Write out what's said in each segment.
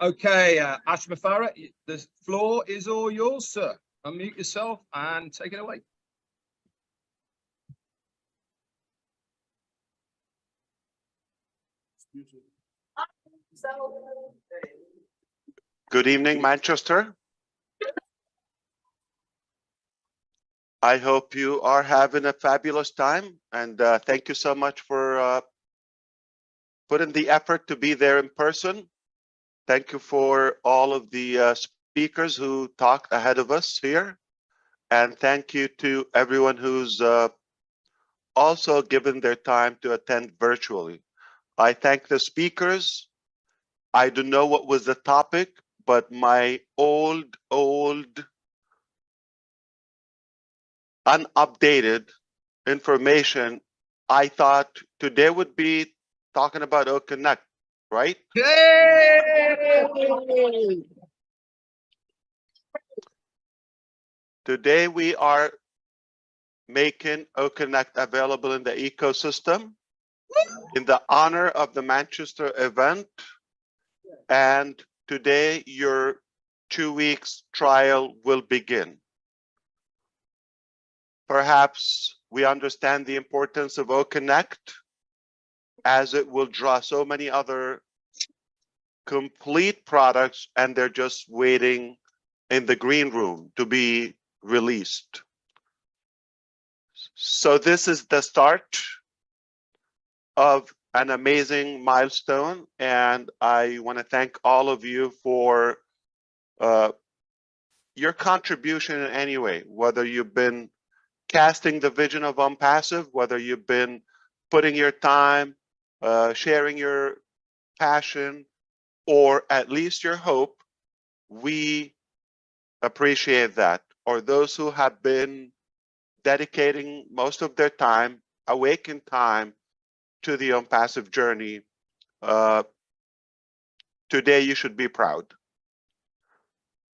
Okay, Ashmafara, the floor is all yours, sir. Unmute yourself and take it away. Good evening, Manchester. I hope you are having a fabulous time, and thank you so much for putting the effort to be there in person. Thank you for all of the speakers who talked ahead of us here, and thank you to everyone who's also given their time to attend virtually. I thank the speakers. I don't know what was the topic, but my old unupdated information, I thought today would be talking about Connect, right? Yay! Today we are making Connect available in the ecosystem in the honor of the Manchester event. And today your 2 weeks trial will begin. Perhaps we understand the importance of Connect as it will draw so many other complete products, and they're just waiting in the green room to be released. So this is the start of an amazing milestone, and I want to thank all of you for your contribution in any way, whether you've been casting the vision of Unpassive, whether you've been putting your time, sharing your passion, or at least your hope. We appreciate that. Or those who have been dedicating most of their time, awakened time, to the Unpassive journey. Today you should be proud.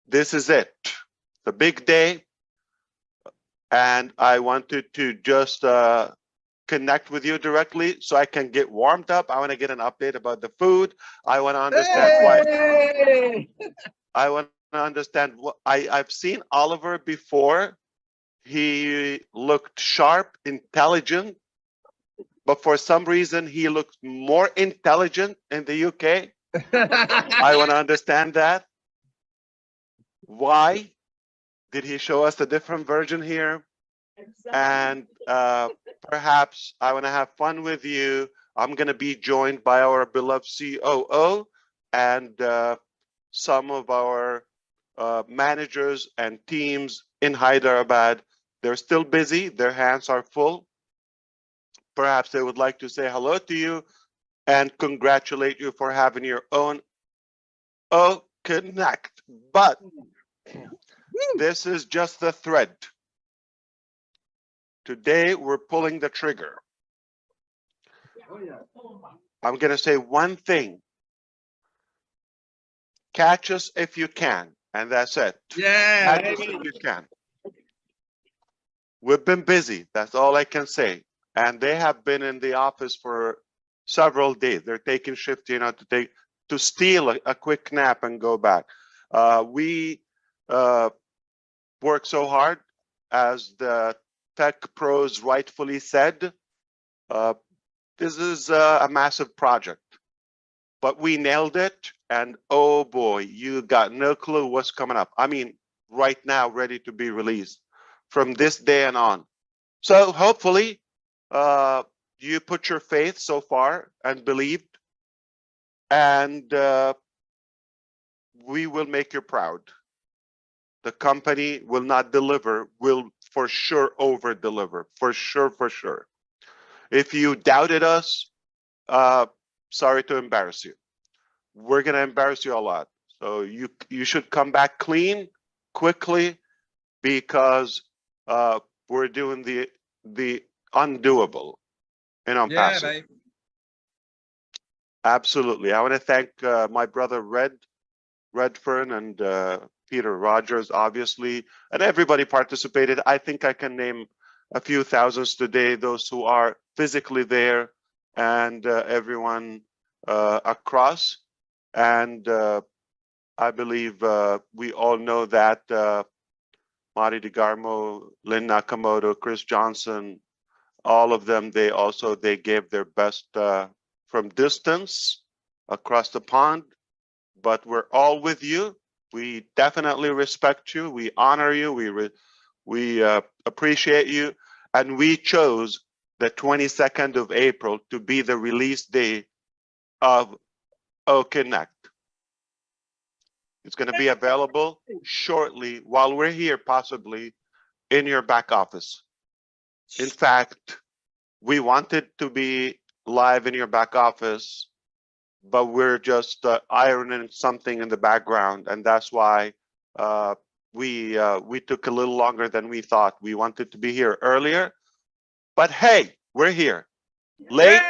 This is it, the big day, and I wanted to just connect with you directly so I can get warmed up. I want to get an update about the food. I want to understand why. I want to understand what I've seen Oliver before. He looked sharp, intelligent, but for some reason he looked more intelligent in the UK. I want to understand that. Why did he show us a different version here? Exactly. And perhaps I want to have fun with you. I'm going to be joined by our beloved COO and some of our managers and teams in Hyderabad. They're still busy. Their hands are full. Perhaps they would like to say hello to you and congratulate you for having your own Connect. But this is just the thread. Today, we're pulling the trigger. I'm going to say one thing. Catch us if you can. And that's it. Yeah. Catch us if you can. We've been busy. That's all I can say. And they have been in the office for several days. They're taking shift, to steal a quick nap and go back. We work so hard, as the tech pros rightfully said. This is a massive project, but we nailed it. And oh boy, you got no clue what's coming up. I mean, right now, ready to be released from this day and on. So hopefully you put your faith so far and believed, and we will make you proud. The company will not deliver, will for sure over deliver, for sure. If you doubted us, sorry to embarrass you. We're going to embarrass you a lot. So you should come back clean, quickly, because we're doing the undoable in Yeah, Auspicious. mate. Absolutely. I want to thank my brother Redfern and Peter Rogers, obviously, and everybody participated. I think I can name a few thousands today, those who are physically there, and everyone across. And I believe we all know that Mari DeGarmo, Lynn Nakamoto, Chris Johnson, all of them, they gave their best from distance across the pond, but we're all with you. We definitely respect you. We honor you. We appreciate you. And we chose the 22nd of April to be the release day of Connect. It's going to be available shortly while we're here, possibly in your back office. In fact, we wanted to be live in your back office, but we're just ironing something in the background, and that's why we took a little longer than we thought. We wanted to be here earlier, but hey, we're here. Late,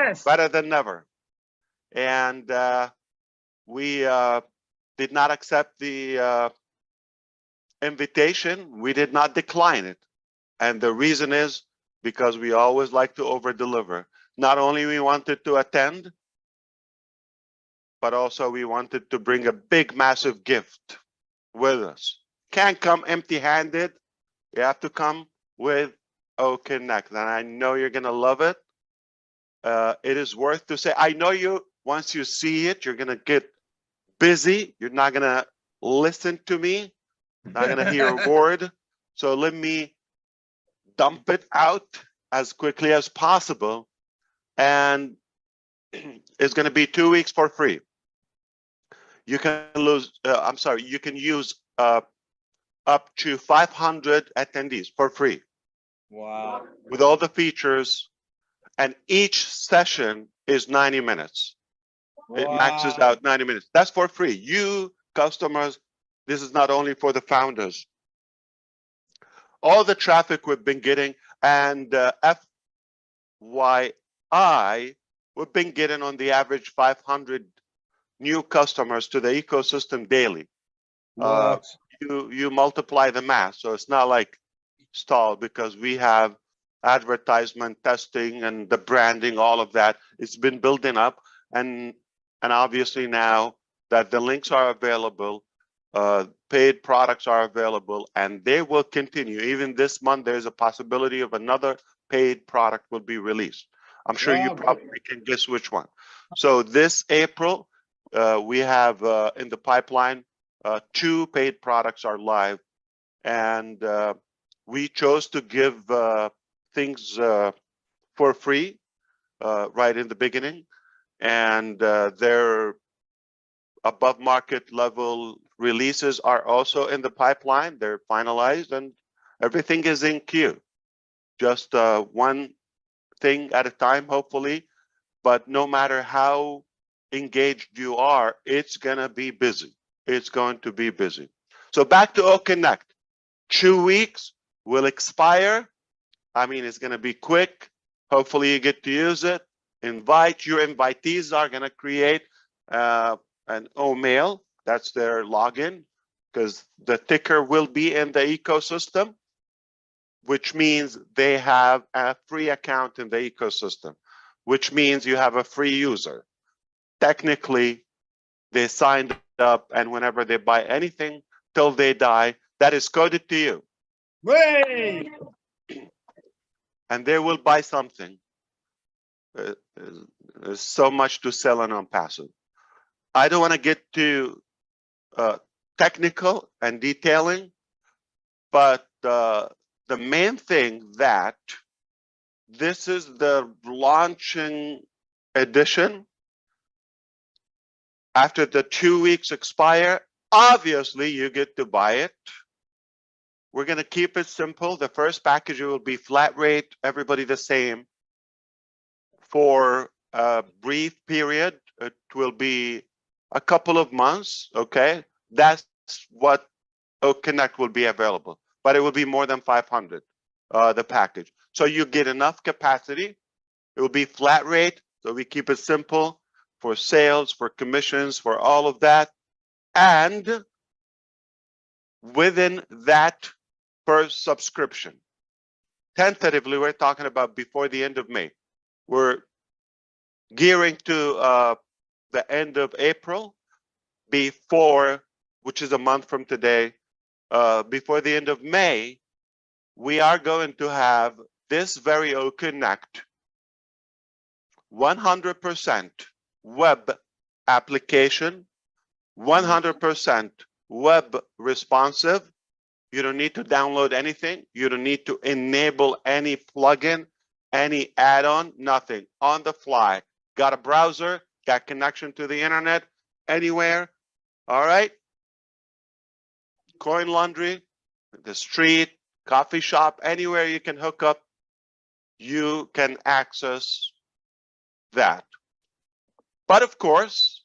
Yes. better than never. And we did not accept the invitation. We did not decline it. And the reason is because we always like to over deliver. Not only we wanted to attend, but also we wanted to bring a big, massive gift with us. Can't come empty handed. You have to come with Connect. And I know you're going to love it. It is worth to say. I know you, once you see it, you're going to get busy. You're not going to listen to me, not going to hear a word. So let me dump it out as quickly as possible. And it's going to be 2 weeks for free. You can you can use up to 500 attendees for free. Wow. With all the features, and each session is 90 minutes. Wow. It maxes out 90 minutes. That's for free. You customers, this is not only for the founders. All the traffic we've been getting, and FYI, we've been getting on the average 500 new customers to the ecosystem daily. You multiply the math, so it's not like stall, because we have advertisement, testing, and the branding, all of that. It's been building up, and obviously now that the links are available, paid products are available, and they will continue. Even this month, there's a possibility of another paid product will be released. I'm sure you probably can guess which one. So this April, we have in the pipeline, 2 paid products are live, and we chose to give things for free right in the beginning, and their above market level releases are also in the pipeline. They're finalized, and everything is in queue. Just one thing at a time, hopefully. But no matter how engaged you are, it's gonna be busy. It's going to be busy. So back to Connect. 2 weeks will expire. I mean, it's gonna be quick. Hopefully you get to use it. Invite your invitees are gonna create an mail. That's their login, because the ticker will be in the ecosystem, which means they have a free account in the ecosystem, which means you have a free user. Technically, they signed up, and whenever they buy anything till they die, that is coded to you. Wait. And they will buy something. There's so much to sell on Auspicious. I don't want to get too technical and detailing, but the main thing that this is the launching edition. After the 2 weeks expire, obviously you get to buy it. We're going to keep it simple. The first package will be flat rate, everybody the same. For a brief period, it will be a couple of months, okay? That's what Connect will be available. but it will be more than 500, the package. So you get enough capacity. It will be flat rate, so we keep it simple for sales, for commissions, for all of that. And within that first subscription, tentatively, we're talking about before the end of May. We're gearing to the end of April, before, which is a month from today, before the end of May, we are going to have this very Connect 100% web application, 100% web responsive. You don't need to download anything. You don't need to enable any plugin, any add-on, nothing. On the fly. Got a browser, got connection to the internet, anywhere. All right. Coin laundry, the street, coffee shop, anywhere you can hook up, you can access that. But of course,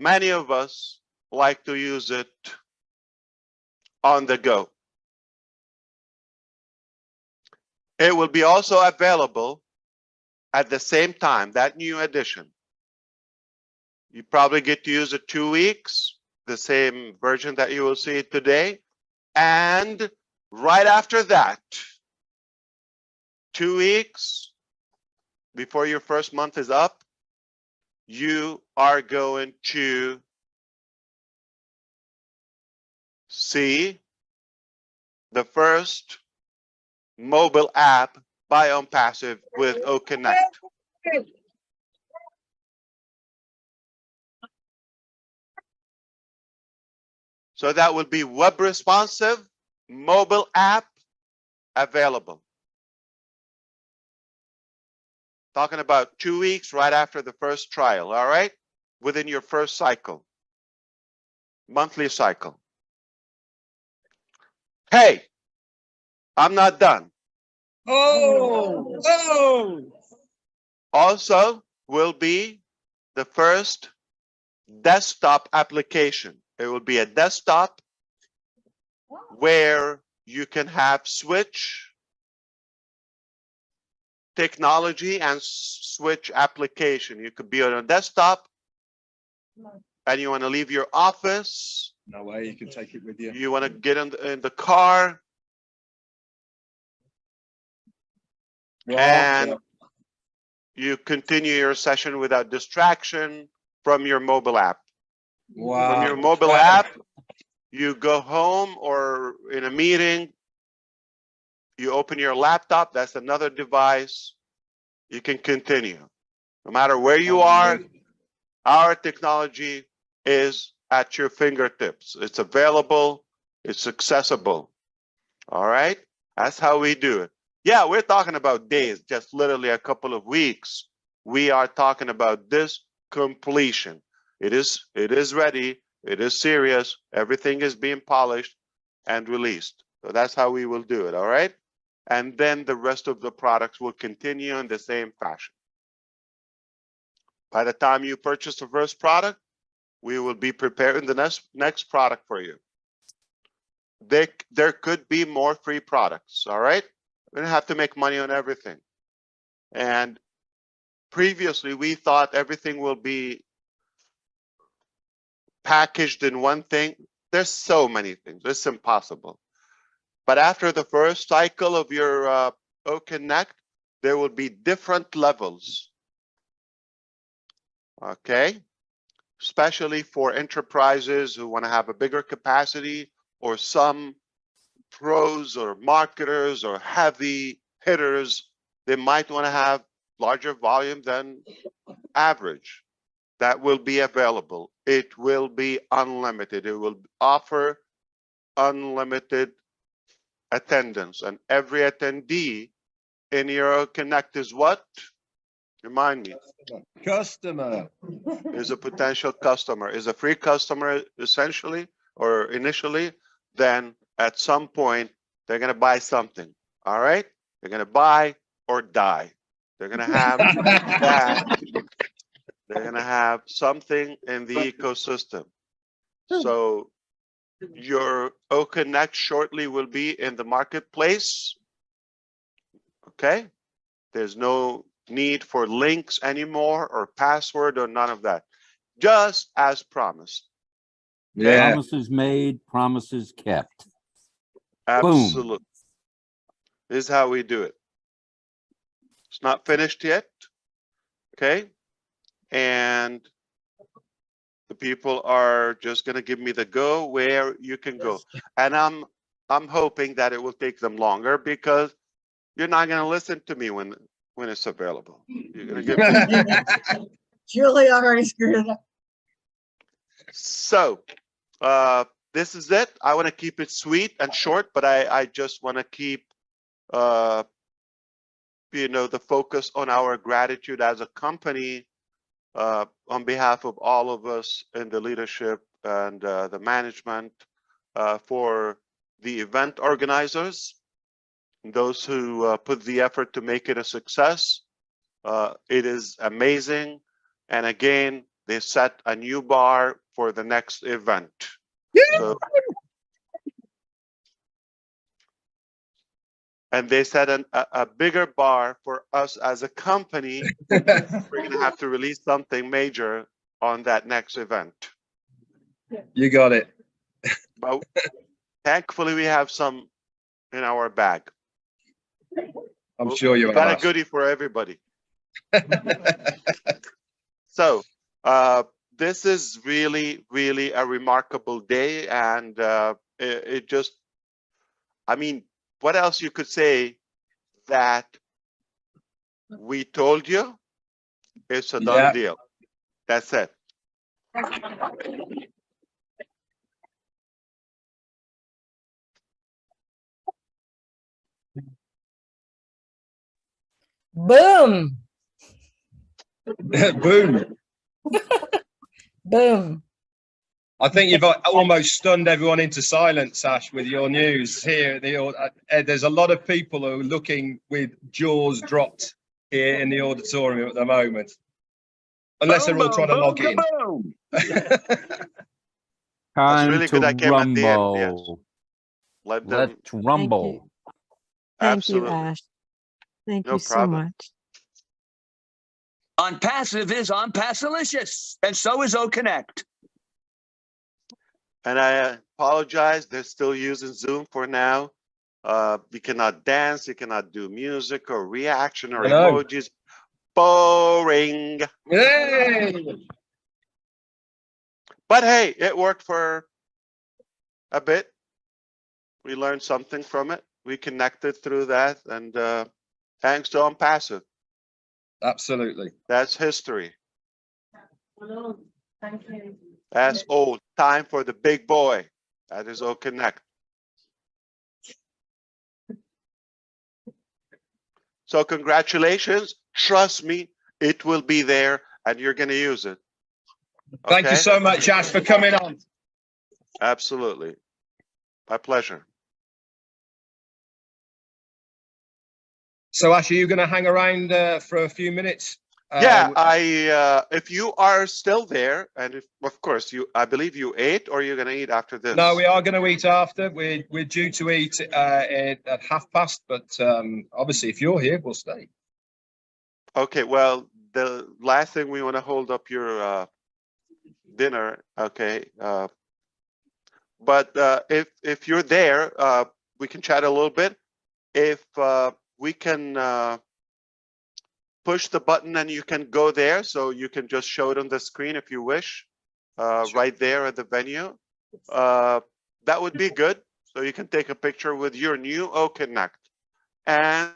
many of us like to use it on the go. It will be also available at the same time, that new edition. You probably get to use it 2 weeks, the same version that you will see today. And right after that, 2 weeks before your first month is up, you are going to see the first mobile app by OnPassive with Connect. So that will be web responsive, mobile app available. Talking about 2 weeks right after the first trial, all right? Within your first cycle, monthly cycle. Hey, I'm not done. Oh. Also will be the first desktop application. It will be a desktop where you can have switch technology and switch application. You could be on a desktop and you want to leave your office. No way, you can take it with you. You want to get in the car. And you continue your session without distraction from your mobile app. Wow. From your mobile app, you go home or in a meeting, you open your laptop, that's another device. You can continue. No matter where you are, our technology is at your fingertips. It's available, it's accessible. All right, that's how we do it. Yeah, we're talking about days, just literally a couple of weeks. We are talking about this completion. It is ready, it is serious, everything is being polished and released. So that's how we will do it, all right? And then the rest of the products will continue in the same fashion. By the time you purchase the first product, we will be preparing the next product for you. There could be more free products, all right? We don't have to make money on everything. And previously, we thought everything will be packaged in one thing. There's so many things, it's impossible. But after the first cycle of your Connect, there will be different levels, okay? Especially for enterprises who want to have a bigger capacity, or some pros or marketers or heavy hitters, they might want to have larger volume than average. That will be available. It will be unlimited. It will offer unlimited attendance, and every attendee in your Connect is what? Remind me. Customer. Is a potential customer, is a free customer essentially or initially. Then at some point they're going to buy something. All right, they're going to buy or die. They're going to have that. They're going to have something in the ecosystem. So Your OConnect shortly will be in the marketplace. Okay. There's no need for links anymore or password or none of that. Just as promised. Yeah. Promises made, promises kept. Absolutely. This is how we do it. It's not finished yet. Okay. And the people are just going to give me the go where you can go. And I'm hoping that it will take them longer because you're not going to listen to me when it's available. You're going to give me. Julie already screwed it up. So this is it. I want to keep it sweet and short, but I just want to keep the focus on our gratitude as a company on behalf of all of us in the leadership and the management for the event organizers, those who put the effort to make it a success. It is amazing. And again, they set a new bar for the next event. So, and they set a bigger bar for us as a company. We're going to have to release something major on that next event. You got it. But thankfully, we have some in our bag. I'm sure you got have. a goodie for everybody. So this is really, really a remarkable day. And it just, I mean, what else you could say that we told you? It's a done deal. That's it. Boom. Boom. Boom. I think you've almost stunned everyone into silence, Ash, with your news here. There's a lot of people who are looking with jaws dropped here in the auditorium at the moment. Unless they're all trying to log in. Time really to good I came at the end, yes. rumble. Let them. Let's rumble. Thank Absolutely. you, Ash. Thank No you so problem. much. On Passive is on Passilicious, and so is OConnect. And I apologize, they're still using Zoom for now. You cannot dance, you cannot do music or reaction or emojis. Boring. Yay! But hey, it worked for a bit. We learned something from it. We connected through that, and thanks to OnPassive. Absolutely. That's history. Thank you. That's old. Time for the big boy. That is OConnect. So congratulations. Trust me, it will be there and you're going to use it. Okay? Thank you so much, Ash, for coming on. Absolutely. My pleasure. So, Ash, are you going to hang around for a few minutes? Yeah, if you are still there, and if, of course, I believe you ate, or you're going to eat after this. No, we are going to eat after. We're due to eat at past, but obviously, if you're here, we'll stay. Okay. Well, the last thing we want to hold up your dinner. Okay. But if you're there, we can chat a little bit. If we can push the button and you can go there, so you can just show it on the screen if you wish, right there at the venue. That would be good. So you can take a picture with your new OConnect and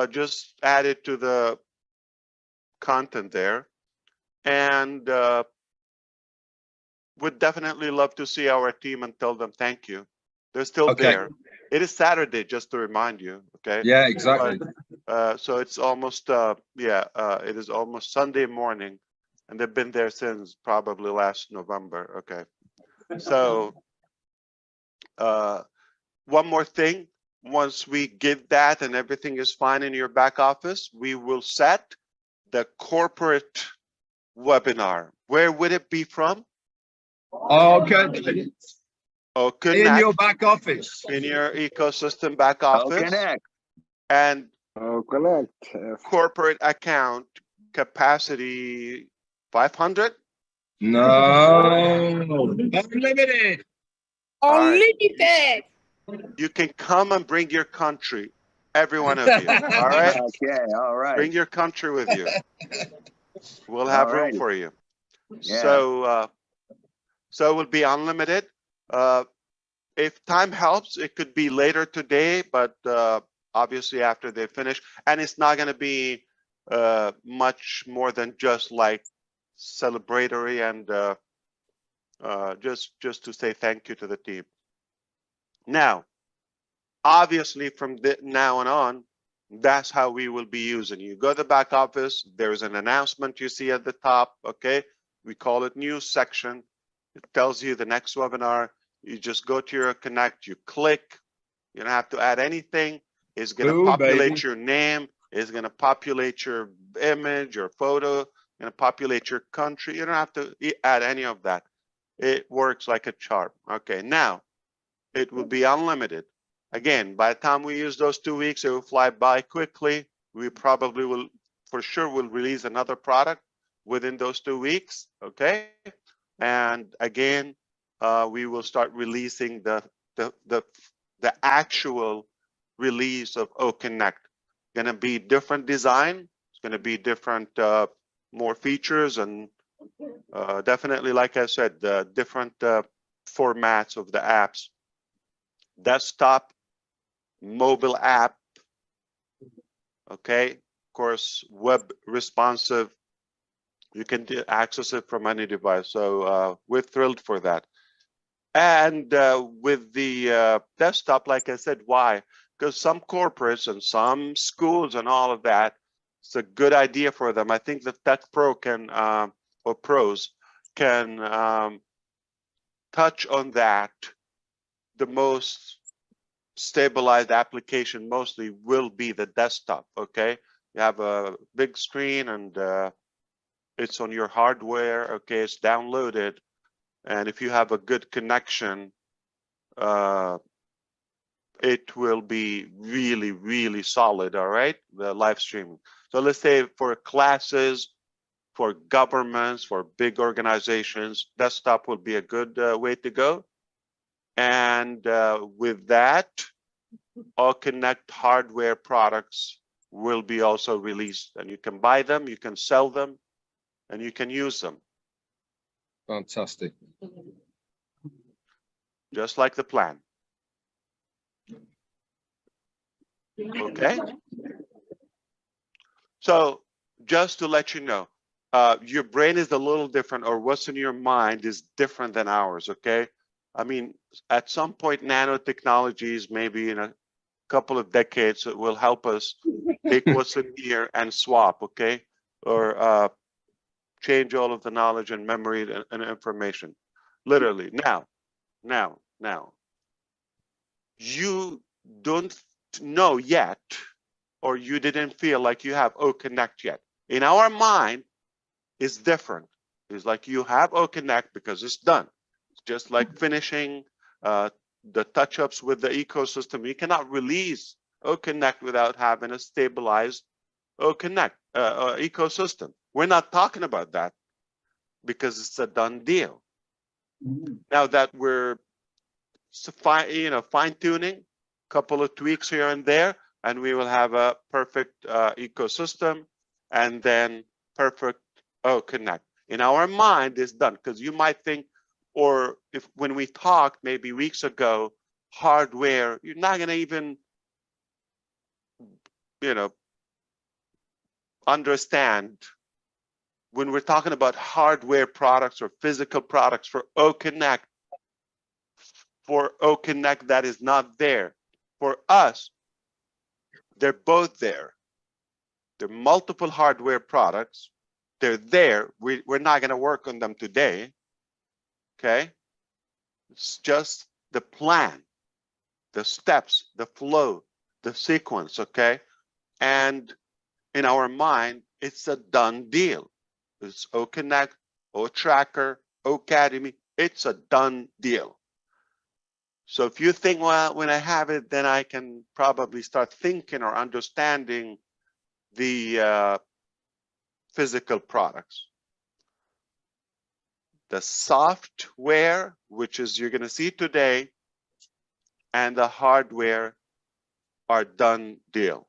just add it to the content there. And would definitely love to see our team and tell them thank you. They're still there. It is Saturday, just to remind you. Okay. Yeah, exactly. So it's almost it is almost Sunday morning, and they've been there since probably last November. Okay. So one more thing. Once we get that and everything is fine in your back office, we will set the corporate webinar. Where would it be from? Okay. or In connect your back office. in your ecosystem back Oh, office, connect. and Oh, connect. corporate account capacity 500. No. Unlimited. All right. Unlimited. You can come and bring your country, every one of you. All right. Okay, all right. Bring your country with you. We'll have All room righty. for you. Yeah. So it will be unlimited. If time helps, it could be later today, but obviously after they finish. And it's not going to be much more than just like celebratory and just to say thank you to the team. Now, obviously from now on, that's how we will be using. You go to the back office, there's an announcement you see at the top, okay? We call it news section. It tells you the next webinar. You just go to your connect, you click, you don't have to add anything. It's gonna Boom, populate baby. your name, it's gonna populate your image, your photo, gonna populate your country. You don't have to add any of that. It works like a charm. Okay, now it will be unlimited. Again, by the time we use those 2 weeks, it will fly by quickly. We probably will, for sure, will release another product within those 2 weeks. Okay, and again, we will start releasing the actual release of OConnect. Going to be different design. It's going to be different, more features, and definitely, like I said, different formats of the apps. Desktop, mobile app, okay, of course, web responsive. You can access it from any device. So we're thrilled for that. And with the desktop, like I said, why? Because some corporates and some schools and all of that, it's a good idea for them. I think the Tech Pro can, or pros can touch on that. The most stabilized application mostly will be the desktop, okay? You have a big screen and it's on your hardware, okay? It's downloaded. And if you have a good connection, it will be really, really solid, all right? The live streaming. So let's say for classes, for governments, for big organizations, desktop will be a good way to go. And with that, Auconnect hardware products will be also released, and you can buy them, you can sell them, and you can use them. Fantastic. Just like the plan. Okay. So just to let you know, your brain is a little different, or what's in your mind is different than ours. Okay. I mean, at some point, nanotechnologies, maybe in a couple of decades, it will help us take what's in here and swap. Okay. Or change all of the knowledge and memory and information. Literally. Now, you don't know yet, or you didn't feel like you have OConnect yet. In our mind, it's different. It's like you have OConnect because it's done. It's just like finishing the touch-ups with the ecosystem. You cannot release OConnect without having a stabilized OConnect ecosystem. We're not talking about that because it's a done deal. Now that we're fine-tuning, a couple of tweaks here and there, and we will have a perfect ecosystem, and then perfect connect. In our mind, it's done, because you might think, or if when we talked maybe weeks ago, hardware, you're not going to even, understand when we're talking about hardware products or physical products for OConnect. For OConnect, that is not there. For us, they're both there. There are multiple hardware products. They're there. We're not going to work on them today. Okay? It's just the plan, the steps, the flow, the sequence. Okay? And in our mind, it's a done deal. It's OConnect, OTracker, Academy. It's a done deal. So if you think, well, when I have it, then I can probably start thinking or understanding the physical products. The software, which is you're going to see today, and the hardware are done deal.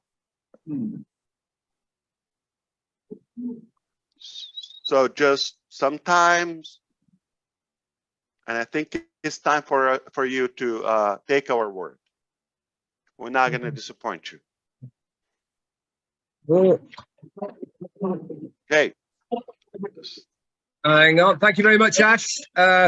So just sometimes, and I think it's time for you to take our word. We're not going to disappoint you. Okay. Hang on. Thank you very much, Ash,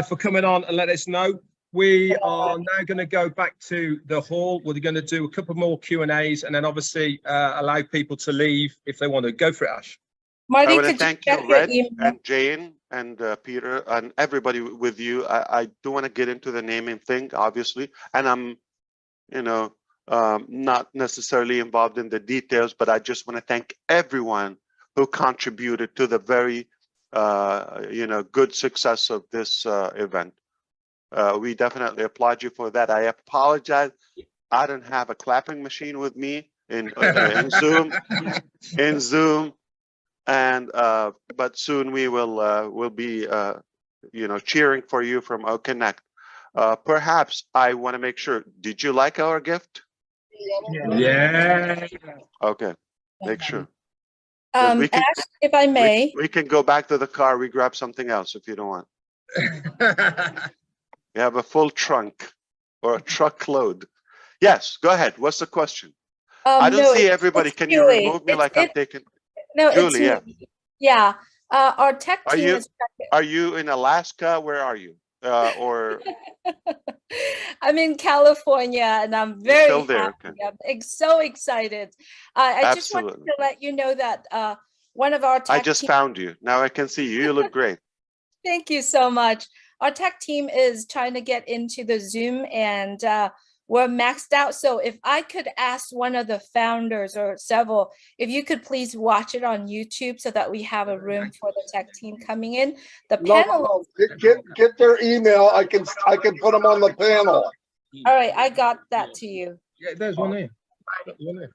for coming on and let us know. We are now going to go back to the hall. We're going to do a couple more Q&As and then obviously allow people to leave if they want to. Go for it, Ash. I Marty, want to could you thank check you, your Red email? and Jane and Peter and everybody with you. I do want to get into the naming thing, obviously, and I'm, you know, not necessarily involved in the details, but I just want to thank everyone who contributed to the very, you know, good success of this event. We definitely applaud you for that. I apologize. I don't have a clapping machine with me in Zoom. In Zoom. And but soon we will be you know, cheering for you from Connect. Perhaps I want to make sure. Did you like our gift? Yeah. Okay, make sure. 'Cause we can, Ash, if I may, we can go back to the car. We grab something else if you don't want. You have a full trunk or a truckload. Yes, go ahead. What's the question? I don't no, see it's- everybody. it's Can you Julie. remove me It's- like I'm it- taking? No, Julie, it's me. Yeah. Our tech Are team you- is. Are you in Alaska? Where are you? Or I'm in California and I'm You're very still there, happy. I'm so excited. I just wanted absolutely. to let you know that one of our I tech just team, found you. Now I can see you. You look great. thank you so much. Our tech team is trying to get into the Zoom and we're maxed out. So if I could ask one of the founders or several, if you could please watch it on YouTube so that we have a room for the tech team coming in. The panel. Get their email. I can put them on the panel. All right, I got that to you. Yeah, there's one here. One here.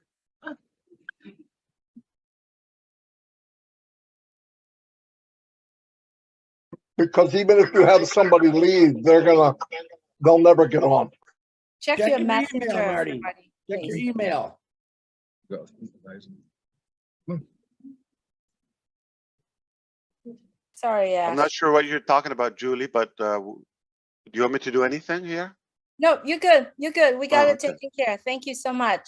Because even if you have somebody leave, they'll never get on. Check Check your your messenger, email, Marty. everybody, Check your please. email. Sorry, I'm Ash. not sure what you're talking about, Julie, but do you want me to do anything here? No, you're good. You're good. We got Oh, it okay. taken care of. Thank you so much.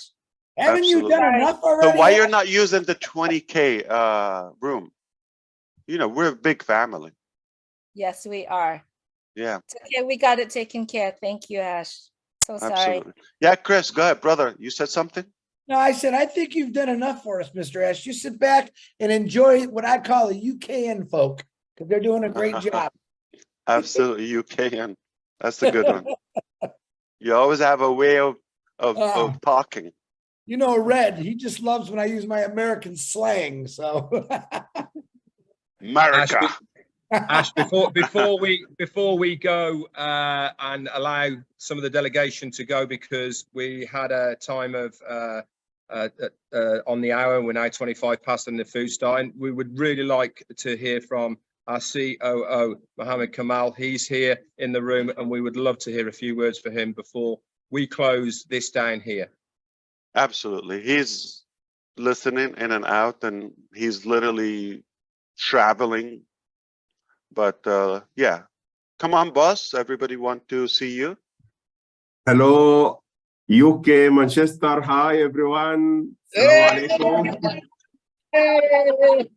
Haven't you Absolutely. done Sorry. enough So already? why you're not using the 20K room? You know, we're a big family. Yes, we are. Yeah, It's okay. We got it taken care of. Thank you, Ash. So sorry. absolutely. Yeah, Chris, go ahead, brother. You said something? No, I said, I think you've done enough for us, Mr. S. You sit back and enjoy what I call the UKN folk, because they're doing a great job. Absolutely, you can. That's a good one. You always have a way of talking. You know, Red, he just loves when I use my American slang. So America. Ash, before we go and allow some of the delegation to go, because we had a time of on the hour, and we're now 25 past and the food's starting. We would really like to hear from our COO, Mohammed Kamal. He's here in the room, and we would love to hear a few words for him before we close this down here. Absolutely. He's listening in and out, and he's literally traveling. But yeah, come on, boss. Everybody want to see you. Hello, UK, Manchester. Hi, everyone. Assalamu alaikum.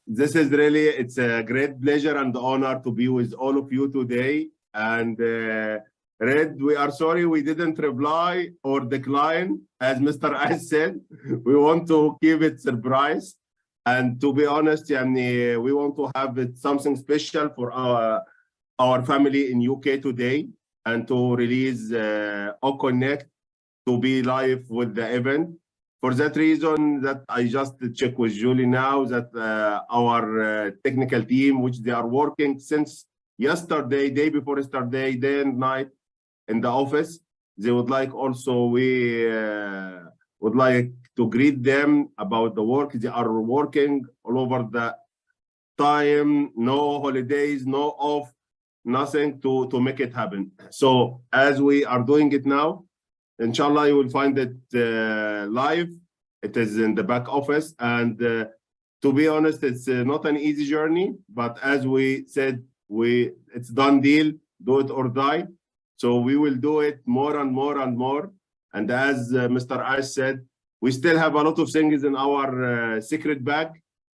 This is really, it's a great pleasure and honor to be with all of you today. And Red, we are sorry we didn't reply or decline. As Mr. As said, we want to keep it surprise. And to be honest, we want to have it something special for our family in UK today, and to release Connect to be live with the event. For that reason, that I just check with Julie now that our technical team, which they are working since yesterday, day before yesterday, day and night in the office. They would like also, we would like to greet them about the work. They are working all over the time, no holidays, no off, nothing to make it happen. So as we are doing it now, inshallah, you will find it live. It is in the back office. And to be honest, it's not an easy journey, but as we said, it's done deal, do it or die. So we will do it more and more and more. And as Mr. Ash said, we still have a lot of things in our secret bag.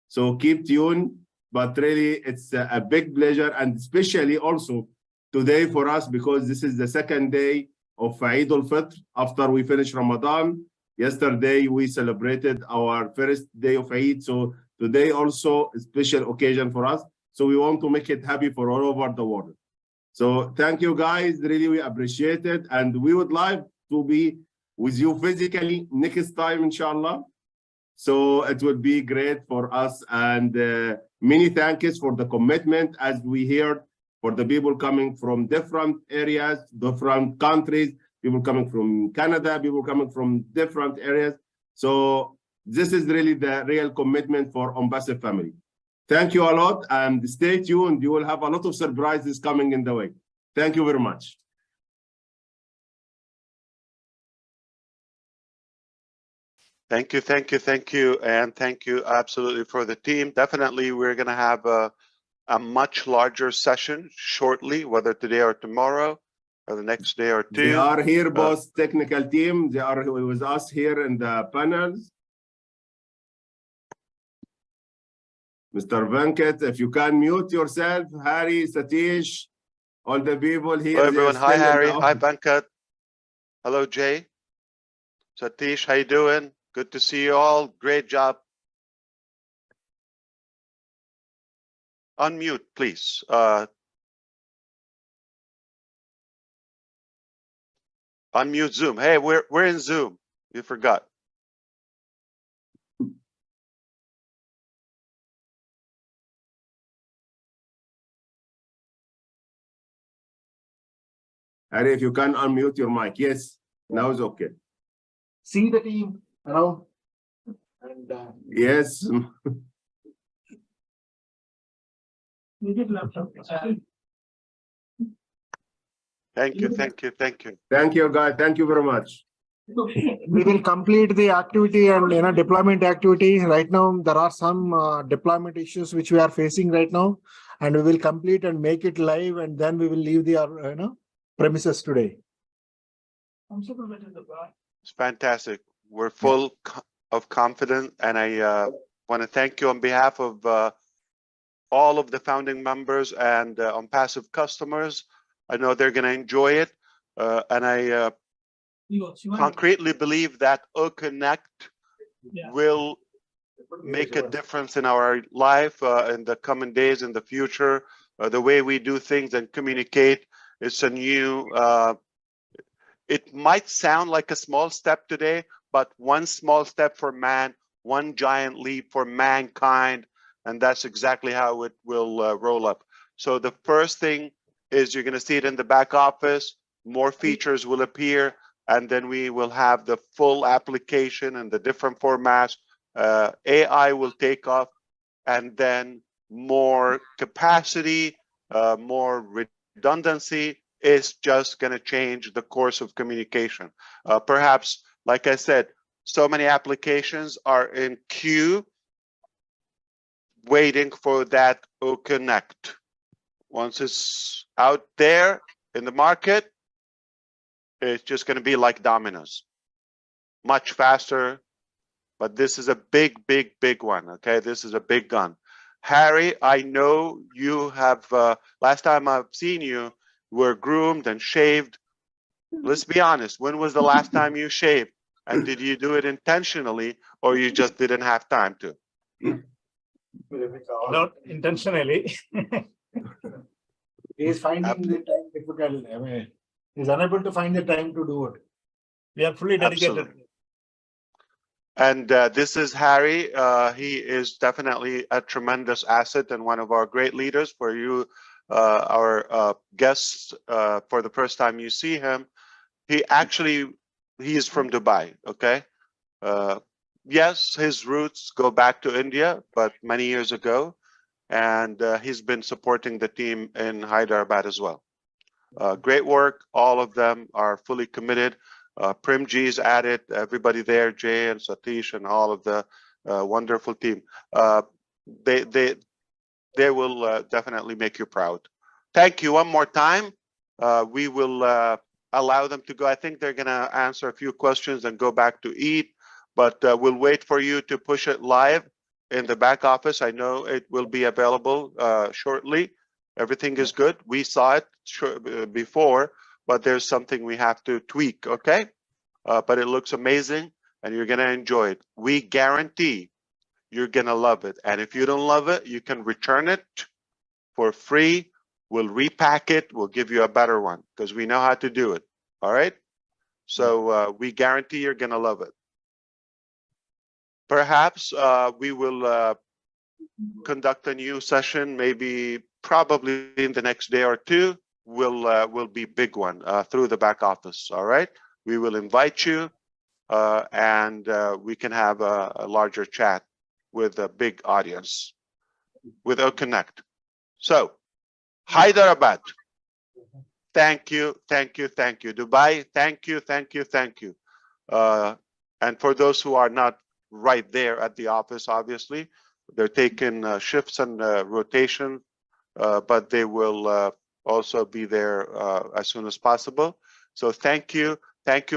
So keep tuned. But really, it's a big pleasure, and especially also today for us, because this is the second day of Eid al-Fitr after we finish Ramadan. Yesterday, we celebrated our first day of Eid. So today also a special occasion for us. So we want to make it happy for all over the world. So thank you guys, really we appreciate it. And we would like to be with you physically next time, inshallah. So it would be great for us, and many thanks for the commitment, as we heard, for the people coming from different areas, different countries, people coming from Canada, people coming from different areas. So this is really the real commitment for Auspicious family. Thank you a lot, and stay tuned. You will have a lot of surprises coming in the way. Thank you very much. Thank you, thank you, thank you, and thank you absolutely for the team. Definitely, we're going to have a much larger session shortly, whether today or tomorrow, or the next day or two. They are here, boss technical team. They are with us here in the panels. Mr. Venkat, if you can mute yourself, Harry, Satish, all the people here. Hello, everyone. Hi, Harry. Hi, Venkat. Hello, Jay. Satish, how you doing? Good to see you all. Great job. Unmute, please. Unmute Zoom. Hey, we're in Zoom. You forgot. Harry, if you can unmute your mic. Yes, now it's okay. See the team around. And Yes. Thank you, thank you, thank you. Thank you, guys. Thank you very much. We will complete the activity and deployment activity. Right now, there are some deployment issues which we are facing right now, and we will complete and make it live, and then we will leave the premises today. It's fantastic. We're full of confidence, and I want to thank you on behalf of all of the founding members and on passive customers. I know they're going to enjoy it, and I concretely believe that Connect will make a difference in our life in the coming days, in the future. The way we do things and communicate, it's a new, it might sound like a small step today, but one small step for man, one giant leap for mankind, and that's exactly how it will roll up. So the first thing is you're going to see it in the back office, more features will appear, and then we will have the full application and the different formats. AI will take off, and then more capacity, more redundancy is just going to change the course of communication. Perhaps, like I said, so many applications are in queue waiting for that Connect. Once it's out there in the market, it's just going to be like dominoes, much faster. But this is a big, big, big one. Okay, this is a big gun. Harry, I know you have, last time I've seen you, were groomed and shaved. Let's be honest, when was the last time you shaved? And did you do it intentionally, or you just didn't have time to? Not intentionally. He is finding the time difficult. I mean, he's unable to find the time to do it. We are fully dedicated. Absolutely. And this is Harry. He is definitely a tremendous asset and one of our great leaders for you our guest for the first time you see him, he is from Dubai. Okay. Yes, his roots go back to India, but many years ago, and he's been supporting the team in Hyderabad as well. Great work. All of them are fully committed. Primji's at it. Everybody there, Jay and Satish and all of the wonderful team. They will definitely make you proud. Thank you one more time. We will allow them to go. I think they're going to answer a few questions and go back to eat, but we'll wait for you to push it live in the back office. I know it will be available shortly. Everything is good. We saw it before, but there's something we have to tweak, okay? But it looks amazing and you're gonna enjoy it. We guarantee you're gonna love it. And if you don't love it, you can return it for free. We'll repack it. We'll give you a better one because we know how to do it, all right? So we guarantee you're gonna love it. Perhaps we will conduct a new session, maybe probably in the next day or two. Will be big one through the back office. All right, we will invite you and we can have a larger chat with a big audience with Connect. So Hyderabad, thank you, thank you, thank you. Dubai, thank you, thank you, thank you. And for those who are not right there at the office, obviously they're taking shifts and rotation, but they will also be there as soon as possible. So thank you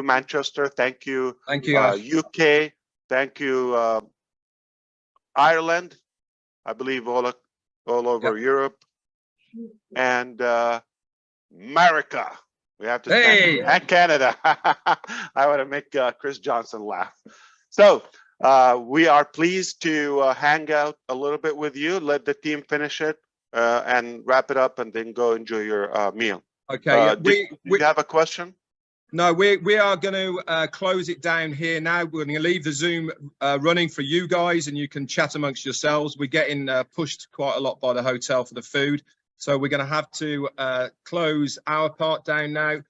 Manchester, thank you UK, thank you Ireland, I believe all over Europe, and America. We have to thank and Canada. I want to make Chris Johnson laugh. So we are pleased to hang out a little bit with you. Let the team finish it and wrap it up, and then go enjoy your meal. Okay. Do you have a question? No, we are going to close it down here now. We're going to leave the Zoom running for you guys, and you can chat amongst yourselves. We're getting pushed quite a lot by the hotel for the food, so we're going to have to close our part down now.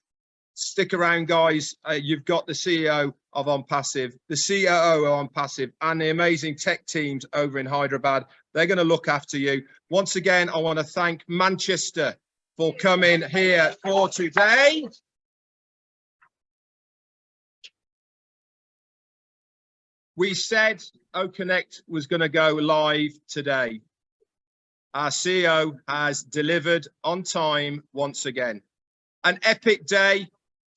Stick around, guys. You've got the CEO of OnPassive, the COO of OnPassive, and the amazing tech teams over in Hyderabad. They're going to look after you. Once again, I want to thank Manchester for coming here for today. We said Connect was going to go live today. Our CEO has delivered on time once again. An epic day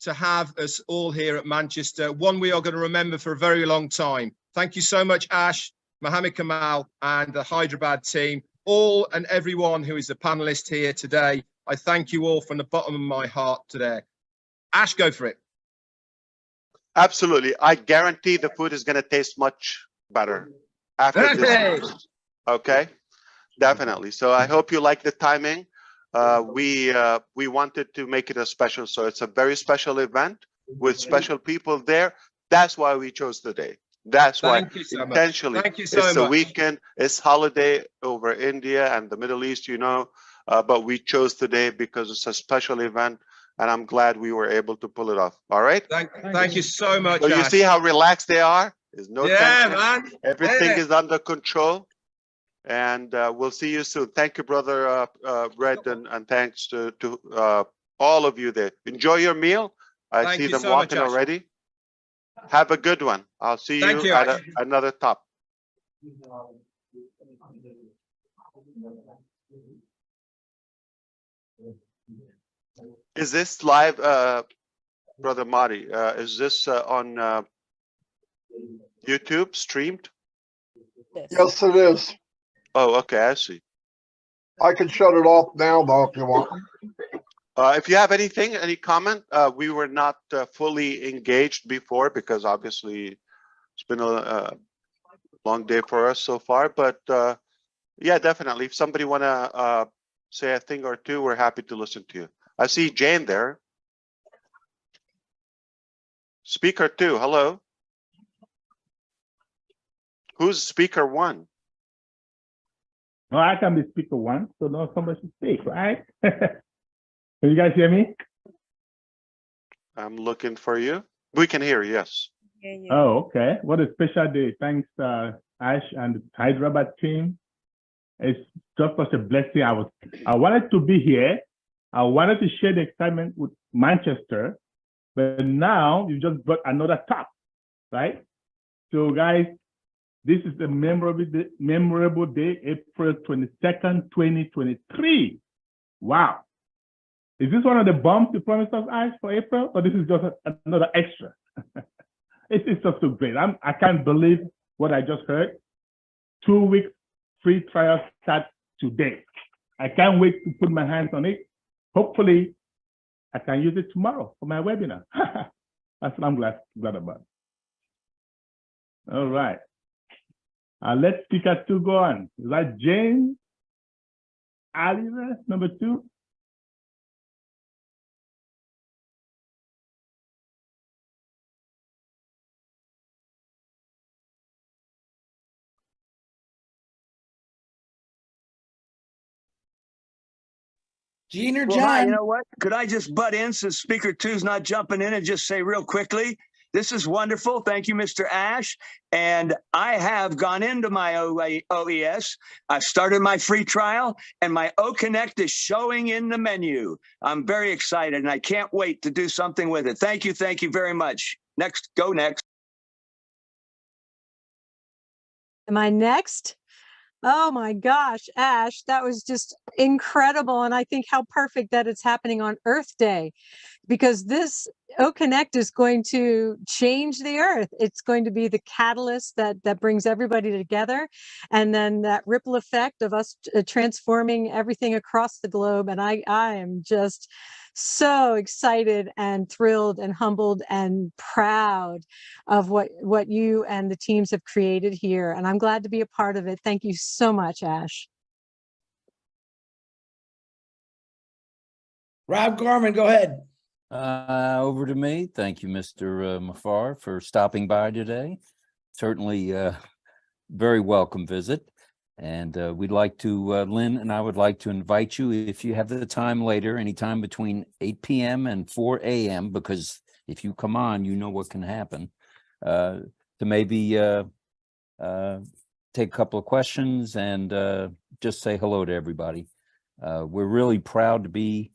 to have us all here at Manchester, one we are going to remember for a very long time. Thank you so much, Ash, Mohammed Kamal, and the Hyderabad team, all and everyone who is a panelist here today. I thank you all from the bottom of my heart today. Ash, go for it. Absolutely. I guarantee the food is going to taste much better after this. Okay, definitely. So I hope you like the timing. We wanted to make it a special, so it's a very special event with special people there. That's why we chose the day. That's why intentionally. Thank you so much. It's a weekend. It's holiday over India and the Middle East, you know, but we chose today because it's a special event. And I'm glad we were able to pull it off. All right. Thank you so much. So you see how relaxed they are. There's no tension. Man. Everything is under control. And we'll see you soon. Thank you, brother Red, and thanks to all of you there. Enjoy your meal. I see them walking already. Have a good one. I'll see you at another top. Is this live, Brother Marty? Is this on YouTube streamed? Yes, it is. Oh, okay, I see. I can shut it off now, though, if you want. If you have anything, any comment, we were not fully engaged before because obviously it's been a long day for us so far. But yeah, definitely. If somebody want to say a thing or two, we're happy to listen to you. I see Jane there. Speaker 2, hello. Who's speaker 1? No, I can be speaker one, so no somebody should speak, right? Can you guys hear me? I'm looking for you. We can hear, yes. Oh, okay. What a special day. Thanks, Ash and the Hyderabad team. It's just such a blessing. I wanted to be here. I wanted to share the excitement with Manchester, but now you just brought another top, right? So guys, this is a memorable day, April 22nd, 2023. Wow. Is this one of the bumps you promised us, Ash, for April? Or this is just another extra? It's just so great. I can't believe what I just heard. 2 weeks free trial start today. I can't wait to put my hands on it. Hopefully, I can use it tomorrow for my webinar. That's what I'm glad about. All right. Let speaker 2 go on. Is that Jane Oliver, number 2? Gene or Well, hi, you John? know what? Could I just butt in since Speaker 2's not jumping in and just say real quickly, this is wonderful. Thank you, Mr. Ash. And I have gone into my OES. I've started my free trial and my O-Connect is showing in the menu. I'm very excited and I can't wait to do something with it. Thank you very much. Next, go next. Am I next? Oh my gosh, Ash, that was just incredible. And I think how perfect that it's happening on Earth Day, because this O-Connect is going to change the Earth. It's going to be the catalyst that brings everybody together. And then that ripple effect of us transforming everything across the globe. And I am just so excited and thrilled and humbled and proud of what you and the teams have created here. And I'm glad to be a part of it. Thank you so much, Ash. Rob Gorman, go ahead. Over to me. Thank you, Mr. Mafar, for stopping by today. Certainly very welcome visit. And we'd like to, Lynn and I would like to invite you, if you have the time later, anytime between 8 p.m. and 4 a.m., because if you come on, you know what can happen, to maybe take a couple of questions and just say hello to everybody. We're really proud to be,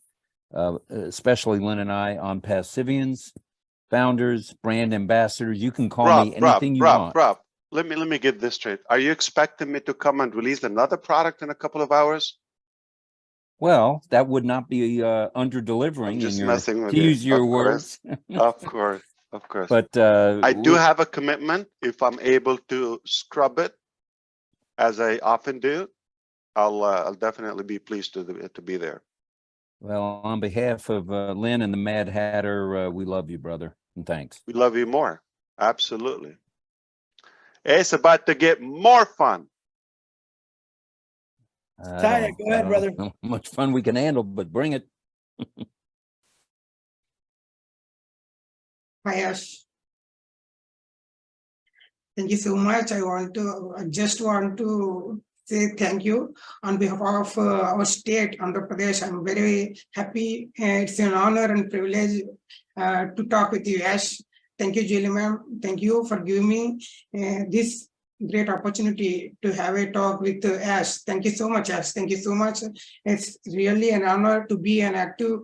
especially Lynn and I, on Passivians, founders, brand ambassadors. You can call me anything you want. Rob, let me get this straight. Are you expecting me to come and release another product in a couple of hours? Well, that would not be under delivering, Just in your, messing with to you. use your Of words. course, of course. But I do have a commitment. If I'm able to scrub it, as I often do, I'll definitely be pleased to be there. Well, on behalf of Lynn and the Mad Hatter, we love you, brother, and thanks. We love you more. Absolutely. It's about to get more fun. Taya, go ahead, brother. How much fun we can handle, but bring it. Hi, Ash. Thank you so much. I just want to say thank you on behalf of our state, Andhra Pradesh. I'm very happy. It's an honor and privilege to talk with you, Ash. Thank you, Julie ma'am. Thank you for giving me this great opportunity to have a talk with Ash. Thank you so much, Ash. Thank you so much. It's really an honor to be an active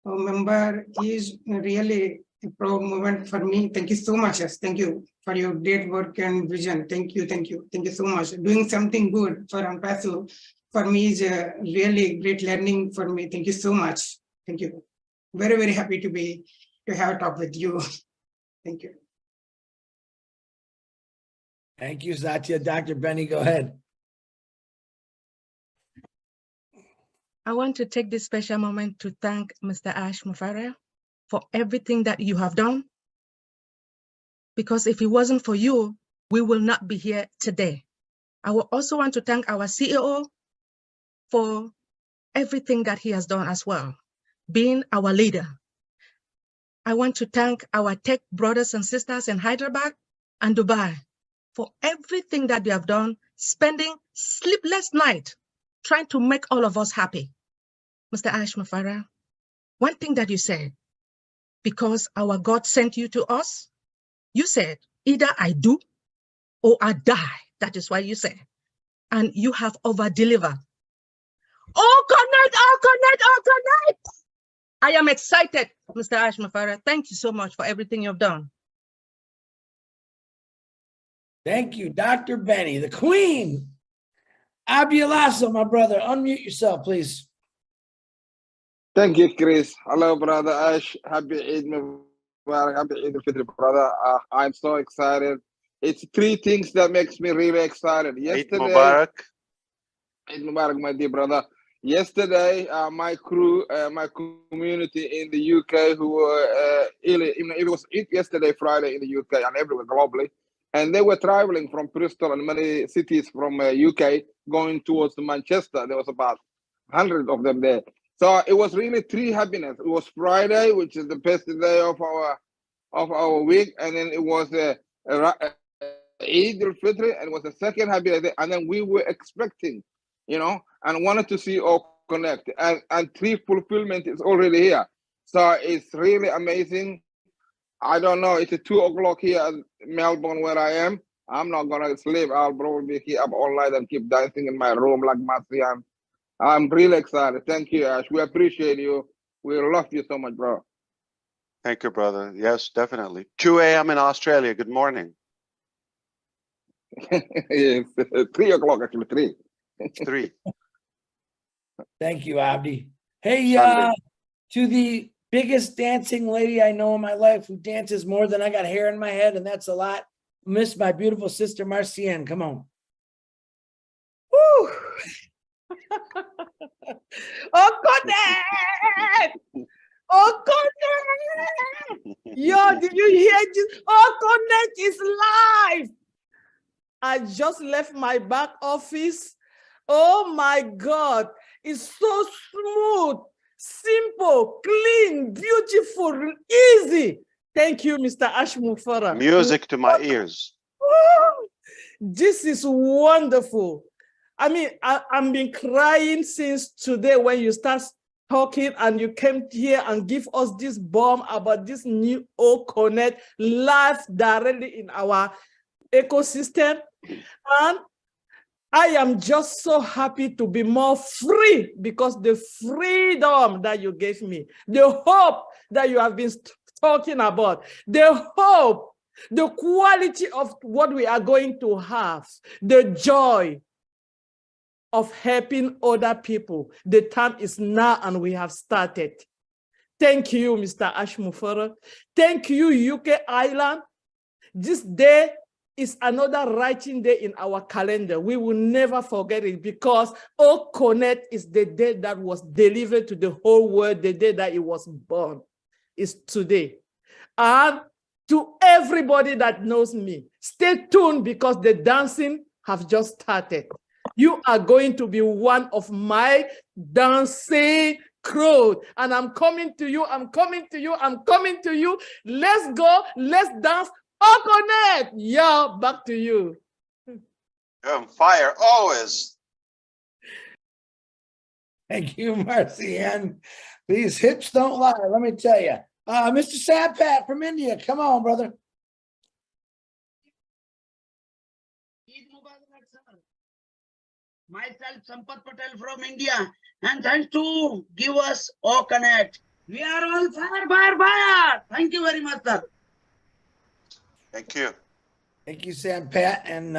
member. Is really a proud moment for me. Thank you so much, Ash. Thank you for your great work and vision. Thank you, thank you, thank you so much. Doing something good for Ampasu for me is a really great learning for me. Thank you so much. Thank you. Very, very happy to have a talk with you. Thank you. Thank you, Satya. Dr. Benny, go ahead. I want to take this special moment to thank Mr. Ash Mufareh for everything that you have done. Because if it wasn't for you, we will not be here today. I will also want to thank our CEO for everything that he has done as well, being our leader. I want to thank our tech brothers and sisters in Hyderabad and Dubai for everything that they have done, spending sleepless nights trying to make all of us happy. Mr. Ash Mufara, one thing that you said, because our God sent you to us, you said, either I do or I die. That is why you said. And you have over-delivered. Oh, connect, oh, connect, oh, connect. I am excited, Mr. Ash Mufara. Thank you so much for everything you've done. Thank you, Dr. Benny, the queen. Abialasso, my brother, unmute yourself, please. Thank you, Chris. Hello, brother Ash. Happy Eid Mubarak. Happy Eid al-Fitr, brother. I'm so excited. It's three things that makes me really excited. Yesterday, Eid Mubarak. Eid Mubarak, my dear brother. Yesterday, my crew, my community in the UK who were it was yesterday, Friday in the UK and everywhere globally. And they were traveling from Bristol and many cities from UK going towards Manchester. There was about 100 of them there. So it was really three happiness. It was Friday, which is the best day of our week, and then it was Eid al-Fitr, and it was the second happy day, and then we were expecting, and wanted to see all connect, and three fulfillment is already here. So it's really amazing. I don't know, it's 2 o'clock here in Melbourne where I am. I'm not gonna sleep. I'll probably be up all night and keep dancing in my room like Marcian. I'm really excited. Thank you, Ash. We appreciate you. We love you so much, bro. Thank you, brother. Yes, definitely. 2 a.m. in Australia. Good morning. Yes, 3 o'clock actually, 3. 3. Thank you, Abdi. Hey, Sunday. to the biggest dancing lady I know in my life who dances more than I got hair in my head, and that's a lot. Miss my beautiful sister, Marcian. Come on. Woo! Oh, connect! Oh, connect! Yo, did you hear this? Oh, connect is live. I just left my back office. Oh my God, it's so smooth, simple, clean, beautiful, easy. Thank you, Mr. Ash Mufara. Music to my ears. This is wonderful. I mean, I've been crying since today when you start talking and you came here and give us this bomb about this new O Connect live directly in our ecosystem. And I am just so happy to be more free because the freedom that you gave me, the hope that you have been talking about, the hope, the quality of what we are going to have, the joy of helping other people. The time is now and we have started. Thank you, Mr. Ash Mufara. Thank you, UK Island. This day is another writing day in our calendar. We will never forget it because O Connect is the day that was delivered to the whole world, the day that it was born. Is today. And to everybody that knows me, stay tuned because the dancing have just started. You are going to be one of my dancing crew. And I'm coming to you, I'm coming to you, I'm coming to you. Let's go, let's dance. O Connect, yeah, back to you. You're on fire always. Thank you, Marcian. These hips don't lie, let me tell you. Mr. Sampat from India, come on, brother. Myself, Sampat Patel from India, and thanks to give us O Connect. We are all fire, fire, fire. Thank you very much, sir. Thank you. Thank you, Sampat. And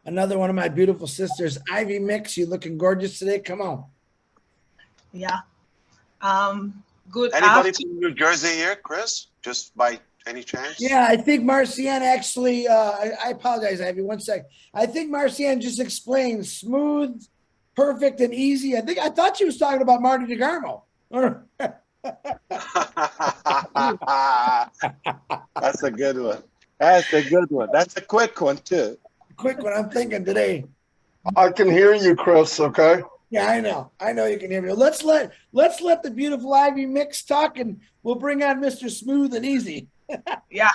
another one of my beautiful sisters, Ivy Mix. You looking gorgeous today. Come on. Yeah. Good Anybody afternoon. from New Jersey here, Chris? Just by any chance? Yeah, I think Marcian actually, I apologize, Ivy, one sec. I think Marcian just explained smooth, perfect, and easy. I thought she was talking about Marty DeGarmo. That's a good one. That's a good one. That's a quick one, too. Quick one, I'm thinking today. I can hear you, Chris, okay? Yeah, I know. I know you can hear me. Let's let the beautiful Ivy Mix talk, and we'll bring on Mr. Smooth and Easy. Yeah.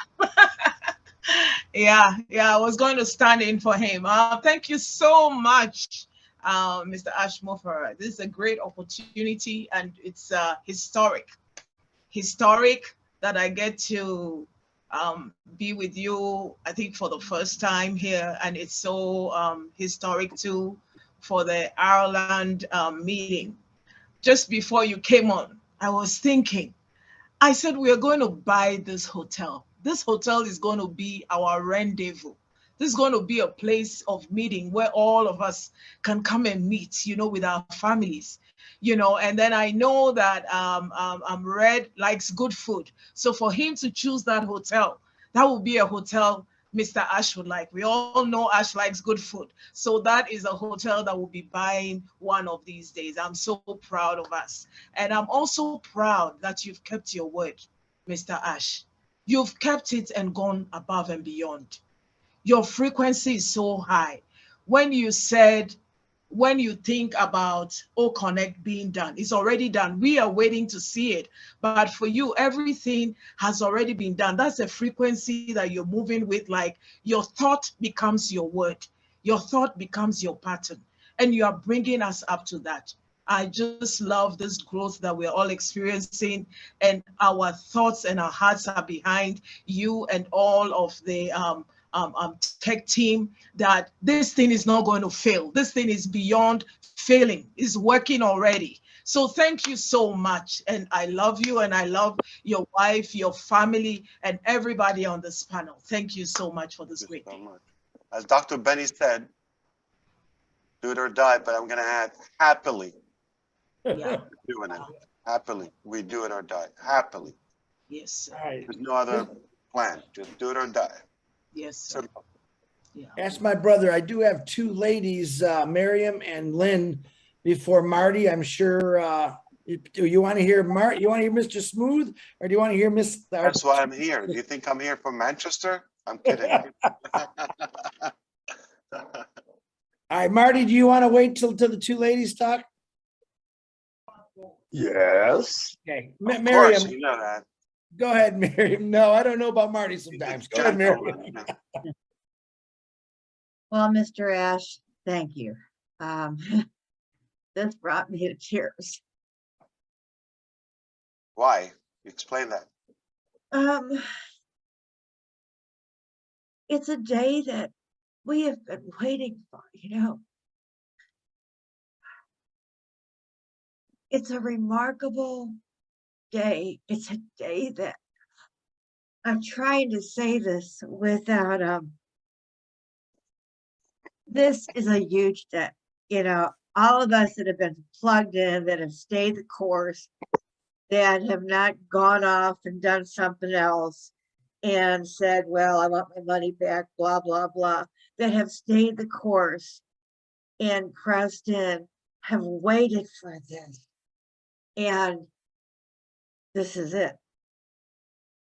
Yeah, I was going to stand in for him. Thank you so much, Mr. Ash Mofara. This is a great opportunity, and it's historic that I get to be with you, I think for the first time here, and it's so historic too for the Ireland meeting. Just before you came on, I was thinking, I said, we are going to buy this hotel. This hotel is going to be our rendezvous. This is going to be a place of meeting where all of us can come and meet, with our families, and then I know that Red likes good food. So for him to choose that hotel, that would be a hotel Mr. Ash would like. We all know Ash likes good food. So that is a hotel that we'll be buying one of these days. I'm so proud of us. And I'm also proud that you've kept your word, Mr. Ash. You've kept it and gone above and beyond. Your frequency is so high. When you think about Connect being done, it's already done. We are waiting to see it. But for you, everything has already been done. That's a frequency that you're moving with, like your thought becomes your word. Your thought becomes your pattern. And you are bringing us up to that. I just love this growth that we're all experiencing, and our thoughts and our hearts are behind you and all of the tech team, that this thing is not going to fail. This thing is beyond failing. It's working already. So thank you so much. And I love you, and I love your wife, your family, and everybody on this panel. Thank you so much for this great thing. As Dr. Benny said, do it or die, but I'm going to add happily. Yeah. Doing it. Happily. We do it or die. Happily. Yes, sir. There's no other plan. Just do it or die. Yes, sir. Yeah. Ask my brother. I do have two ladies, Miriam and Lynn, before Marty. I'm sure. Do you want to hear You want to hear Mr. Smooth, or do you want to hear Miss? That's why I'm here. Do you think I'm here from Manchester? I'm kidding. All right, Marty, do you want to wait till the two ladies talk? Yes. Okay, Of Miriam. course, you know that. Go ahead, Miriam. No, I don't know about Marty sometimes. Go ahead, Miriam. Well, Mr. Ash, thank you. This brought me to tears. Why? Explain that. It's a day that we have been waiting for, It's a remarkable day. It's a day that I'm trying to say this without this is a huge day. All of us that have been plugged in, that have stayed the course, that have not gone off and done something else and said, well, I want my money back, blah, blah, blah, that have stayed the course and pressed in, have waited for this. And this is it.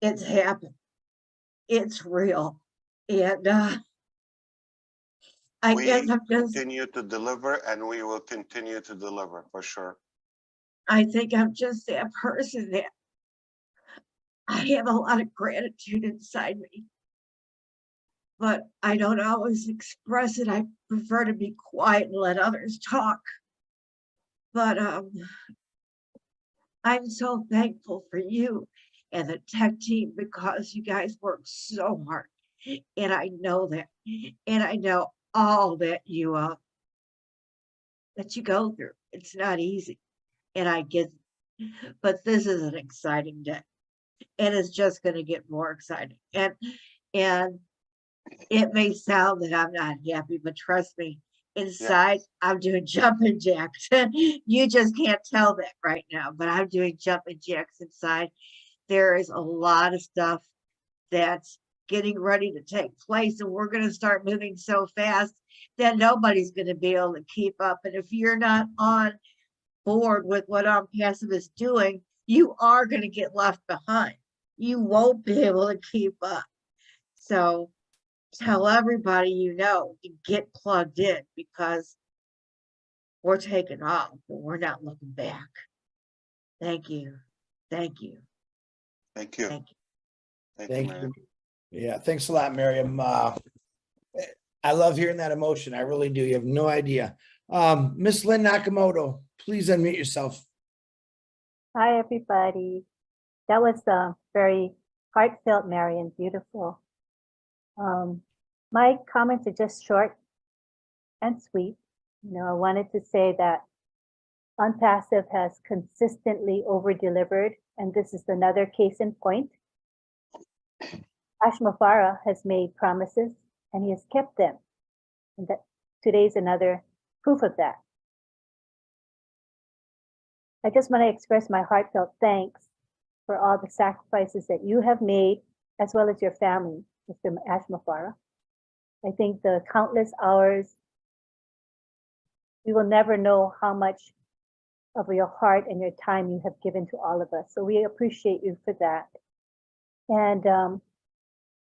It's happened. It's real. And I guess I'm just continue to deliver, and we will continue to deliver for sure. I think I'm just that person that I have a lot of gratitude inside me, but I don't always express it. I prefer to be quiet and let others talk. But I'm so thankful for you and the tech team, because you guys work so hard. And I know that. And I know all that you go through. It's not easy. And I get it. But this is an exciting day. And it's just going to get more exciting. And it may sound that I'm not happy, but trust me, inside I'm doing jumping jacks. You just can't tell that right now, but I'm doing jumping jacks inside. There is a lot of stuff that's getting ready to take place, and we're going to start moving so fast that nobody's going to be able to keep up. And if you're not on board with what Auspicious is doing, you are going to get left behind. You won't be able to keep up. So tell everybody to get plugged in, because we're taking off, but we're not looking back. Thank you. Thank you. Thank you. Thank you. Thank you. Yeah, thanks a lot, Miriam. I love hearing that emotion. I really do. You have no idea. Miss Lynn Nakamoto, please unmute yourself. Hi, everybody. That was very heartfelt, Marion. Beautiful. My comments are just short and sweet. You know, I wanted to say that Unpassive has consistently over-delivered, and this is another case in point. Ash Mafara has made promises, and he has kept them. And that today's another proof of that. I just want to express my heartfelt thanks for all the sacrifices that you have made, as well as your family, Mr. Ash Mafara. I think the countless hours, we will never know how much of your heart and your time you have given to all of us. So we appreciate you for that. And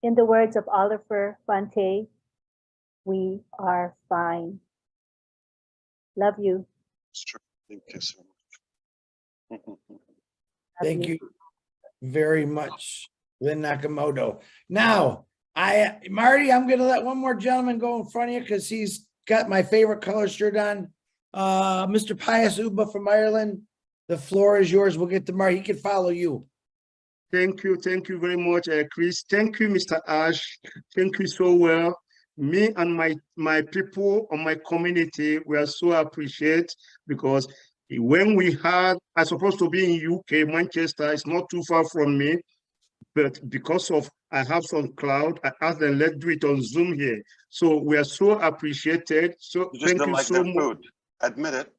in the words of Oliver Fonte, we are fine. Love you. Thank you so much. Thank you very much, Lynn Nakamoto. Now, Marty, I'm gonna let one more gentleman go in front of you because he's got my favorite color shirt on. Mr. Pius Uba from Ireland, the floor is yours. We'll get to Marty. He can follow you. Thank you very much, Chris. Thank you, Mr. Ash. Thank you so well. Me and my people on my community, we are so appreciate because when we had, I'm supposed to be in UK, Manchester, it's not too far from me, but because of I have some cloud, I asked them, let's do it on Zoom here. So we are so appreciated. So You just thank don't you like so their much. food. Admit it.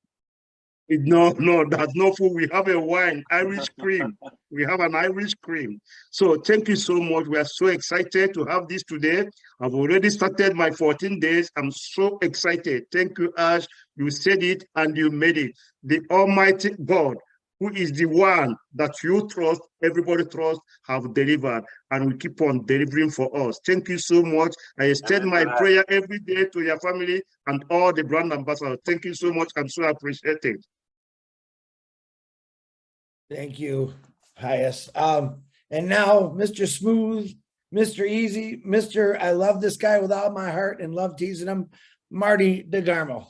No, that's no food. We have a wine, Irish cream. We have an Irish cream. So thank you so much. We are so excited to have this today. I've already started my 14 days. I'm so excited. Thank you, Ash. You said it and you made it. The Almighty God, who is the one that you trust, everybody trusts, have delivered and will keep on delivering for us. Thank you so much. I extend my prayer every day to your family and all the brand ambassadors. Thank you so much. I'm so appreciated. Thank you, Pius. And now Mr. Smooth, Mr. Easy, Mr. I love this guy with all my heart and love teasing him, Marty DeGarmo.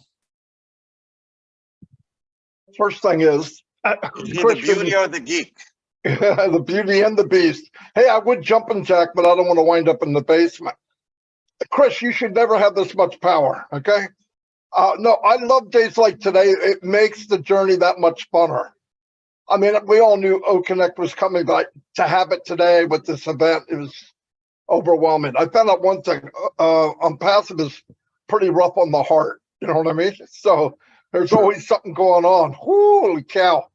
First thing is, The beauty or the geek? the beauty and the beast. Hey, I would jumping jack, but I don't want to wind up in the basement. Chris, you should never have this much power, okay? No, I love days like today. It makes the journey that much funner. I mean, we all knew O-Connect was coming, but to have it today with this event, it was overwhelming. I found out one thing, Unpassive is pretty rough on the heart, you know what I mean? So there's always something going on. Holy cow.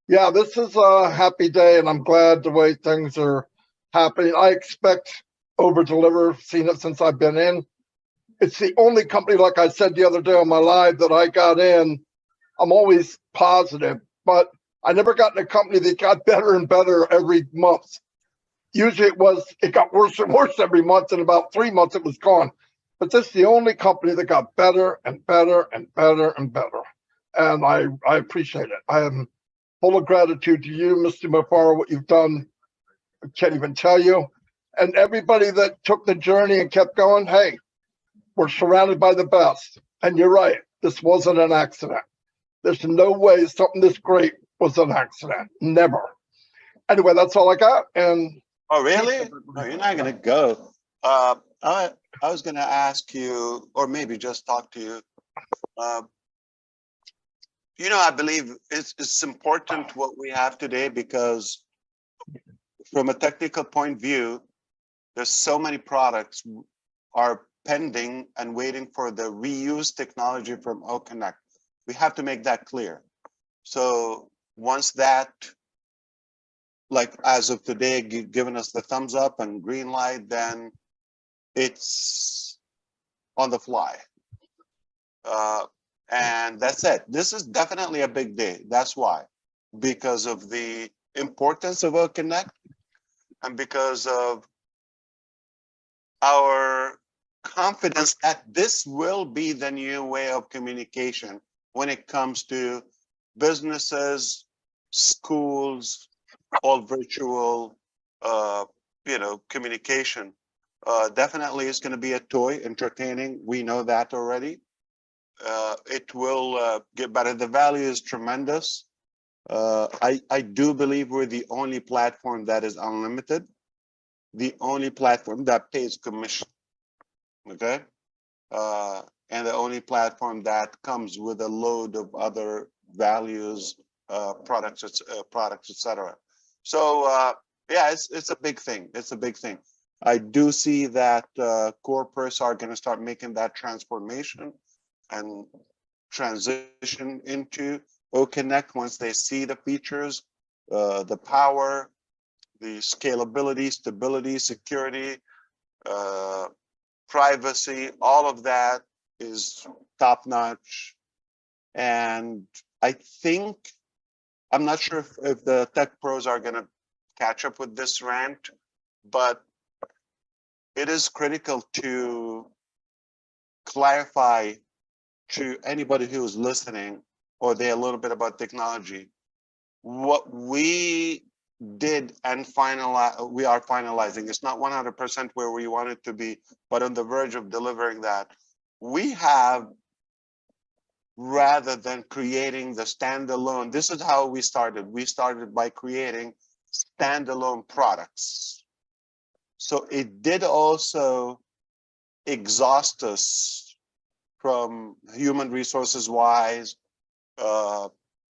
Yeah, this is a happy day, and I'm glad the way things are happening. I expect over-deliver, seen it since I've been in. It's the only company, like I said the other day on my live, that I got in. I'm always positive, but I never got in a company that got better and better every month. Usually it got worse and worse every month. In about 3 months, it was gone. But this is the only company that got better and better and better and better. And I appreciate it. I am full of gratitude to you, Mr. Mafara, what you've done. I can't even tell you. And everybody that took the journey and kept going, hey, we're surrounded by the best. And you're right, this wasn't an accident. There's no way something this great was an accident. Never. Anyway, that's all I got. And oh, really? No, you're not going to go. I was going to ask you, or maybe just talk to you. You know, I believe it's important what we have today because from a technical point of view, there's so many products are pending and waiting for the reuse technology from O-Connect. We have to make that clear. So once that, like as of today, given us the thumbs up and green light, then it's on the fly. And that's it. This is definitely a big day. That's why, because of the importance of O-Connect and because of our confidence that this will be the new way of communication when it comes to businesses, schools, all virtual, communication. Definitely it's going to be a toy, entertaining. We know that already. it will get better. The value is tremendous. I do believe we're the only platform that is unlimited, the only platform that pays commission, okay? And the only platform that comes with a load of other values, products, etc. So yeah, it's a big thing. It's a big thing. I do see that corporates are going to start making that transformation and transition into OConnect once they see the features, the power, the scalability, stability, security, privacy, all of that is top notch. And I think, I'm not sure if the tech pros are going to catch up with this rant, but it is critical to clarify to anybody who is listening or they a little bit about technology. What we did and we are finalizing. It's not 100% where we want it to be, but on the verge of delivering that. We have, rather than creating the standalone, this is how we started. We started by creating standalone products. So it did also exhaust us from human resources wise,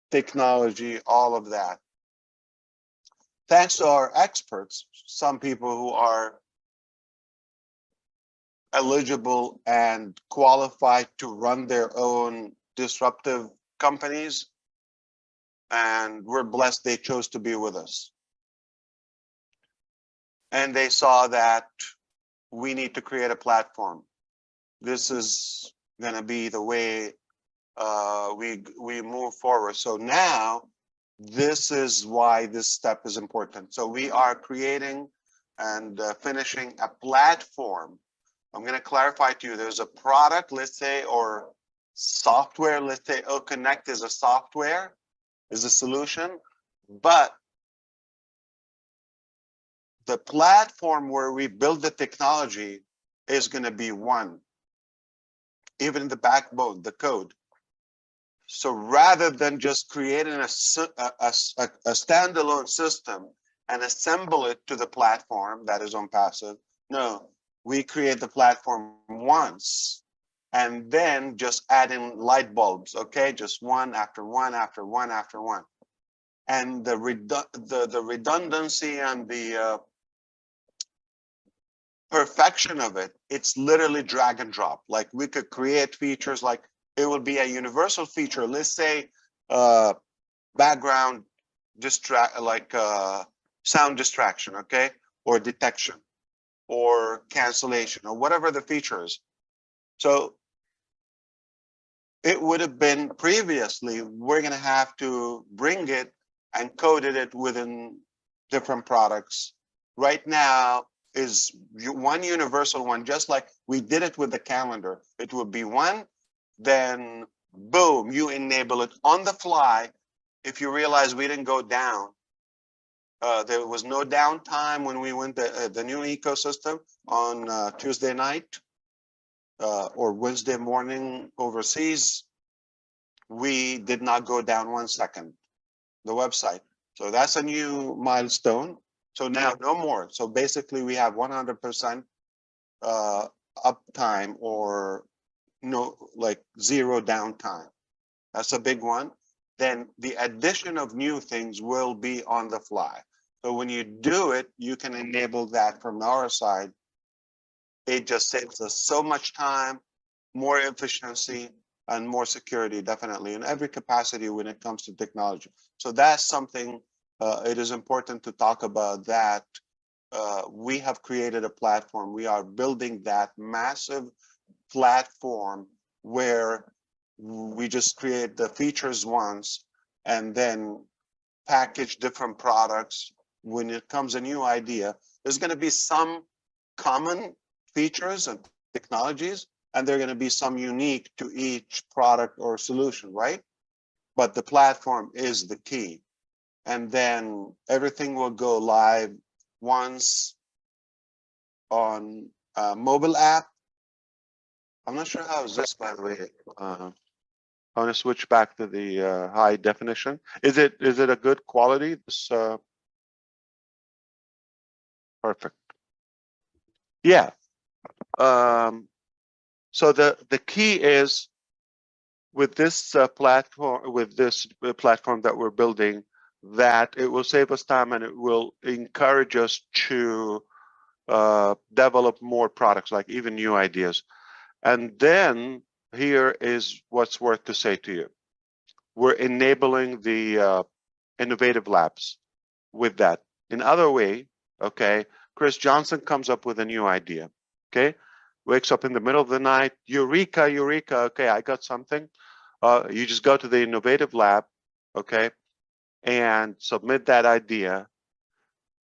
technology, all of that. Thanks to our experts, some people who are eligible and qualified to run their own disruptive companies, and we're blessed they chose to be with us. And they saw that we need to create a platform. This is going to be the way we move forward. So now, this is why this step is important. So we are creating and finishing a platform. I'm going to clarify to you, there's a product, let's say, or software, let's say OConnect is a software, is a solution, but the platform where we build the technology is going to be one, even the backbone, the code. So rather than just creating a standalone system and assemble it to the platform that is on passive, no, we create the platform once and then just add in light bulbs, okay? Just one after one after one after one. And the redundancy and the perfection of it, it's literally drag and drop. Like we could create features like it would be a universal feature. Let's say background sound distraction, okay? Or detection or cancellation or whatever the feature is. So it would have been previously, we're going to have to bring it and code it within different products. Right now is one universal one, just like we did it with the calendar. It would be one, then boom, you enable it on the fly. If you realize we didn't go down, there was no downtime when we went the new ecosystem on Tuesday night or Wednesday morning overseas. We did not go down 1 second, the website. So that's a new milestone. So now no more. So basically we have 100% uptime or no, like zero downtime. That's a big one. Then the addition of new things will be on the fly. So when you do it, you can enable that from our side. It just saves us so much time, more efficiency, and more security, definitely, in every capacity when it comes to technology. So that's something, it is important to talk about that. We have created a platform. We are building that massive platform where we just create the features once and then package different products. When it comes a new idea, there's going to be some common features and technologies, and they're going to be some unique to each product or solution, right? But the platform is the key. And then everything will go live once on a mobile app, I'm not sure how is this, by the way. I want to switch back to the high definition. Is it a good quality? This perfect. Yeah. So the key is with this platform, that we're building, that it will save us time and it will encourage us to develop more products, like even new ideas. And then here is what's worth to say to you. We're enabling the innovative labs with that. In other way, okay, Chris Johnson comes up with a new idea, okay? Wakes up in the middle of the night, eureka, eureka, okay, I got something. You just go to the innovative lab, okay, and submit that idea.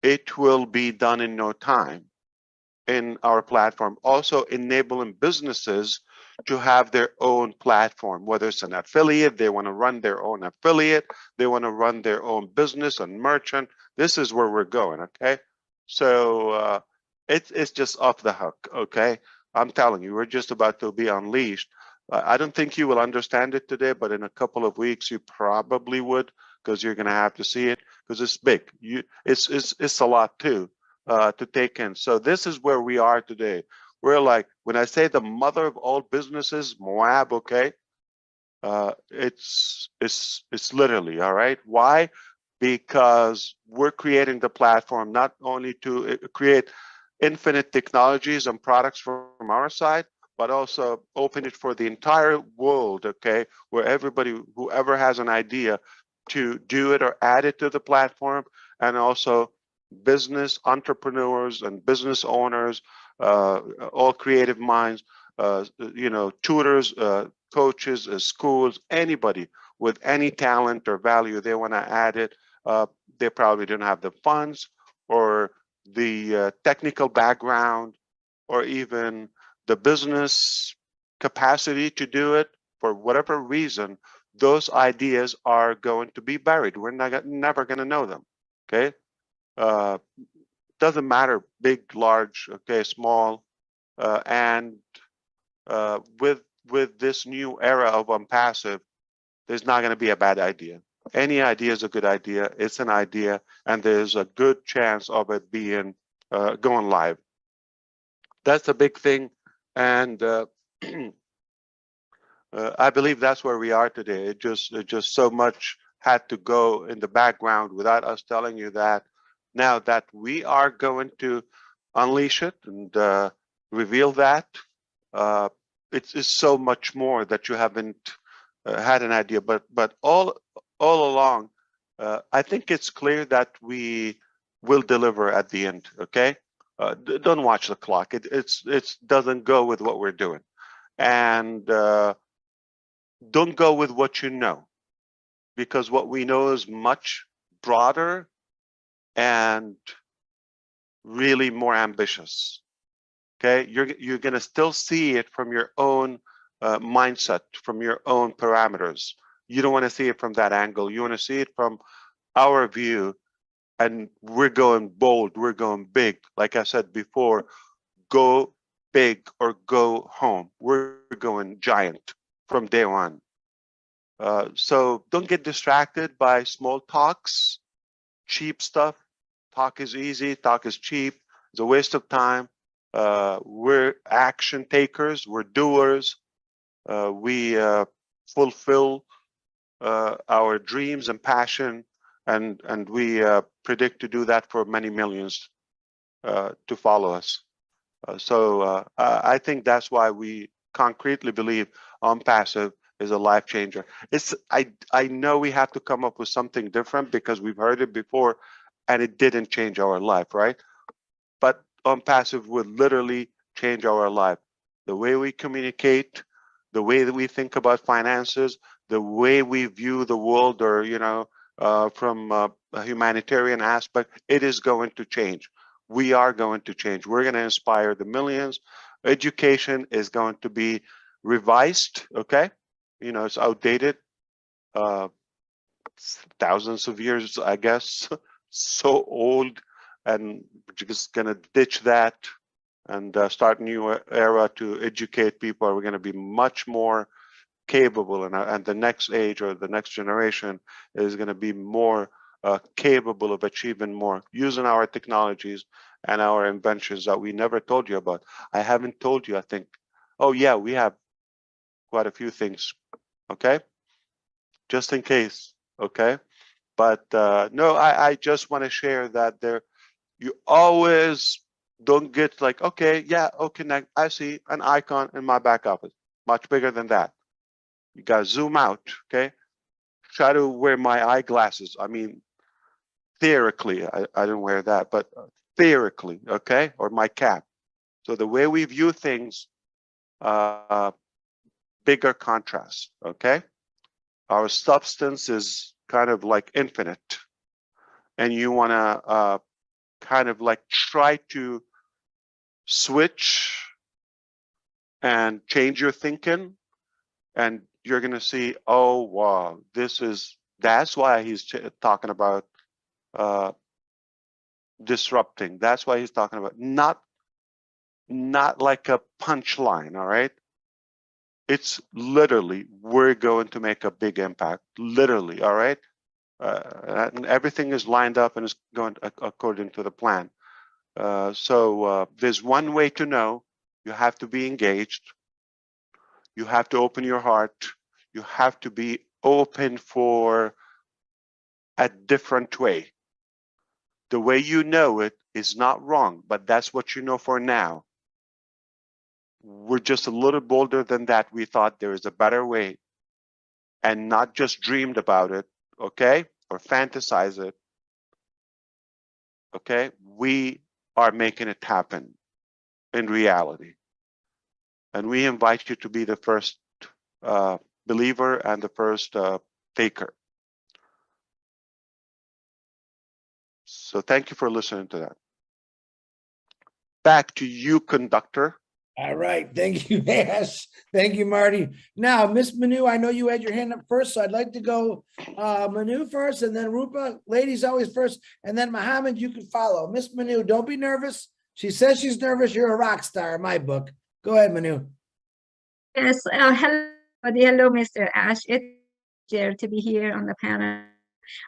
It will be done in no time in our platform, also enabling businesses to have their own platform, whether it's an affiliate, they want to run their own affiliate, they want to run their own business and merchant. This is where we're going, okay? So it's just off the hook, okay? I'm telling you, we're just about to be unleashed. I don't think you will understand it today, but in a couple of weeks, you probably would, because you're going to have to see it, because it's big. It's a lot too. To take in. So this is where we are today. We're like, when I say the mother of all businesses, Moab, okay, it's literally, all right. Why? Because we're creating the platform not only to create infinite technologies and products from our side, but also open it for the entire world, okay, where everybody, whoever has an idea, to do it or add it to the platform, and also business entrepreneurs and business owners, all creative minds, tutors, coaches, schools, anybody with any talent or value, they want to add it. They probably don't have the funds or the technical background or even the business capacity to do it. For whatever reason, those ideas are going to be buried. We're never going to know them, okay? Doesn't matter, big, large, okay, small, and with this new era of unpassive, there's not going to be a bad idea. Any idea is a good idea. It's an idea, and there's a good chance of it being going live. That's a big thing, and I believe that's where we are today. It just so much had to go in the background without us telling you that. Now that we are going to unleash it and reveal that, it's so much more that you haven't had an idea. But all along, I think it's clear that we will deliver at the end. Okay, don't watch the clock. It doesn't go with what we're doing, and don't go with what you know, because what we know is much broader and really more ambitious. Okay, you're going to still see it from your own mindset, from your own parameters. You don't want to see it from that angle. You want to see it from our view, and we're going bold, we're going big. Like I said before, go big or go home. We're going giant from day one. So don't get distracted by small talks, cheap stuff. Talk is easy, talk is cheap. It's a waste of time. We're action takers, we're doers. We fulfill our dreams and passion, and we predict to do that for many millions to follow us. So I think that's why we concretely believe OnPassive is a life changer. I know we have to come up with something different because we've heard it before and it didn't change our life, right? But OnPassive would literally change our life. The way we communicate, the way that we think about finances, the way we view the world, or from a humanitarian aspect, it is going to change. We are going to change. We're going to inspire the millions. Education is going to be revised, okay? It's outdated, thousands of years, I guess, so old, and we're just going to ditch that and start a new era to educate people. We're going to be much more capable, and the next age or the next generation is going to be more capable of achieving more using our technologies and our inventions that we never told you about. I haven't told you, I think. Oh yeah, we have quite a few things. Okay, just in case. Okay, but no, I just want to share that there. You always don't get like, okay, yeah, okay, I see an icon in my back office, much bigger than that. You got to zoom out, okay? Try to wear my eyeglasses. I mean, theoretically, I don't wear that, but theoretically, okay? Or my cap. So the way we view things, bigger contrast, okay? Our substance is kind of like infinite. And you want to kind of like try to switch and change your thinking, and you're going to see, oh wow, that's why he's talking about disrupting. That's why he's talking about not like a punchline. All right, it's literally, we're going to make a big impact, literally. All right, and everything is lined up and is going according to the plan. So there's one way to know. You have to be engaged. You have to open your heart. You have to be open for a different way. The way you know it is not wrong, but that's what you know for now. We're just a little bolder than that. We thought there is a better way and not just dreamed about it, okay? Or fantasize it, okay? We are making it happen in reality. And we invite you to be the first believer and the first taker. So thank you for listening to that. Back to you, conductor. All right. Thank you, Ash. Thank you, Marty. Now, Miss Manu, I know you had your hand up first, so I'd like to go Manu first, and then Rupa. Ladies always first, and then Mohammed, you can follow. Miss Manu, don't be nervous. She says she's nervous. You're a rock star in my book. Go ahead, Manu. Yes, hello, Mr. Ash. It's a pleasure to be here on the panel.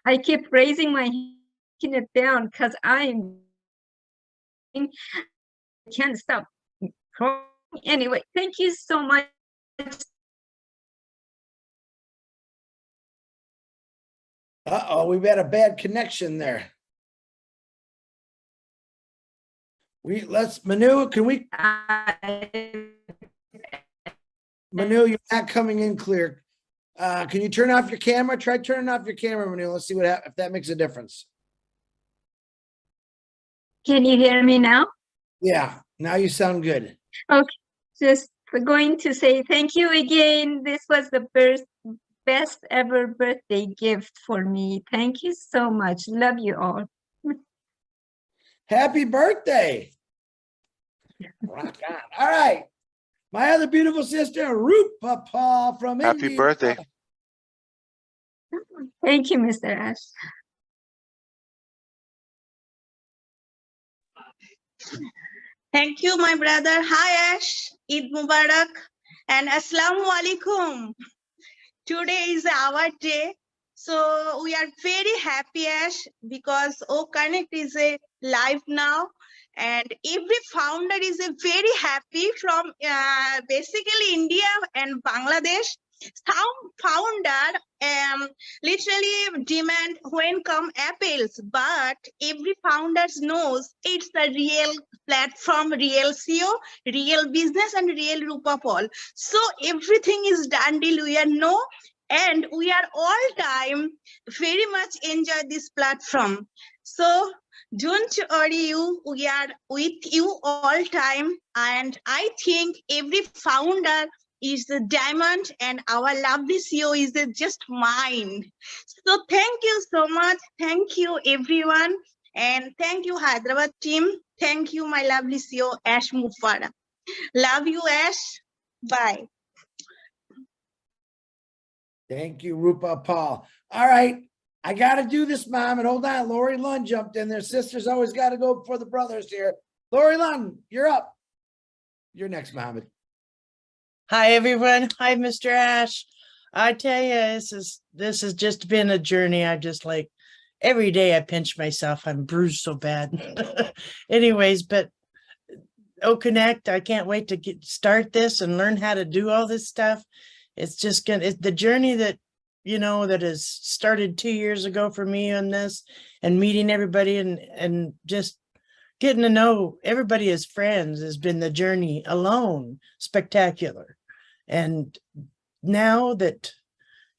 I keep raising my hand, taking it down because I can't stop crying. Anyway, thank you so much. Uh-oh, we've had a bad connection there. Manu, can we? Manu, you're not coming in clear. Can you turn off your camera? Try turning off your camera, Manu. Let's see if that makes a difference. Can you hear me now? Yeah, now you sound good. Okay, just going to say thank you again. This was the best ever birthday gift for me. Thank you so much. Love you all. Happy birthday. Rock on. All right. My other beautiful sister, Rupa Paul from India. Happy birthday. Thank you, Mr. Ash. Thank you, my brother. Hi, Ash. Eid Mubarak and Assalamu Alaikum. Today is our day. So we are very happy, Ash, because OConnect is a live now. And every founder is a very happy from basically India and Bangladesh. Some founder literally demand when come apples, but every founder knows it's a real platform, real CEO, real business, and real Rupa Paul. So everything is done deal. We are no, and we are all time very much enjoy this platform. So don't worry, we are with you all time, and I think every founder is the diamond, and our lovely CEO is just mine. So thank you so much. Thank you, everyone. And thank you, Hyderabad team. Thank you, my lovely CEO, Ash Mufara. Love you, Ash. Bye. Thank you, Rupa Paul. All right. I got to do this, Mom. And hold on. Lori Lund jumped in there. Sisters always got to go before the brothers here. Lori Lund, you're up. You're next, Mohammed. Hi, everyone. Hi, Mr. Ash. I tell you, this has just been a journey. I just like every day I pinch myself. I'm bruised so bad. Anyways, but Connect, I can't wait to start this and learn how to do all this stuff. It's just it's the journey that, that has started 2 years ago for me on this, and meeting everybody and just getting to know everybody as friends has been the journey alone spectacular. And now that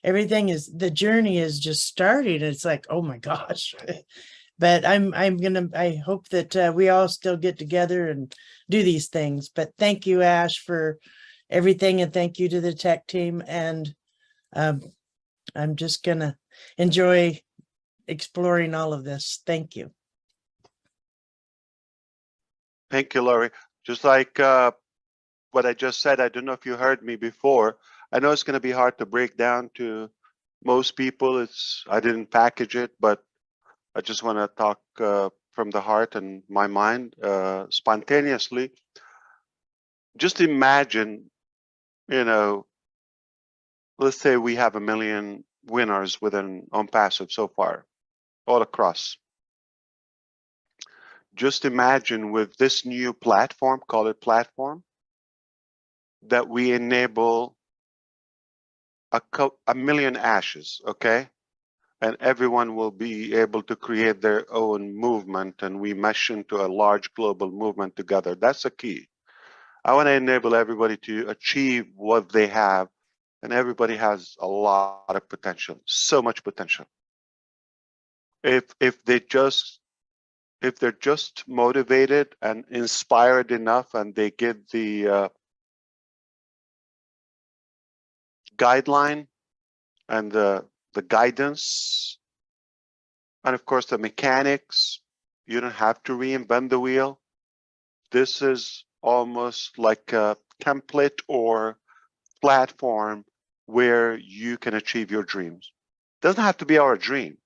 the journey is just starting, it's like, oh my gosh. But I hope that we all still get together and do these things. But thank you, Ash, for everything. And thank you to the tech team. And I'm just gonna enjoy exploring all of this. Thank you. Thank you, Laurie. Just like what I just said, I don't know if you heard me before. I know it's going to be hard to break down to most people. I didn't package it, but I just want to talk from the heart and my mind spontaneously. Just imagine, let's say we have 1 million winners within OnPassive so far, all across. Just imagine with this new platform, call it platform, that we enable 1 million ashes, okay? And everyone will be able to create their own movement, and we mesh into a large global movement together. That's the key. I want to enable everybody to achieve what they have, and everybody has a lot of potential, so much potential. If they're just motivated and inspired enough, and they get the guideline and the guidance, and of course the mechanics, you don't have to reinvent the wheel. This is almost like a template or platform where you can achieve your dreams. Doesn't have to be our dream,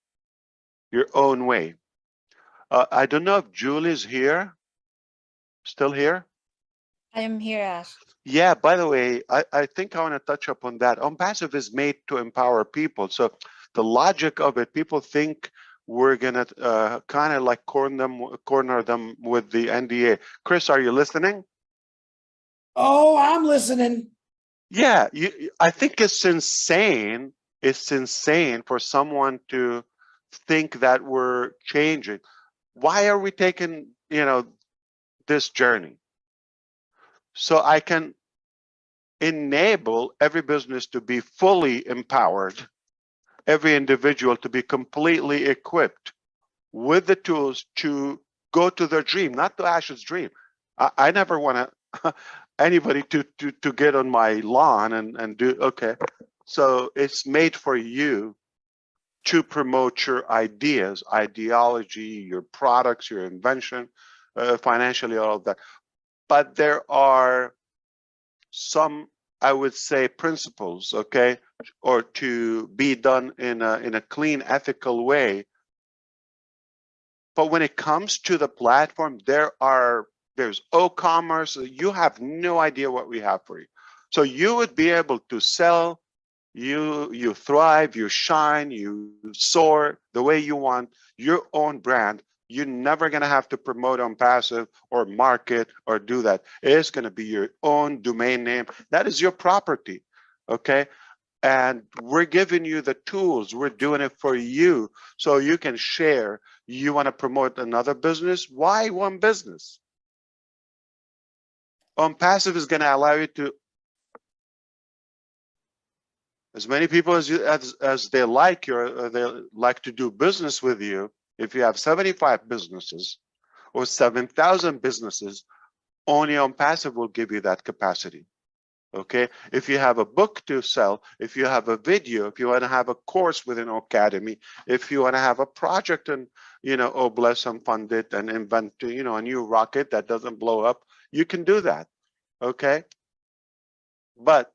your own way. I don't know if Julie's here, still here? I am here, Ash. Yeah, by the way, I think I want to touch upon that. OnPassive is made to empower people. So the logic of it, people think we're going to kind of like corner them with the NDA. Chris, are you listening? Oh, I'm listening. Yeah, I think it's insane. It's insane for someone to think that we're changing. Why are we taking, this journey? So I can enable every business to be fully empowered, every individual to be completely equipped with the tools to go to their dream, not to Ash's dream. I never want anybody to get on my lawn and do, okay. So it's made for you to promote your ideas, ideology, your products, your invention, financially, all of that. But there are some, I would say, principles, okay, or to be done in a clean, ethical way. But when it comes to the platform, there's commerce. You have no idea what we have for you. So you would be able to sell, you thrive, you shine, you soar the way you want, your own brand. You're never going to have to promote OnPassive or market or do that. It's going to be your own domain name. That is your property, okay? And we're giving you the tools. We're doing it for you so you can share. You want to promote another business? Why one business? OnPassive is going to allow you to, as many people as they like to do business with you. If you have 75 businesses or 7,000 businesses, only OnPassive will give you that capacity. Okay, if you have a book to sell, if you have a video, if you want to have a course within Academy, if you want to have a project and bless and fund it and invent a new rocket that doesn't blow up, you can do that. Okay, but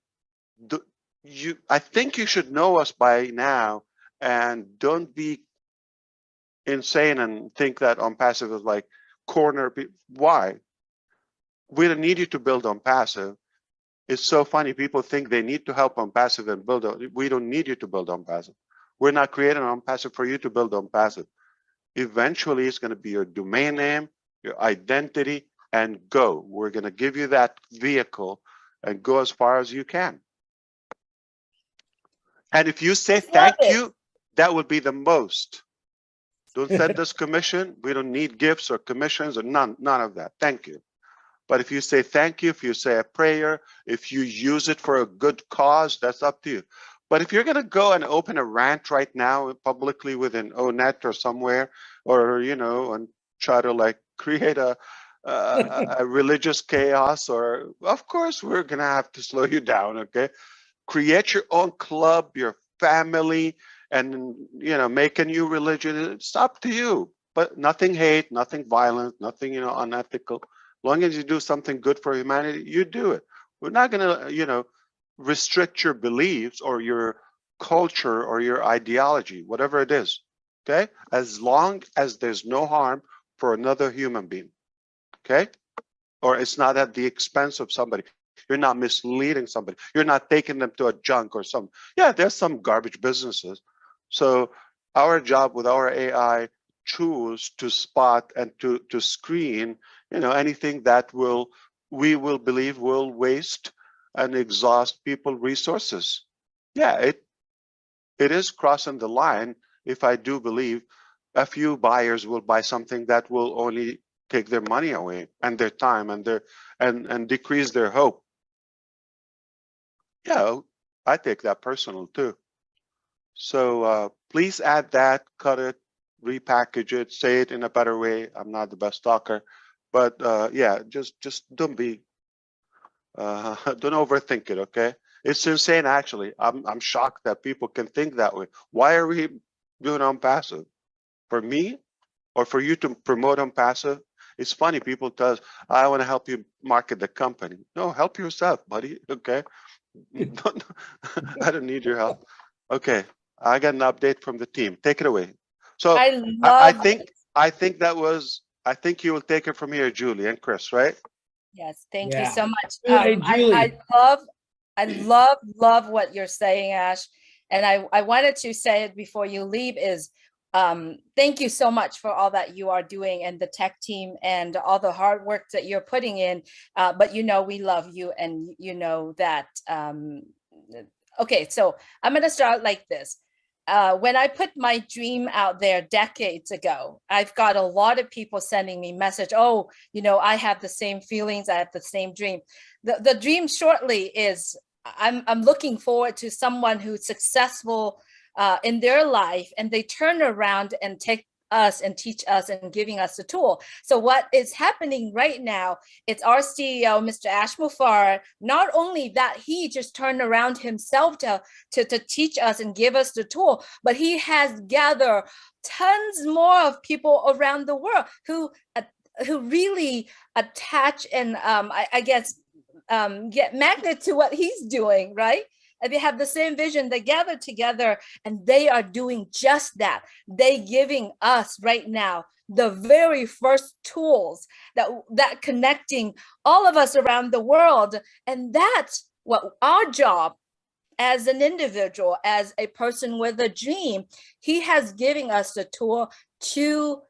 I think you should know us by now, and don't be insane and think that OnPassive is like corner. Why? we don't need you to build on passive. It's so funny. People think they need to help on passive and build on. We don't need you to build on passive. We're not creating on passive for you to build on passive. Eventually, it's going to be your domain name, your identity, and go. We're going to give you that vehicle and go as far as you can. And if you say thank you, that would be the most. Don't send us commission. We don't need gifts or commissions or none of that. Thank you. But if you say thank you, if you say a prayer, if you use it for a good cause, that's up to you. But if you're going to go and open a rant right now publicly within ONET or somewhere, or, you know, and try to like create a religious chaos, or of course, we're going to have to slow you down. Okay. Create your own club, your family, and, you know, make a new religion. It's up to you, but nothing hate, nothing violent, nothing, you know, unethical. As long as you do something good for humanity, you do it. We're not going to, you know, restrict your beliefs or your culture or your ideology, whatever it is. Okay. As long as there's no harm for another human being. Okay. Or it's not at the expense of somebody. You're not misleading somebody. You're not taking them to a junk or something. Yeah, there's some garbage businesses. So our job with our AI tools to spot and to screen, you know, anything that we will believe will waste and exhaust people resources. Yeah, it is crossing the line if I do believe a few buyers will buy something that will only take their money away and their time and their and decrease their hope. Yeah, I take that personal too. So please add that, cut it, repackage it, say it in a better way. I'm not the best talker, but yeah, just don't be, don't overthink it. Okay, it's insane. Actually, I'm shocked that people can think that way. Why are we doing on passive? For me, or for you to promote on passive? It's funny. People tell us, I want to help you market the company. No, help yourself, buddy. Okay. I don't need your help. Okay, I got an update from the team. Take it away. So I I love think it. I think you will take it from here, Julie and Chris, right? Yes, thank you Yeah. so much. Hey, Julie. I love what you're saying, Ash. And I wanted to say it before you leave is thank you so much for all that you are doing and the tech team and all the hard work that you're putting in. But you know, we love you, and you know that. Okay, so I'm going to start like this. When I put my dream out there decades ago, I've got a lot of people sending me message. Oh, you know, I have the same feelings. I have the same dream. The dream shortly is I'm looking forward to someone who's successful in their life, and they turn around and take us and teach us and giving us the tool. So what is happening right now, it's our CEO, Mr. Ash Mufareh. Not only that, he just turned around himself to teach us and give us the tool, but he has gathered tons more of people around the world who really attach and I guess get magnet to what he's doing, right? And they have the same vision. They gather together and they are doing just that. They giving us right now the very first tools that connecting all of us around the world. And that's what our job as an individual, as a person with a dream, he has given us the tool to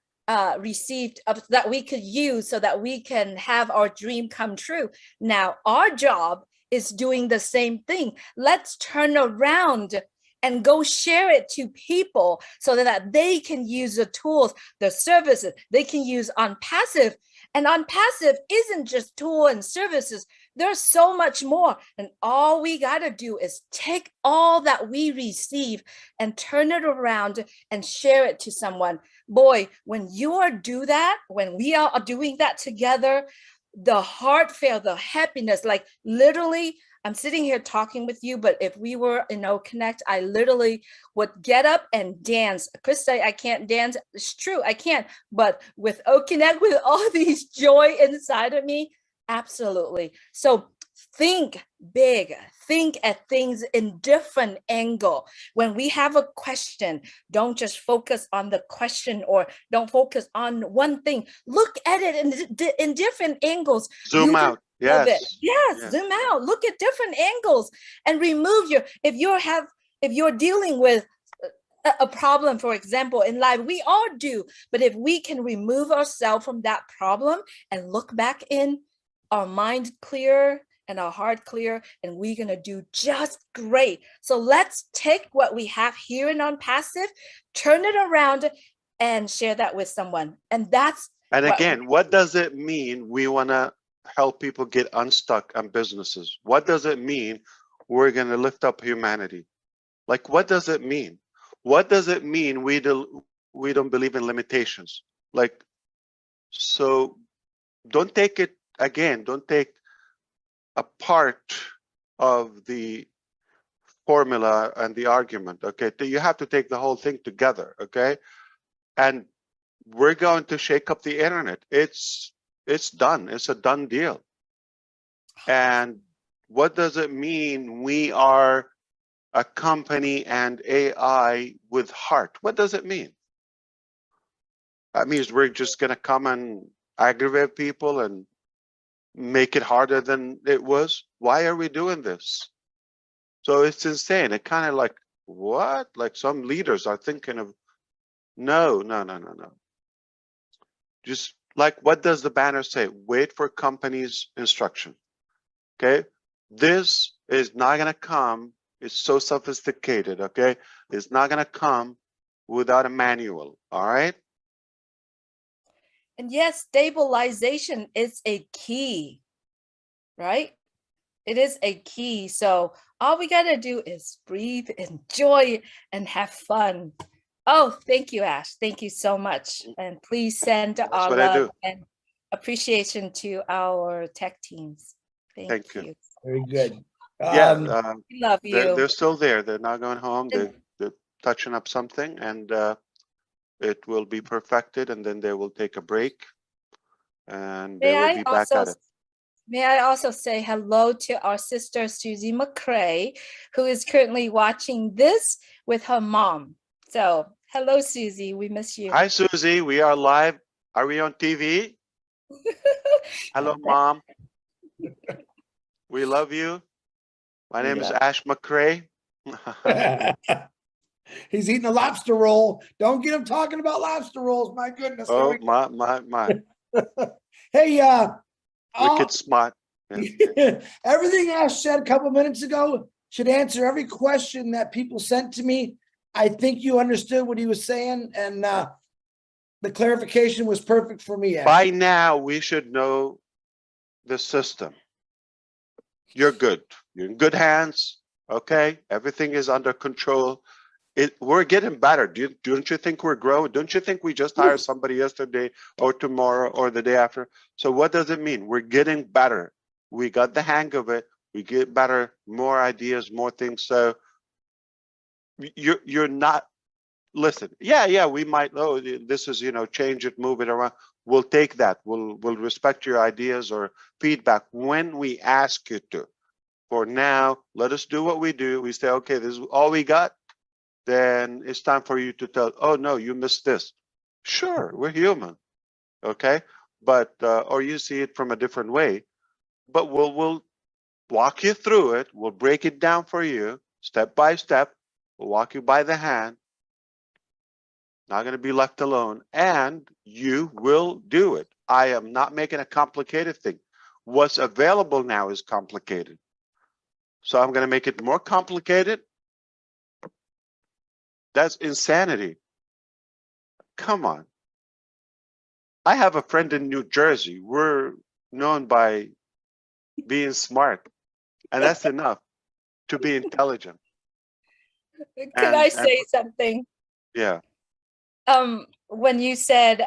received that we could use so that we can have our dream come true. Now, our job is doing the same thing. Let's turn around and go share it to people so that they can use the tools, the services they can use on passive. And on passive isn't just tool and services. There's so much more. And all we got to do is take all that we receive and turn it around and share it to someone. Boy, when you do that, when we are doing that together, the heartfelt, the happiness, like literally, I'm sitting here talking with you, but if we were in Connect, I literally would get up and dance. Chris say I can't dance. It's true, I can't. But with Connect, with all these joy inside of me, absolutely. So think big, think at things in different angle. When we have a question, don't just focus on the question or don't focus on one thing. Look at it in different angles. Zoom out. Yes. Yes. Yes, zoom out. Look at different angles and remove if you're dealing with a problem, for example, in life, we all do. But if we can remove ourselves from that problem and look back in, our mind clear and our heart clear, and we're going to do just great. So let's take what we have here in On Passive, turn it around and share that with someone. And that's what does it mean we want to help people get unstuck on businesses? What does it mean we're going to lift up humanity? Like, what does it mean? What does it mean we don't believe in limitations? Like, so don't take it, again, don't take a part of the formula and the argument, okay? You have to take the whole thing together, okay? And we're going to shake up the internet. It's done. It's a done deal. And what does it mean we are a company and AI with heart? What does it mean? That means we're just going to come and aggravate people and make it harder than it was. Why are we doing this? So it's insane. It kind of like, what? Like some leaders are thinking of, no. Just like, what does the banner say? Wait for company's instruction. Okay. This is not going to come. It's so sophisticated. Okay. It's not going to come without a manual. All right. And yes, stabilization is a key, right? It is a key. So all we got to do is breathe, enjoy, and have fun. Oh, thank you, Ash. Thank you so much. And please send our love and appreciation to our tech teams. Thank you. Very good. We love you. They're still there. They're not going home. They're touching up something, and it will be perfected, and then they will take a break, and they will be back at it. May I also say hello to our sister, Susie McCrae, who is currently watching this with her mom. So hello, Susie. We miss you. Hi, Susie. We are live. Are we on TV? Hello, Mom. We love you. My name is Ash McCrae. He's eating a lobster roll. Don't get him talking about lobster rolls. My goodness. Oh, my. Hey, wicked smart. Yeah. Everything Ash said a couple minutes ago should answer every question that people sent to me. I think you understood what he was saying, and the clarification was perfect for me, Ash. By now, we should know the system. You're good. You're in good hands. Okay, everything is under control. We're getting better. Don't you think we're growing? Don't you think we just hired somebody yesterday or tomorrow or the day after? So what does it mean? We're getting better. We got the hang of it. We get better, more ideas, more things. So you're not, listen, yeah, we might, oh, this is, change it, move it around. We'll take that. We'll respect your ideas or feedback when we ask you to. For now, let us do what we do. We say, okay, this is all we got. Then it's time for you to tell, oh no, you missed this. Sure, we're human, okay? But, or you see it from a different way, but we'll walk you through it. We'll break it down for you, step by step. We'll walk you by the hand. Not gonna be left alone, and you will do it. I am not making a complicated thing. What's available now is complicated. So I'm gonna make it more complicated. That's insanity. Come on. I have a friend in New Jersey. We're known by being smart, and that's enough to be intelligent. Could I say something? Yeah. When you said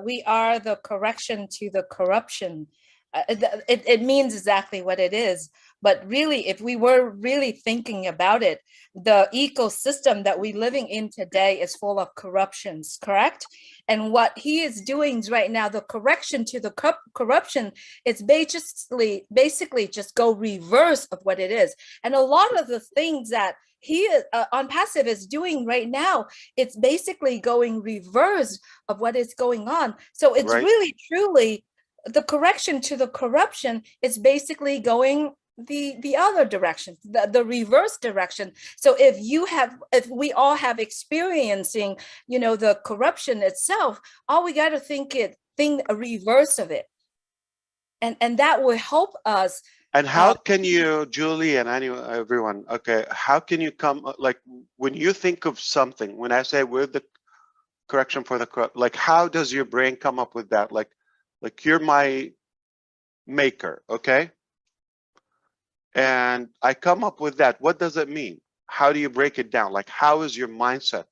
we are the correction to the corruption, it means exactly what it is. But really, if we were really thinking about it, the ecosystem that we're living in today is full of corruptions, correct? And what he is doing right now, the correction to the corruption, it's basically just go reverse of what it is. And a lot of the things that he on passive is doing right now, it's basically going reverse of what is going on. So it's really truly the correction to the corruption is basically going the other direction, the reverse direction. So if we all have experiencing, you know, the corruption itself, all we got to think a reverse of it, and that will help us. And how can you, Julie, and everyone, okay, how can you come, like, when you think of something, when I say we're the correction for the corrupt, like, how does your brain come up with that? Like you're my maker, okay? And I come up with that. What does it mean? How do you break it down? Like, how is your mindset?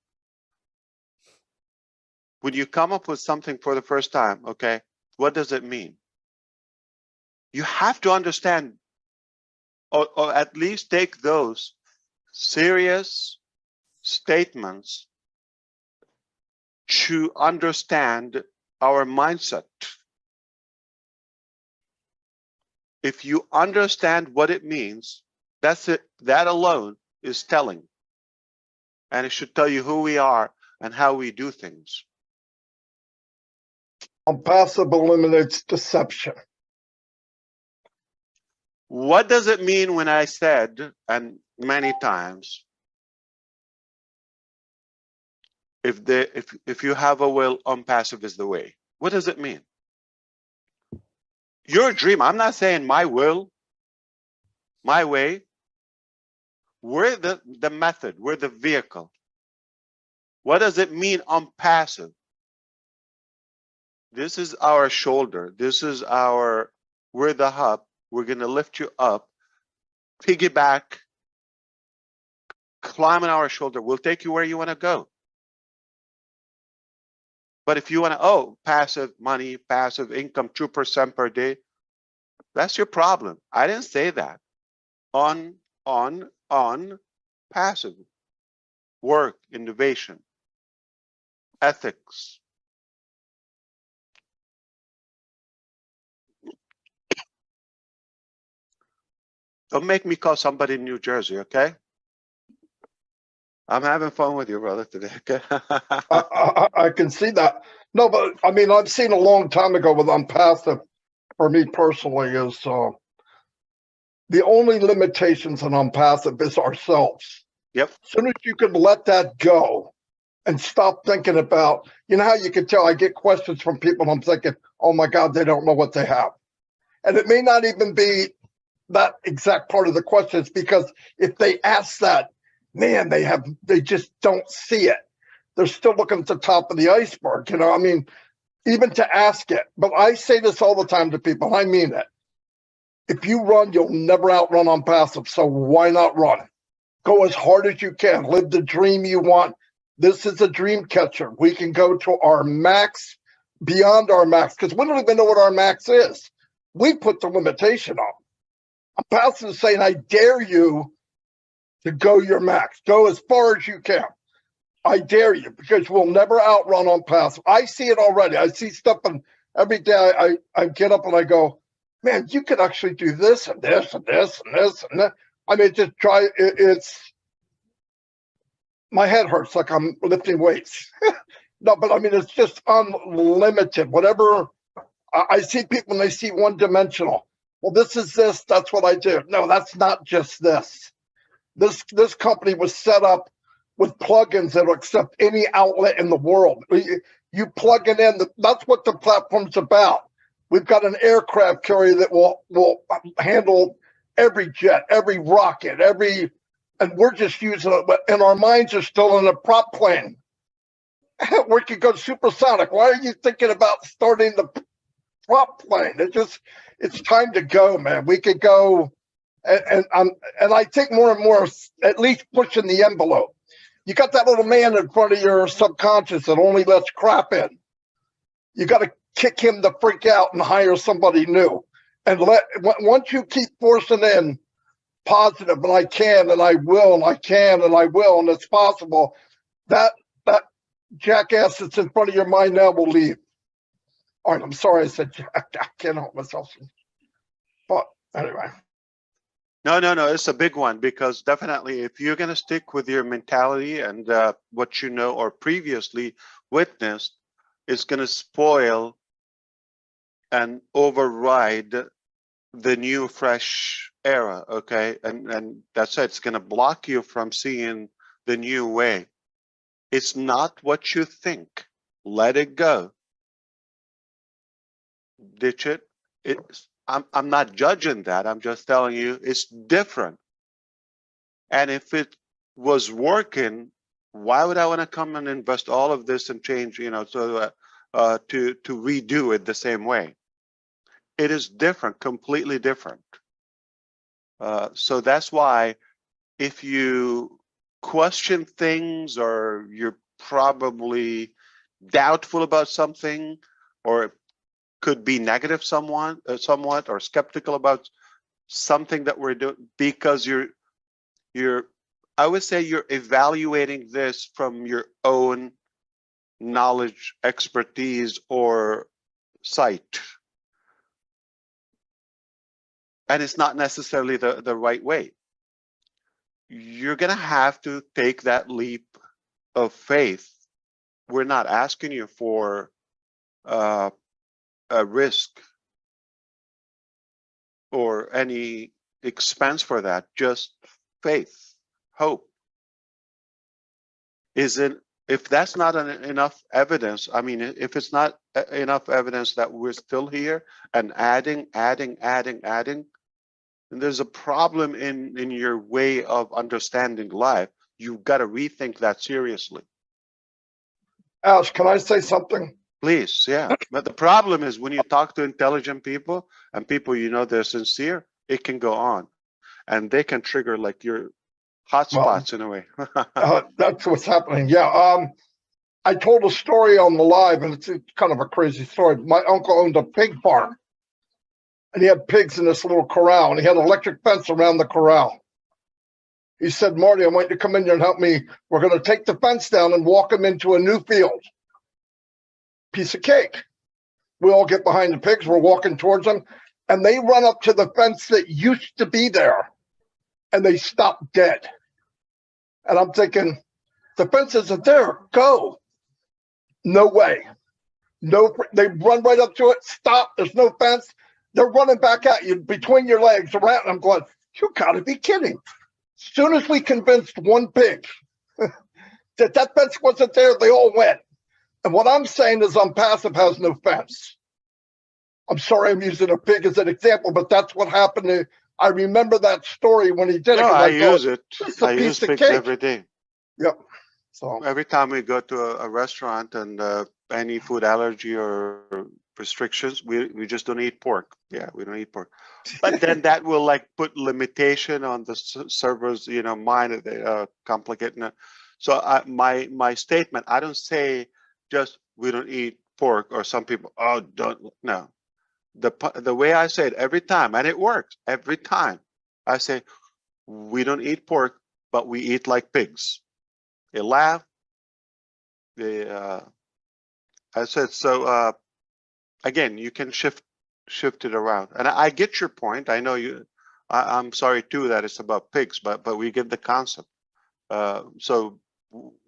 When you come up with something for the first time, okay, what does it mean? You have to understand, or at least take those serious statements to understand our mindset. If you understand what it means, that's it. That alone is telling. And it should tell you who we are and how we do things. Passive eliminates deception. What does it mean when I said, and many times, if you have a will, passive is the way? What does it mean? Your dream, I'm not saying my will, my way. We're the method, we're the vehicle. What does it mean passive? This is our shoulder. This is we're the hub. We're going to lift you up, piggyback, climb on our shoulder. We'll take you where you want to go. But if you want to, passive money, passive income, 2% per day, that's your problem. I didn't say that. On, passive. Work, innovation, ethics. Don't make me call somebody in New Jersey, okay? I'm having fun with you, brother, today, okay? I can see that. No, but I mean, I've seen a long time ago with passive, for me personally, is the only limitations in passive is ourselves. Yep. As soon as you can let that go and stop thinking about, you know how you can tell I get questions from people and I'm thinking, oh my God, they don't know what they have. And it may not even be that exact part of the question. It's because if they ask that, man, they just don't see it. They're still looking at the top of the iceberg, you know, I mean, even to ask it. But I say this all the time to people, I mean it. If you run, you'll never outrun passive. So why not run? Go as hard as you can. Live the dream you want. This is a dream catcher. We can go to our max, beyond our max, because we don't even know what our max is. We put the limitation on. Passive is saying, I dare you to go your max. Go as far as you can. I dare you, because we'll never outrun passive. I see it already. I see stuff, and every day I get up and I go, man, you could actually do this and this and this and this and that. I mean, just try. It's my head hurts like I'm lifting weights. No, but I mean, it's just unlimited. Whatever I see people, and they see one dimensional. Well, this is this. That's what I do. No, that's not just this. This company was set up with plugins that will accept any outlet in the world. You plug it in. That's what the platform's about. We've got an aircraft carrier that will handle every jet, every rocket, and we're just using it. And our minds are still in a prop plane. We could go supersonic. Why are you thinking about starting the prop plane? It's time to go, man. We could go, and I think more and more, at least pushing the envelope. You got that little man in front of your subconscious that only lets crap in. You got to kick him the freak out and hire somebody new. And once you keep forcing in positive and I can and I will and I can and I will and it's possible, that jackass that's in front of your mind now will leave. All right, I'm sorry I said jack. I can't help myself. But anyway. No, it's a big one, because definitely if you're going to stick with your mentality and what you know or previously witnessed, it's going to spoil and override the new fresh era. Okay, and that's it. It's going to block you from seeing the new way. It's not what you think. Let it go. Ditch it. I'm not judging that. I'm just telling you it's different. And if it was working, why would I want to come and invest all of this and change, to redo it the same way? It is different, completely different. So that's why if you question things or you're probably doubtful about something, or could be negative somewhat or skeptical about something that we're doing, because I would say you're evaluating this from your own knowledge, expertise, or sight. And it's not necessarily the right way. You're going to have to take that leap of faith. We're not asking you for a risk or any expense for that, just faith, hope. If that's not enough evidence, I mean, if it's not enough evidence that we're still here and adding, then there's a problem in your way of understanding life. You've got to rethink that seriously. Ash, can I say something? Please, yeah. But the problem is when you talk to intelligent people and people they're sincere, it can go on. And they can trigger like your hotspots in a way. That's what's happening. Yeah. I told a story on the live, and it's kind of a crazy story. My uncle owned a pig farm, and he had pigs in this little corral, and he had an electric fence around the corral. He said, Marty, I want you to come in here and help me. We're going to take the fence down and walk them into a new field. Piece of cake. We all get behind the pigs. We're walking towards them, and they run up to the fence that used to be there, and they stop dead. And I'm thinking, the fence isn't there. Go. No way. No, they run right up to it. Stop. There's no fence. They're running back at you between your legs around. I'm going, you gotta be kidding. As soon as we convinced one pig that fence wasn't there, they all went. And what I'm saying is Passive has no fence. I'm sorry I'm using a pig as an example, but that's what happened. I remember that story when he did it. No, I use it. I use pigs cake. every day. Yep. So every time we go to a restaurant and any food allergy or restrictions, we just don't eat pork. Yeah, we don't eat pork. But then that will like put limitation on the server's mind. They complicate. So my statement, I don't say just we don't eat pork, or some people don't. No, the way I say it every time, and it works every time. I say we don't eat pork, but we eat like pigs. They laugh. I said so. Again, you can shift it around, and I get your point. I know you. I'm sorry too that it's about pigs, but we get the concept. So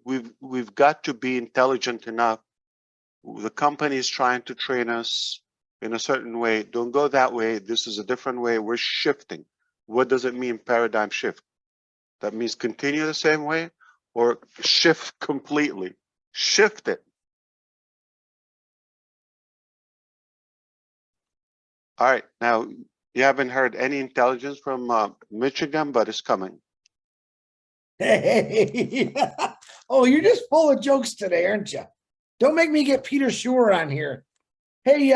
we've got to be intelligent enough. The company is trying to train us in a certain way. Don't go that way. This is a different way. We're shifting. What does it mean, paradigm shift? That means continue the same way or shift completely. Shift it. All right. Now, you haven't heard any intelligence from Michigan, but it's coming. Hey. Oh, you're just full of jokes today, aren't you? Don't make me get Peter Schur on here. Hey,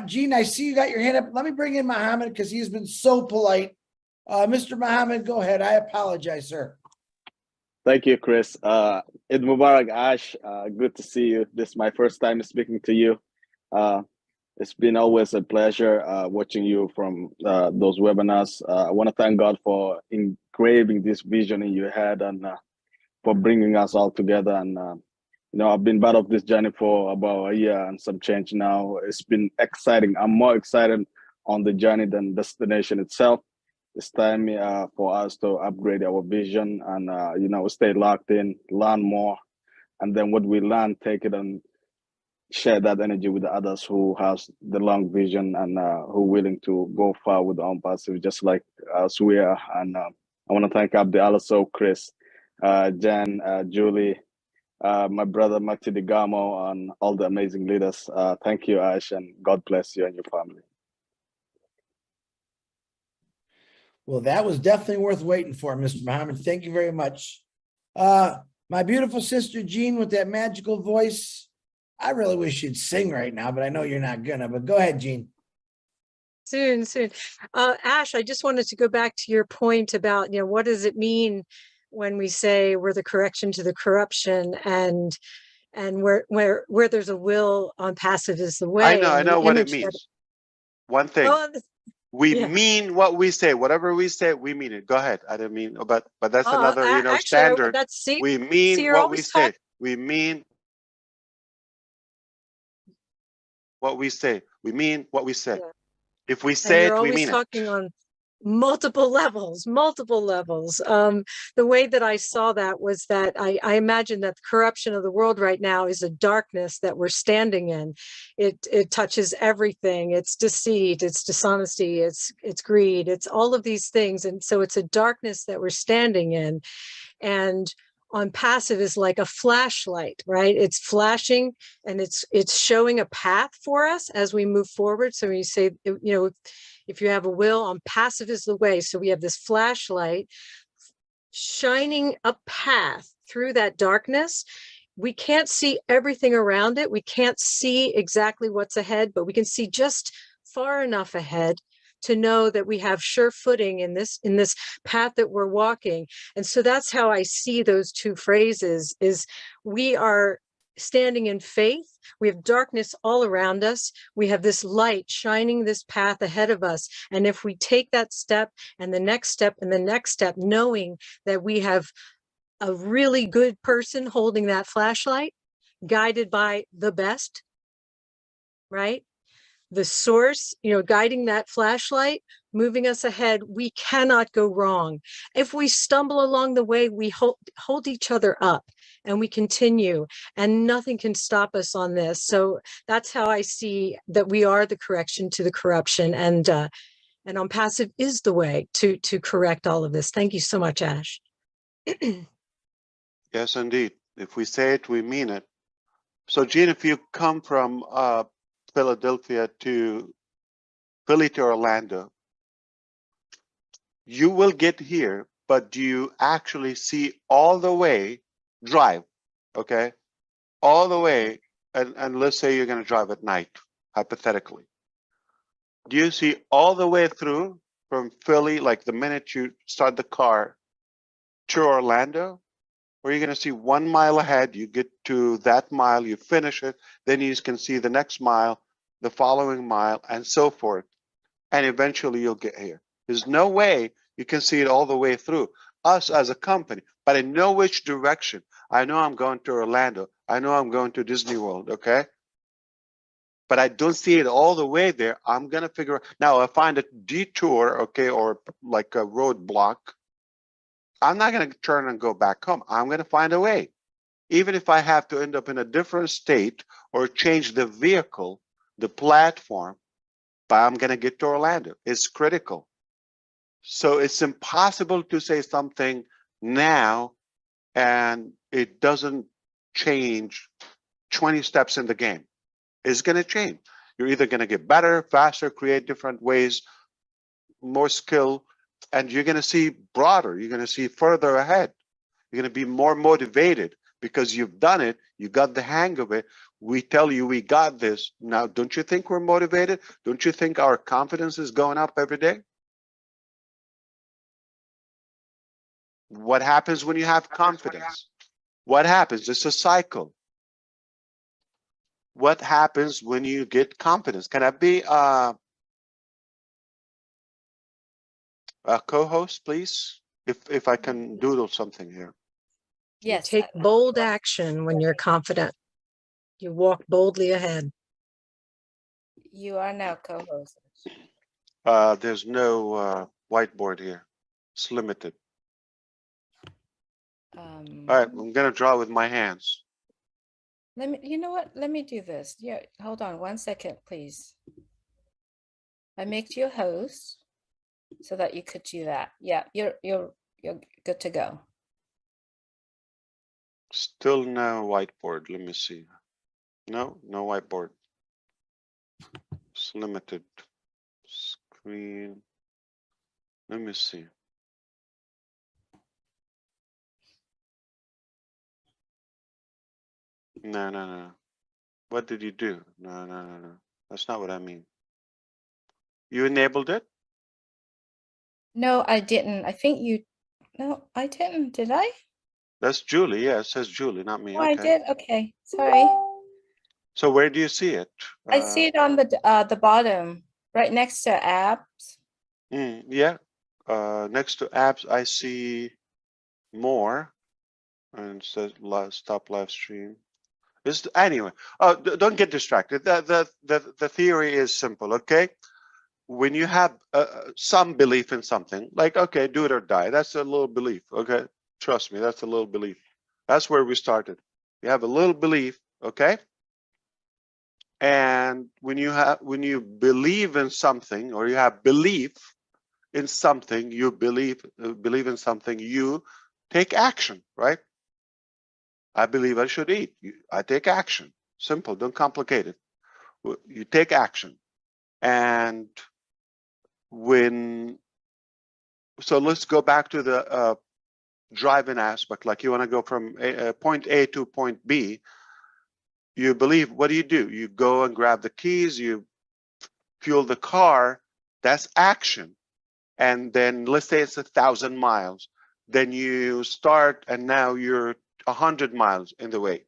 Gene, I see you got your hand up. Let me bring in Muhammad because he's been so polite. Mr. Muhammad, go ahead. I apologize, sir. Thank you, Chris. Eid Mubarak, Ash. Good to see you. This is my first time speaking to you. It's been always a pleasure watching you from those webinars. I want to thank God for engraving this vision in your head and for bringing us all together. And I've been part of this journey for about a year and some change now. It's been exciting. I'm more excited on the journey than destination itself. It's time for us to upgrade our vision and stay locked in, learn more, and then what we learn, take it and share that energy with the others who has the long vision and who willing to go far with the passive, just like us we are. And I want to thank Abdi also, Chris, Jan, Julie, my brother Mati Digamo, and all the amazing leaders. Thank you, Ash, and God bless you and your family. Well, that was definitely worth waiting for, Mr. Muhammad. Thank you very much. My beautiful sister Jean with that magical voice. I really wish you'd sing right now, but I know you're not gonna. But go ahead, Jean. Soon. Ash, I just wanted to go back to your point about, what does it mean when we say we're the correction to the corruption, and where there's a will on passive is the way. I know what it means. One thing. We mean what we say. Whatever we say, we mean it. Go ahead. I didn't mean, but that's another, actually, standard. We mean what we say. We mean what we say. We mean what we say. If we say it, we mean it. You're always talking on multiple levels. The way that I saw that was that I imagine that the corruption of the world right now is a darkness that we're standing in. It touches everything. It's deceit, it's dishonesty, it's greed, it's all of these things. And so it's a darkness that we're standing in. And on passive is like a flashlight, right? It's flashing and it's showing a path for us as we move forward. So when you say, if you have a will, on passive is the way. So we have this flashlight shining a path through that darkness. We can't see everything around it. We can't see exactly what's ahead, but we can see just far enough ahead to know that we have sure footing in this path that we're walking. And so that's how I see those two phrases, is we are standing in faith. We have darkness all around us. We have this light shining this path ahead of us. And if we take that step and the next step and the next step, knowing that we have a really good person holding that flashlight, guided by the best, right? The source, guiding that flashlight, moving us ahead, we cannot go wrong. If we stumble along the way, we hold each other up and we continue, and nothing can stop us on this. So that's how I see that we are the correction to the corruption, and on passive is the way to correct all of this. Thank you so much, Ash. Yes, indeed. If we say it, we mean it. So, Jean, if you come from Philadelphia to Philly to Orlando, you will get here, but do you actually see all the way, drive, okay? All the way, and let's say you're gonna drive at night, hypothetically. Do you see all the way through from Philly, like the minute you start the car, to Orlando? Or you're gonna see 1 mile ahead, you get to that mile, you finish it, then you can see the next mile, the following mile, and so forth. And eventually you'll get here. There's no way you can see it all the way through. Us as a company, but I know which direction. I know I'm going to Orlando. I know I'm going to Disney World, okay? But I don't see it all the way there. I'm gonna figure out, now I find a detour, okay, or like a roadblock, I'm not gonna turn and go back home. I'm gonna find a way. Even if I have to end up in a different state or change the vehicle, the platform, but I'm gonna get to Orlando. It's critical. So it's impossible to say something now and it doesn't change 20 steps in the game. It's gonna change. You're either gonna get better, faster, create different ways, more skill, and you're gonna see broader, you're gonna see further ahead. You're gonna be more motivated because you've done it, you got the hang of it. We tell you we got this. Now, don't you think we're motivated? Don't you think our confidence is going up every day? What happens when you have confidence? What happens? It's a cycle. what happens when you get confidence. Can I be a co-host, please? If I can doodle something here. You Yes. take bold action when you're confident. You walk boldly ahead. You are now co-host. There's no whiteboard here. It's limited. All right, I'm gonna draw with my hands. Let me, you know what? Let me do this. Yeah, hold on 1 second, please. I make you a host so that you could do that. Yeah, you're good to go. Still no whiteboard. Let me see. No whiteboard. It's limited. Screen. Let me see. No. What did you do? No. That's not what I mean. You enabled it? No, I didn't. I think you, no, I didn't. Did I? That's Julie. Yeah, it says Julie, not me. Oh, I Okay. did. Okay, sorry. So where do you see it? I see it on the bottom, right next to apps. Yeah. Next to apps, I see more, and it says stop live stream. Anyway. Oh, don't get distracted. The theory is simple. Okay. When you have some belief in something, like, okay, do it or die, that's a little belief. Okay, trust me, that's a little belief. That's where we started. You have a little belief, okay, and when you believe in something, or you have belief in something, you believe in something, you take action, right? I believe I should eat. I take action. Simple, don't complicate it. You take action. And so let's go back to the driving aspect. Like, you want to go from point A to point B. You believe, what do? You go and grab the keys, you fuel the car. That's action. And then let's say it's 1,000 miles. Then you start, and now you're 100 miles in the way.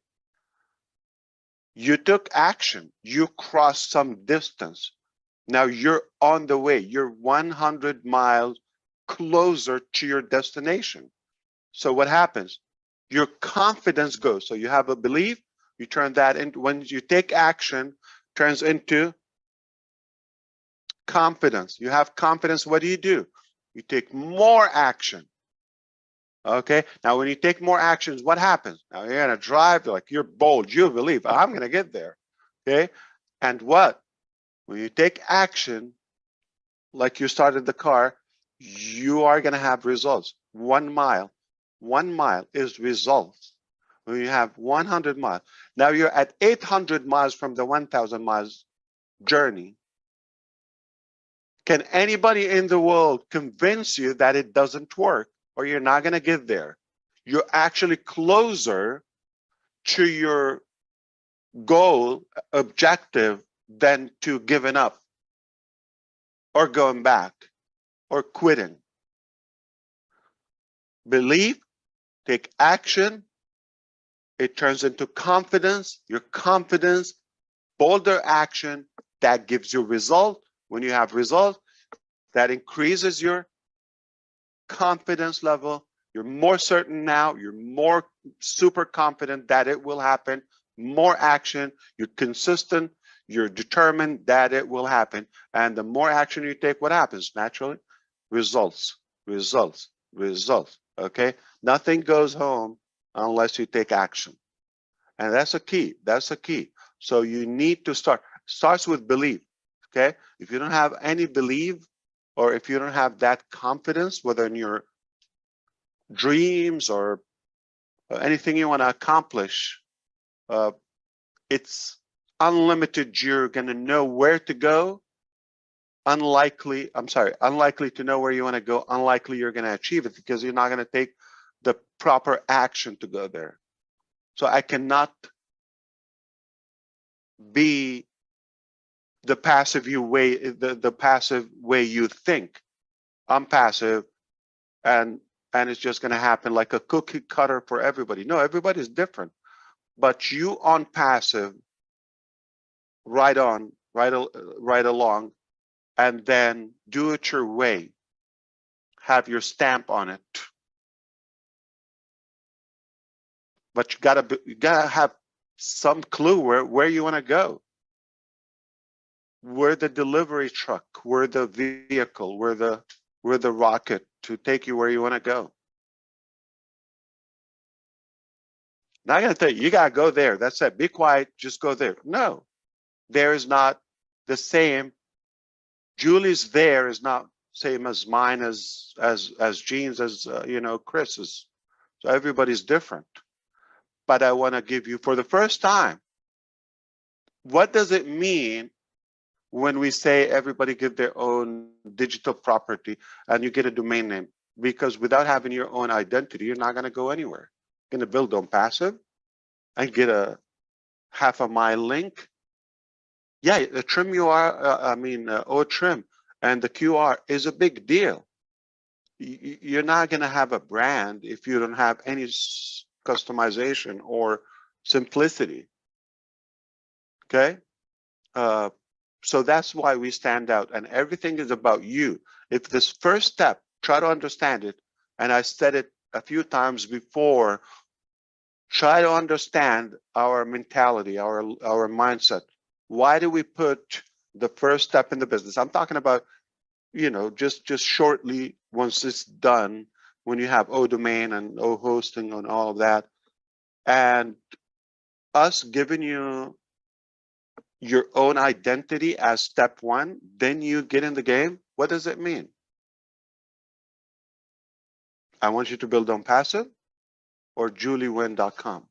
You took action. You crossed some distance. Now you're on the way. You're 100 miles closer to your destination. So what happens? Your confidence goes. So you have a belief, you turn that into, when you take action, turns into confidence. You have confidence, what do? You take more action. Okay, now when you take more actions, what happens? Now you're gonna drive, like, you're bold, you believe, I'm gonna get there. Okay, and what? When you take action, like you started the car, you are gonna have results. 1 mile is results. When you have 100 miles, now you're at 800 miles from the 1,000 miles journey. Can anybody in the world convince you that it doesn't work, or you're not gonna get there? You're actually closer to your goal, objective, than to giving up, or going back, or quitting. Believe, take action, it turns into confidence. Your confidence, bolder action, that gives you result. When you have result, that increases your confidence level. You're more certain now. You're more super confident that it will happen. More action. You're consistent. You're determined that it will happen. And the more action you take, what happens? Naturally, results. Okay? Nothing goes home unless you take action. And that's a key. That's a key. So you need to start. Starts with belief. Okay? If you don't have any belief, or if you don't have that confidence, whether in your dreams or anything you want to accomplish, it's unlimited. You're going to know where to go. Unlikely to know where you want to go. Unlikely you're going to achieve it, because you're not going to take the proper action to go there. So I cannot be the passive way you think. I'm passive, and it's just going to happen like a cookie cutter for everybody. No, everybody's different. But you on passive, right on, right along, and then do it your way. Have your stamp on it. But you gotta have some clue where you want to go. We're the delivery truck, we're the vehicle, we're the rocket to take you where you want to go. Not gonna tell you, you gotta go there. That's it. Be quiet, just go there. No, there is not the same. Julie's there is not same as mine, as Jean's, as you know, Chris's. So everybody's different. But I want to give you, for the first time, what does it mean when we say everybody give their own digital property and you get a domain name? Because without having your own identity, you're not going to go anywhere. You're going to build on passive and get a half a mile link. Yeah, the trim trim and the QR is a big deal. You're not going to have a brand if you don't have any customization or simplicity. Okay. So that's why we stand out, and everything is about you. If this first step, try to understand it, and I said it a few times before, try to understand our mentality, our mindset. Why do we put the first step in the business? I'm talking about, you know, just shortly, once it's done, when you have O domain and O hosting and all of that, and us giving you your own identity as step one, then you get in the game. What does it mean? I want you to build on passive or juliewin.com.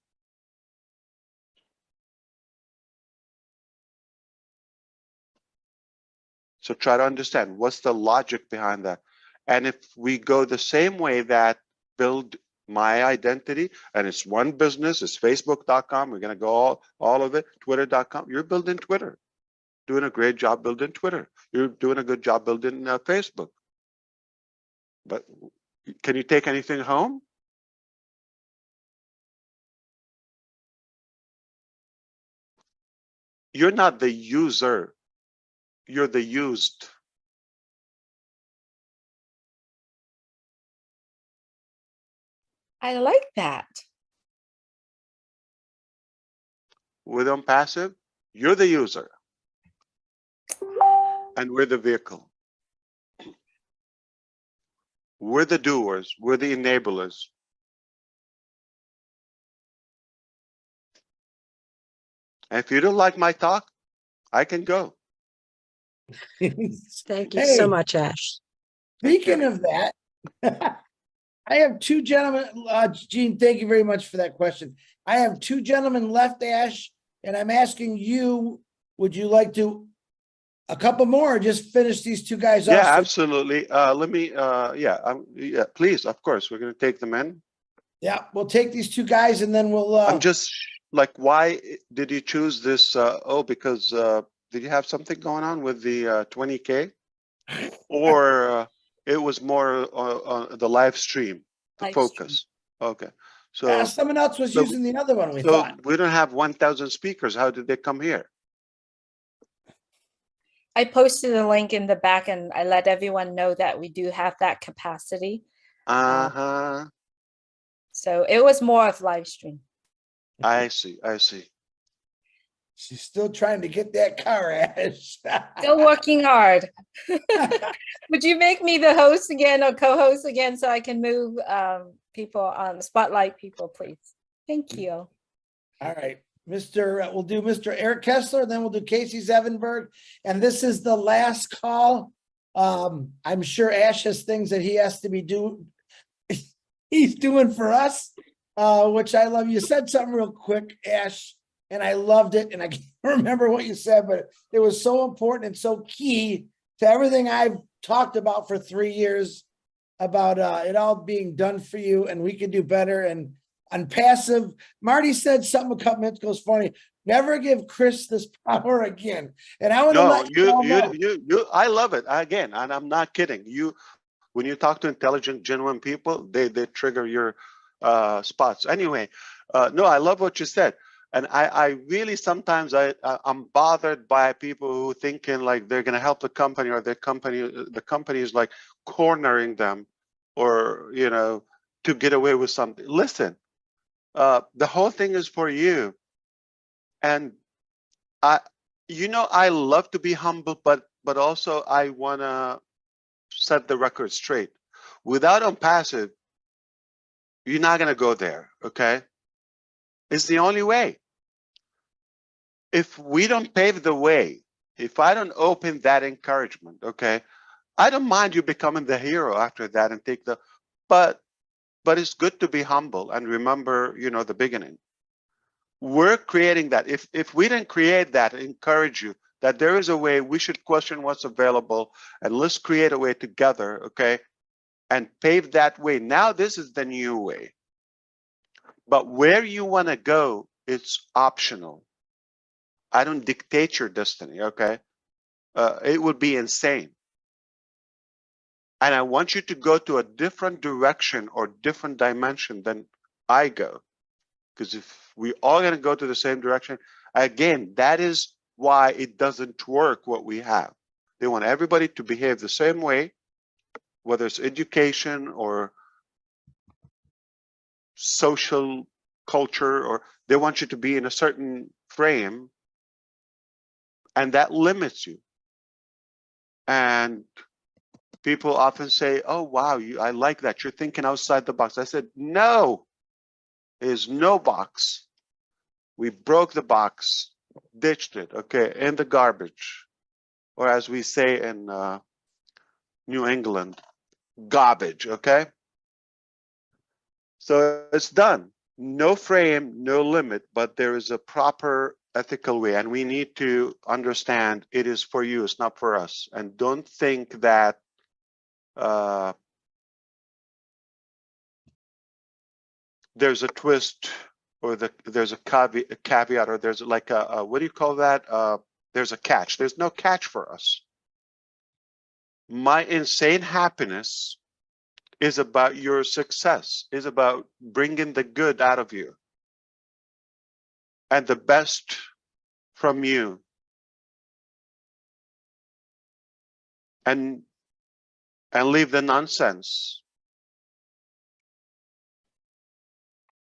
So try to understand what's the logic behind that. And if we go the same way that build my identity, and it's one business, it's facebook.com, we're going to go all of it, twitter.com, you're building Twitter. Doing a great job building Twitter. You're doing a good job building Facebook. But can you take anything home? You're not the user. You're the used. I like that. With passive, you're the user. And we're the vehicle. We're the doers. We're the enablers. And if you don't like my talk, I can go. Thank you so much, Ash. Speaking of that, I have two gentlemen. Gene, thank you very much for that question. I have two gentlemen left, Ash, and I'm asking you, would you like to a couple more or just finish these two guys off? Yeah, absolutely. Let me, yeah, please, of course, we're going to take them in. Yeah, we'll take these two guys and then we'll. I'm just like, why did you choose this? Because did you have something going on with the 20K? Or it was more on the live stream, the focus? Okay. So someone else was using the other one, we thought. We don't have 1,000 speakers. How did they come here? I posted a link in the back and I let everyone know that we do have that capacity. Uh-huh. So it was more of live stream. I see. I see. She's still trying to get that car, Ash. Still working hard. Would you make me the host again or co-host again so I can move people on spotlight people, please? Thank you. All right. We'll do Mr. Eric Kessler, then we'll do Casey Zevenberg. And this is the last call. I'm sure Ash has things that he has to be he's doing for us, which I love. You said something real quick, Ash, and I loved it. And I can't remember what you said, but it was so important and so key to everything I've talked about for 3 years about it all being done for you, and we can do better. And on passive, Marty said something a couple minutes ago was funny. Never give Chris this power again. And I want to let you all know. I love it again, and I'm not kidding. When you talk to intelligent, genuine people, they trigger your spots. Anyway, no, I love what you said. And I really sometimes I'm bothered by people who thinking like they're going to help the company, or the company is like cornering them, or to get away with something. Listen, the whole thing is for you. And I love to be humble, but also I want to set the record straight. Without OnPassive, you're not going to go there, okay? It's the only way. If we don't pave the way, if I don't open that encouragement, okay, I don't mind you becoming the hero after that and take the, but it's good to be humble and remember, the beginning. We're creating that. If we didn't create that, encourage you that there is a way, we should question what's available, and let's create a way together, okay, and pave that way. Now this is the new way. But where you want to go, it's optional. I don't dictate your destiny, okay? It would be insane. And I want you to go to a different direction or different dimension than I go. Because if we all going to go to the same direction, again, that is why it doesn't work what we have. They want everybody to behave the same way, whether it's education or social culture, or they want you to be in a certain frame, and that limits you. And people often say, oh, wow, I like that. You're thinking outside the box. I said, no, there's no box. We broke the box, ditched it, okay, in the garbage. Or as we say in New England, garbage, okay? So it's done. No frame, no limit, but there is a proper ethical way. And we need to understand it is for you, it's not for us. And don't think that there's a twist, or there's a caveat, or there's like what do you call that? There's a catch. There's no catch for us. My insane happiness is about your success, is about bringing the good out of you and the best from you. And leave the nonsense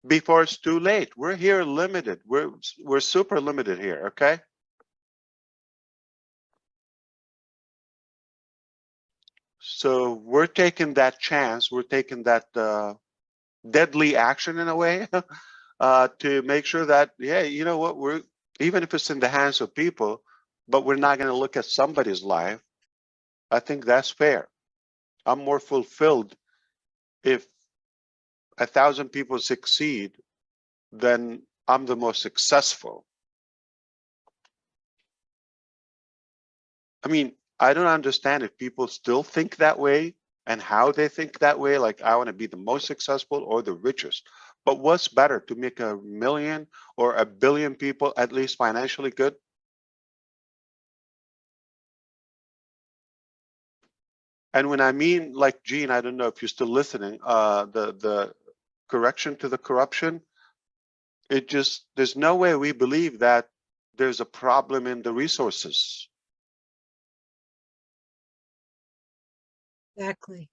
before it's too late. We're here limited. We're super limited here, okay? So we're taking that chance. We're taking that deadly action in a way to make sure that, yeah, you know what, even if it's in the hands of people, but we're not going to look at somebody's life. I think that's fair. I'm more fulfilled if 1,000 people succeed than I'm the most successful. I mean, I don't understand if people still think that way and how they think that way. Like, I want to be the most successful or the richest. But what's better, to make 1 million or 1 billion people at least financially good? And when I mean, like, Gene, I don't know if you're still listening, the correction to the corruption, there's no way we believe that there's a problem in the resources. Exactly.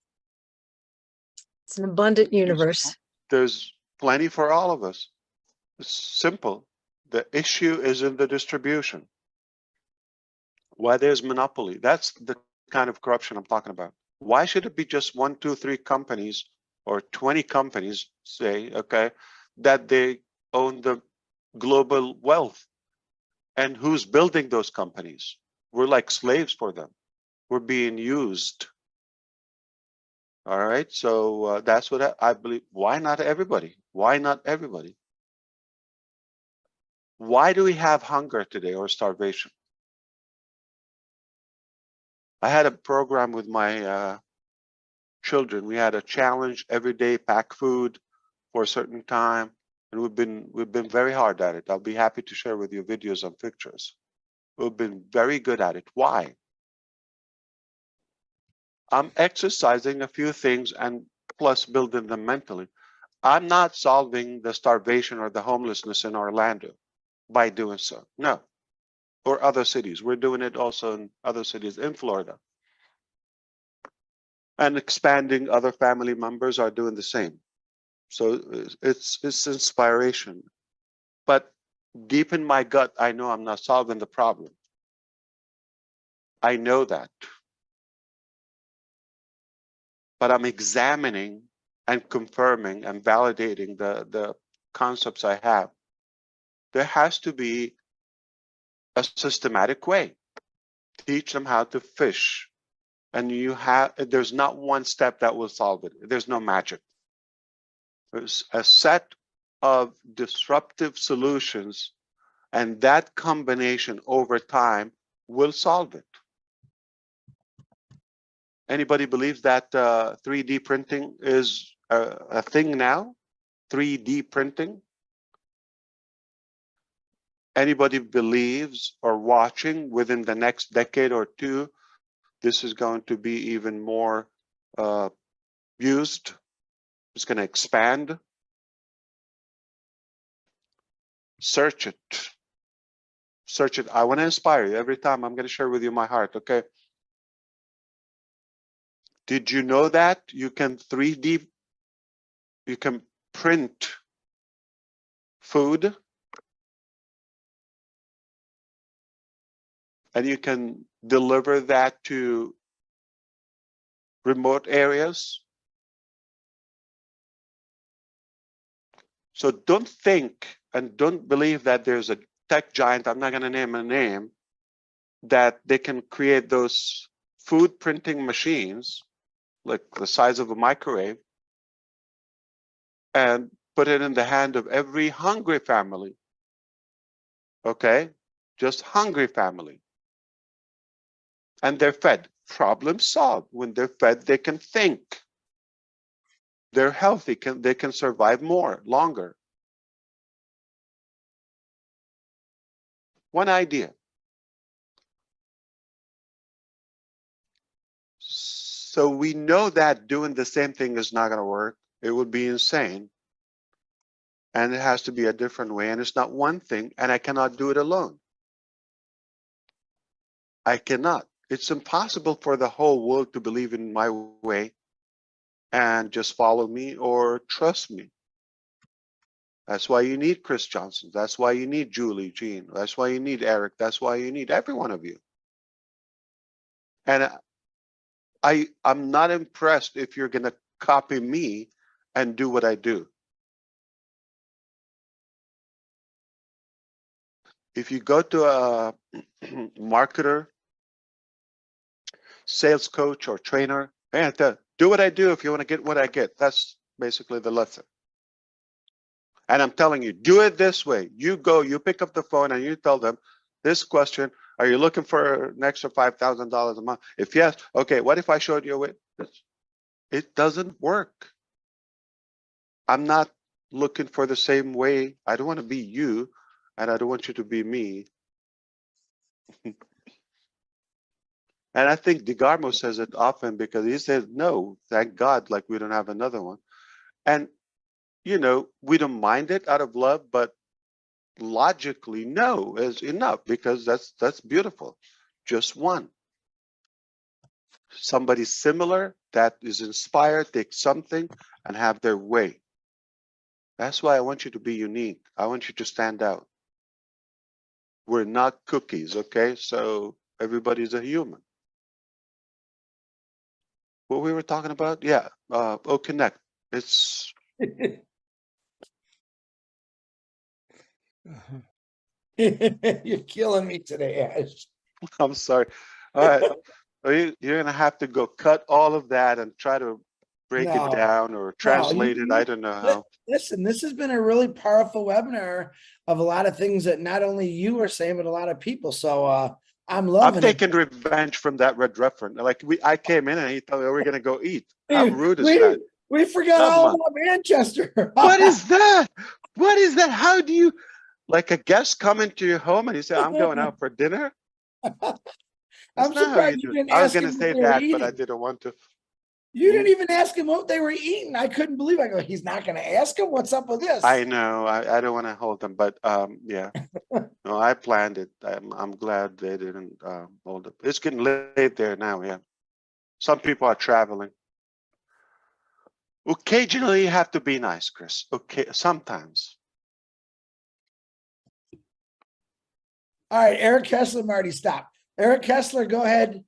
It's an abundant universe. There's plenty for all of us. It's simple. The issue is in the distribution. Why there's monopoly. That's the kind of corruption I'm talking about. Why should it be just 1, 2, 3 companies or 20 companies, say, okay, that they own the global wealth? And who's building those companies? We're like slaves for them. We're being used. All right, so that's what I believe. Why not everybody? Why not everybody? Why do we have hunger today or starvation? I had a program with my children. We had a challenge every day, pack food for a certain time, and we've been very hard at it. I'll be happy to share with you videos and pictures. We've been very good at it. Why? I'm exercising a few things and plus building them mentally. I'm not solving the starvation or the homelessness in Orlando. by doing so. No. Or other cities. We're doing it also in other cities in Florida. And expanding, other family members are doing the same. So it's inspiration. But deep in my gut, I know I'm not solving the problem. I know that. But I'm examining and confirming and validating the concepts I have. There has to be a systematic way. Teach them how to fish. And there's not one step that will solve it. There's no magic. There's a set of disruptive solutions, and that combination over time will solve it. Anybody believes that 3D printing is a thing now? 3D printing? Anybody believes or watching within the next decade or two, this is going to be even more used? It's going to expand? Search it. Search it. I want to inspire you. Every time I'm going to share with you my heart, okay? Did you know that you can 3D, you can print food, and you can deliver that to remote areas? So don't think and don't believe that there's a tech giant, I'm not going to name a name, that they can create those food printing machines like the size of a microwave and put it in the hand of every hungry family. Okay? Just hungry family. And they're fed. Problem solved. When they're fed, they can think. They're healthy. They can survive more, longer. One idea. So we know that doing the same thing is not going to work. It would be insane. And it has to be a different way. And it's not one thing. And I cannot do it alone. I cannot. It's impossible for the whole world to believe in my way and just follow me or trust me. That's why you need Chris Johnson. That's why you need Julie, Jean. That's why you need Eric. That's why you need every one of you. And I'm not impressed if you're going to copy me and do what I do. If you go to a marketer, sales coach, or trainer, and do what I do if you want to get what I get. That's basically the lesson. And I'm telling you, do it this way. You go, you pick up the phone and you tell them this question: are you looking for an extra $5,000 a month? If yes, okay, what if I showed you a way? It doesn't work. I'm not looking for the same way. I don't want to be you, and I don't want you to be me. And I think DeGarmo says it often because he says, no, thank God, like we don't have another one. And, you know, we don't mind it out of love, but logically, no is enough because that's beautiful. Just one. Somebody similar that is inspired, take something and have their way. That's why I want you to be unique. I want you to stand out. We're not cookies, okay? So everybody's a human. What we were talking about? Yeah, Connect. It's You're killing me today, Ash. I'm sorry. All right. You're gonna have to go cut all of that and try to break it down or translate it. I don't know how. Listen, this has been a really powerful webinar of a lot of things that not only you are saying, but a lot of people. So I'm loving I'm taking revenge from that red reference. Like I came in and he told me we're gonna go eat. How rude is that? We forgot Come all on. about Manchester. What is that? What is that? How do you, like a guest come into your home and you say, I'm going out for dinner? I'm surprised you didn't I was ask gonna him what say they were that, but I eating. didn't want to. You didn't even ask him what they were eating. I couldn't believe it. I go, he's not going to ask him what's up with this. I know. I don't want to hold them, but yeah. No, I planned it. I'm glad they didn't hold it. It's getting late there now. Yeah. Some people are traveling. Occasionally, you have to be nice, Chris. Okay, sometimes. All right, Eric Kessler, Marty, stop. Eric Kessler, go ahead.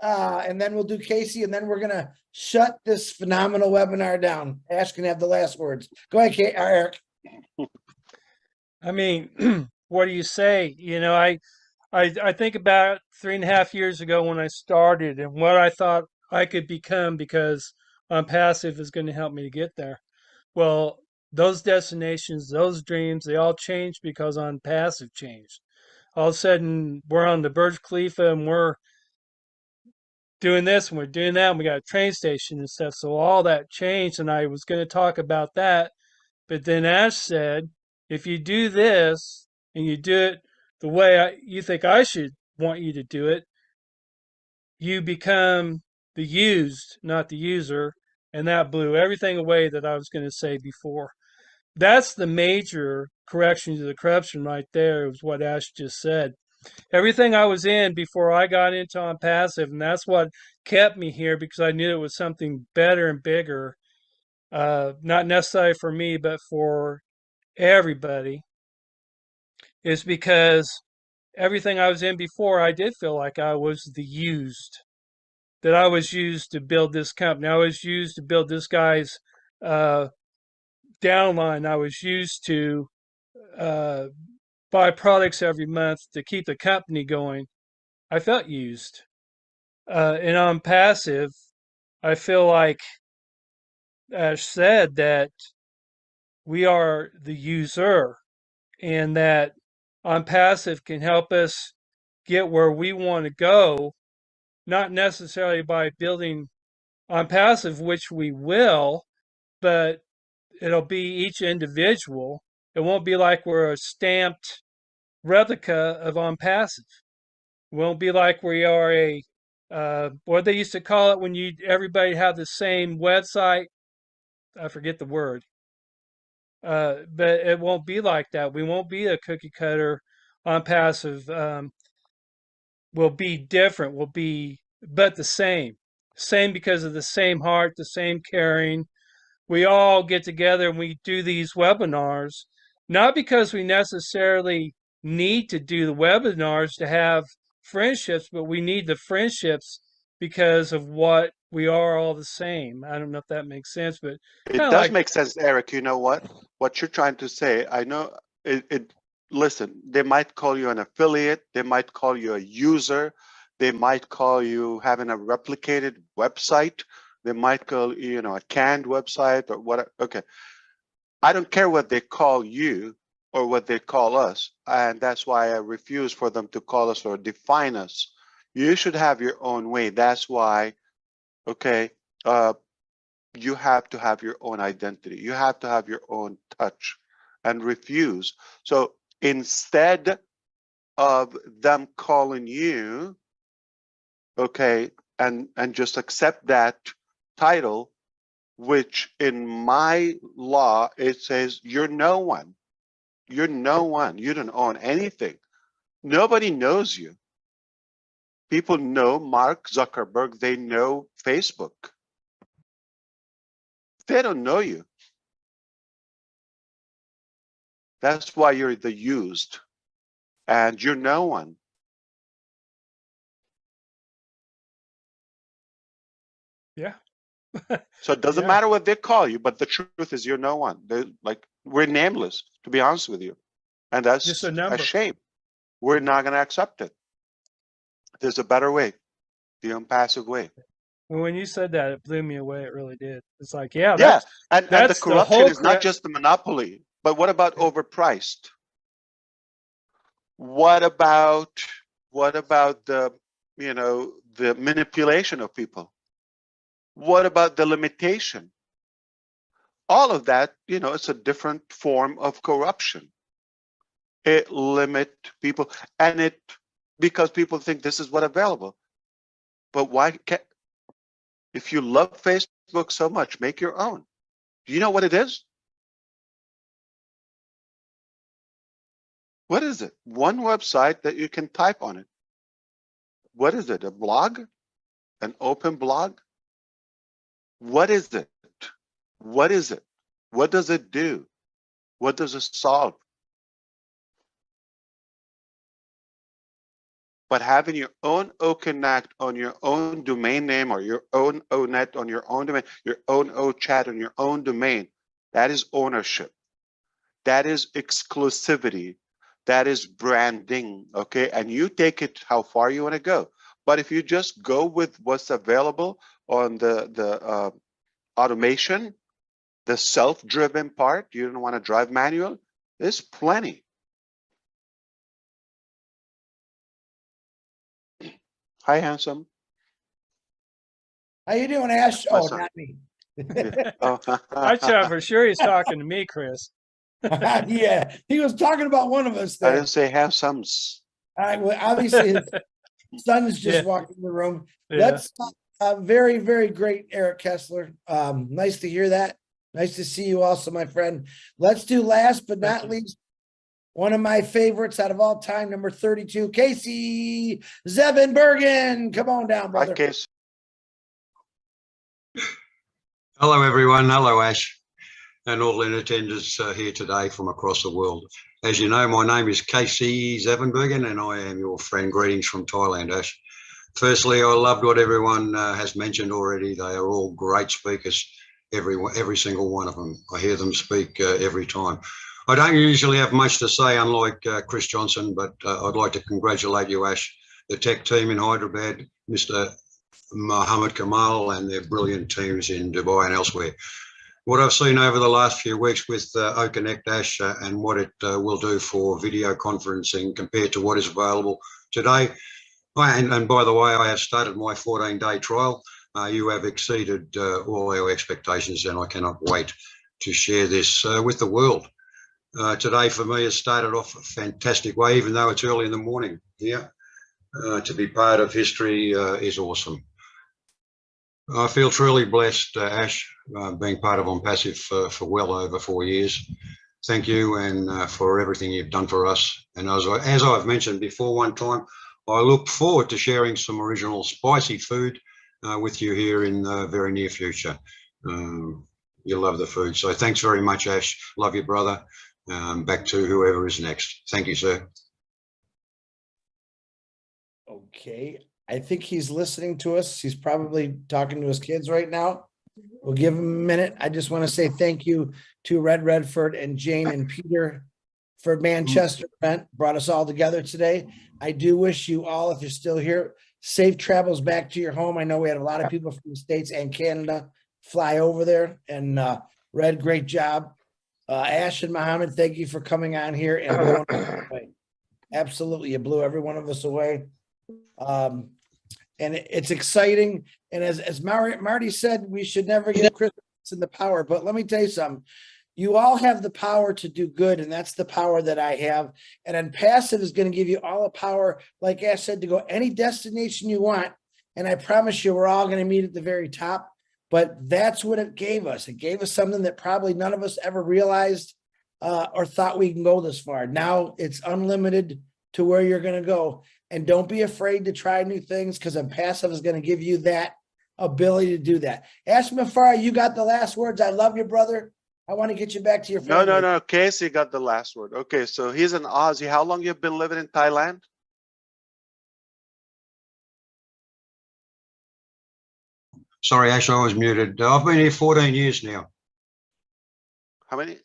And then we'll do Casey, and then we're going to shut this phenomenal webinar down. Ash can have the last words. Go ahead, Eric. I mean, what do you say? You know, I think about 3.5 years ago when I started and what I thought I could become because Passive is going to help me to get there. Well, those destinations, those dreams, they all changed because Passive changed. All of a sudden, we're on the Burj Khalifa and we're doing this and we're doing that and we got a train station and stuff. So all that changed, and I was going to talk about that. But then Ash said, if you do this and you do it the way you think I should want you to do it, you become the used, not the user. And that blew everything away that I was going to say before. That's the major correction to the corruption right there, is what Ash just said. Everything I was in before I got into Passive, and that's what kept me here, because I knew it was something better and bigger, not necessarily for me, but for everybody, is because everything I was in before, I did feel like I was the used, that I was used to build this company. I was used to build this guy's downline. I was used to buy products every month to keep the company going. I felt used. And on Passive, I feel like Ash said that we are the user, and that on Passive can help us get where we want to go, not necessarily by building on Passive, which we will, but it'll be each individual. It won't be like we're a stamped replica of on Passive. It won't be like we are a what they used to call it when everybody have the same website. I forget the word. But it won't be like that. We won't be a cookie cutter on Passive. We'll be different. We'll be, but the same. Same because of the same heart, the same caring. We all get together and we do these webinars, not because we necessarily need to do the webinars to have friendships, but we need the friendships because of what we are all the same. I don't know if that makes sense, but it does make sense, Eric. You know what you're trying to say. I know it. Listen, they might call you an affiliate. They might call you a user. They might call you having a replicated website. They might call you, a canned website or what. Okay, I don't care what they call you or what they call us, and that's why I refuse for them to call us or define us. You should have your own way. That's why. Okay, you have to have your own identity. You have to have your own touch, and refuse. So instead of them calling you, okay, and just accept that title, which in my law, it says you're no one. You're no one. You don't own anything. Nobody knows you. People know Mark Zuckerberg. They know Facebook. They don't know you. That's why you're the used, and you're no one. Yeah. So it doesn't matter what they call you, but the truth is you're no one. We're nameless, to be honest with you. And that's just a number. A shame. We're not going to accept it. There's a better way, the unpassive way. Well, when you said that, it blew me away. It really did. It's like, And the corruption is not just the monopoly, but what about overpriced? What about the, the manipulation of people? What about the limitation? All of that, it's a different form of corruption. It limits people, and because people think this is what available. But why can't, if you love Facebook, Facebook so much. Make your own. Do you know what it is? What is it? One website that you can type on it. What is it? A blog? An open blog? What is it? What is it? What does it do? What does it solve? But having your own OConnect on your own domain name, or your own ONet on your own domain, your own OChat on your own domain, that is ownership. That is exclusivity. That is branding, okay? And you take it how far you want to go. But if you just go with what's available on the automation, the self-driven part, you don't want to drive manual, there's plenty. Hi, handsome. How you doing, Ash? My Oh, son. not me. Oh. I thought for sure he's talking to me, Chris. Yeah, he was talking about one of us I there. didn't say handsomes. All right, well, obviously his son is just Yeah. walking in the room. Yeah. Let's very, very great, Eric Kessler. Nice to hear that. Nice to see you also, my friend. Let's do last but not least, one of my favorites out of all time, number 32, Casey Zevenbergen. Come on down, brother. Okay. Hello, everyone. Hello, Ash, and all in attendance here today from across the world. As you know, my name is Casey Zevenbergen, and I am your friend. Greetings from Thailand, Ash. Firstly, I loved what everyone has mentioned already. They are all great speakers, every single one of them. I hear them speak every time. I don't usually have much to say, unlike Chris Johnson, but I'd like to congratulate you, Ash, the tech team in Hyderabad, Mr. Mohammed Kamal, and their brilliant teams in Dubai and elsewhere. What I've seen over the last few weeks with OConnect, Ash, and what it will do for video conferencing compared to what is available today. And by the way, I have started my 14-day trial. You have exceeded all our expectations, and I cannot wait to share this with the world. Today for me has started off a fantastic way, even though it's early in the morning here. To be part of history is awesome. I feel truly blessed, Ash, being part of Auspicious for well over 4 years. Thank you, and for everything you've done for us. And as I've mentioned before one time, I look forward to sharing some original spicy food with you here in the very near future. You love the food. So thanks very much, Ash. Love you, brother. Back to whoever is next. Thank you, sir. Okay. I think he's listening to us. He's probably talking to his kids right now. We'll give him a minute. I just want to say thank you to Red Redford and Jane and Peter for Manchester event. Brought us all together today. I do wish you all, if you're still here, safe travels back to your home. I know we had a lot of people from the States and Canada fly over there. And Red, great job. Ash and Mohammed, thank you for coming on here and blowing us away. Absolutely, you blew every one of us away. And it's exciting. And as Marty said, we should never give Chris in the power. But let me tell you something. You all have the power to do good, and that's the power that I have. And then passive is going to give you all the power, like Ash said, to go any destination you want. And I promise you, we're all going to meet at the very top. But that's what it gave us. It gave us something that probably none of us ever realized or thought we can go this far. Now it's unlimited to where you're going to go. And don't be afraid to try new things, because passive is going to give you that ability to do that. Ash Mafari, you got the last words. I love you, brother. I want to get you back to your family. No. Casey got the last word. Okay, so he's an Aussie. How long you have been living in Thailand? Sorry, Ash, I was muted. I've been here 14 years now. How many?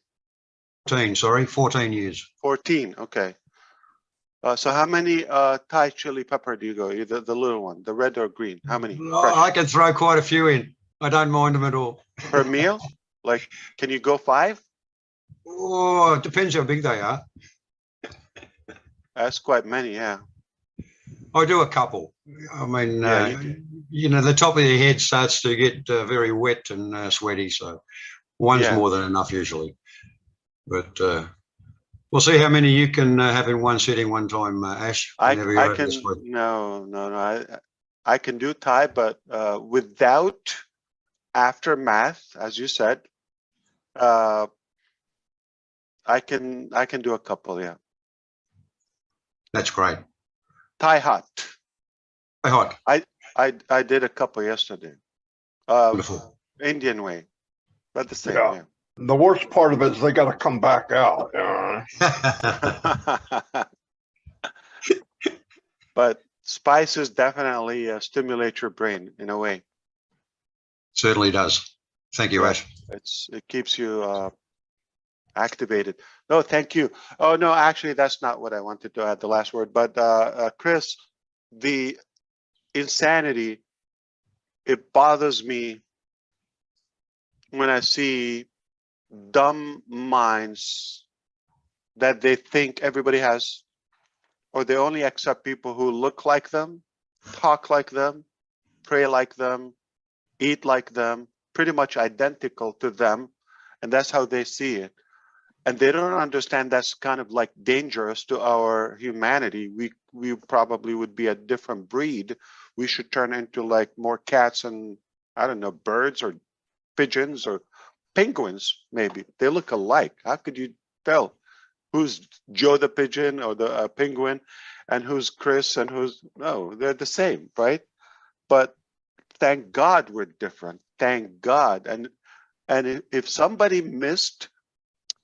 14 years. 14, okay. So how many Thai chili pepper do you go? Either the little one, the red or green? How many? I can throw quite a few in. I don't mind them at all. Per meal? Like, can you go 5? Oh, it depends how big they are. That's quite many, yeah. I do a couple. I mean, Yeah, you know, the top of your head starts to get very wet and sweaty. So one's Yeah. more than enough usually. But we'll see how many you can have in one sitting one time, Ash. I Whenever can, this way. no. I can do Thai, but without after math, as you said, I can do a couple. Yeah. That's great. Thai hot. Thai hot. I did a couple yesterday. Wonderful. Indian way, but the same. Yeah. Yeah. The worst part of it is they got to come back out. But spices definitely stimulate your brain in a way. Certainly does. Thank you, Yeah, Ash. it keeps you activated. No, thank you. Oh no, actually, that's not what I wanted to add. The last word, but Chris, the insanity. It bothers me when I see dumb minds that they think everybody has, or they only accept people who look like them, talk like them, pray like them, eat like them, pretty much identical to them, and that's how they see it. And they don't understand that's kind of like dangerous to our humanity. We probably would be a different breed. We should turn into like more cats and, I don't know, birds or pigeons or penguins, maybe. They look alike. How could you tell who's Joe the pigeon or the penguin and who's Chris and who's, no, they're the same, right? But thank God we're different. Thank God. And if somebody missed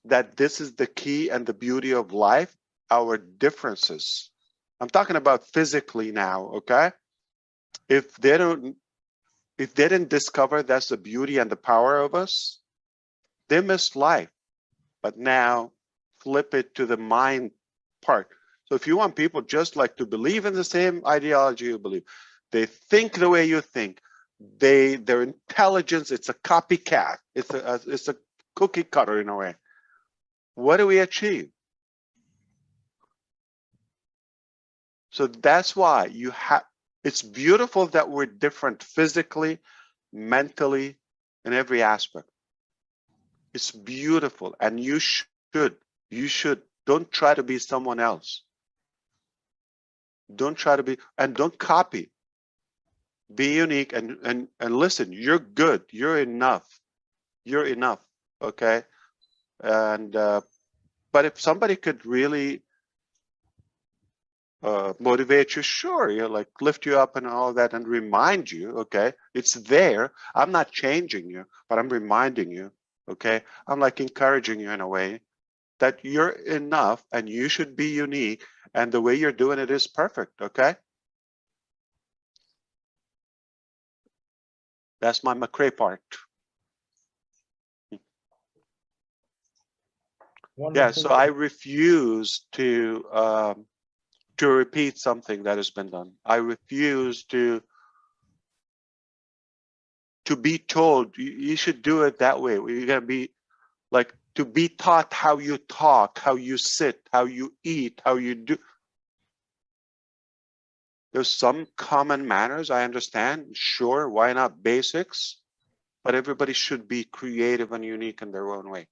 that this is the key and the beauty of life, our differences. I'm talking about physically now, okay? If they didn't discover that's the beauty and the power of us, they missed life. But now flip it to the mind part. So if you want people just like to believe in the same ideology you believe, they think the way you think, their intelligence, it's a copycat, it's a cookie cutter in a way. What do we achieve? So that's why it's beautiful that we're different physically, mentally, in every aspect. It's beautiful, and you should, don't try to be someone else. Don't try to be, and don't copy. Be unique and listen, you're good, you're enough, okay? And, but if somebody could really motivate you, sure, like lift you up and all that and remind you, okay, it's there. I'm not changing you, but I'm reminding you, okay? I'm like encouraging you in a way that you're enough and you should be unique, and the way you're doing it is perfect, okay? That's my McRae part. Wonderful. Yeah, so I refuse to repeat something that has been done. I refuse to be told you should do it that way. You're gonna be like, to be taught how you talk, how you sit, how you eat, how you do. There's some common manners, I understand, sure, why not basics? But everybody should be creative and unique in their own way.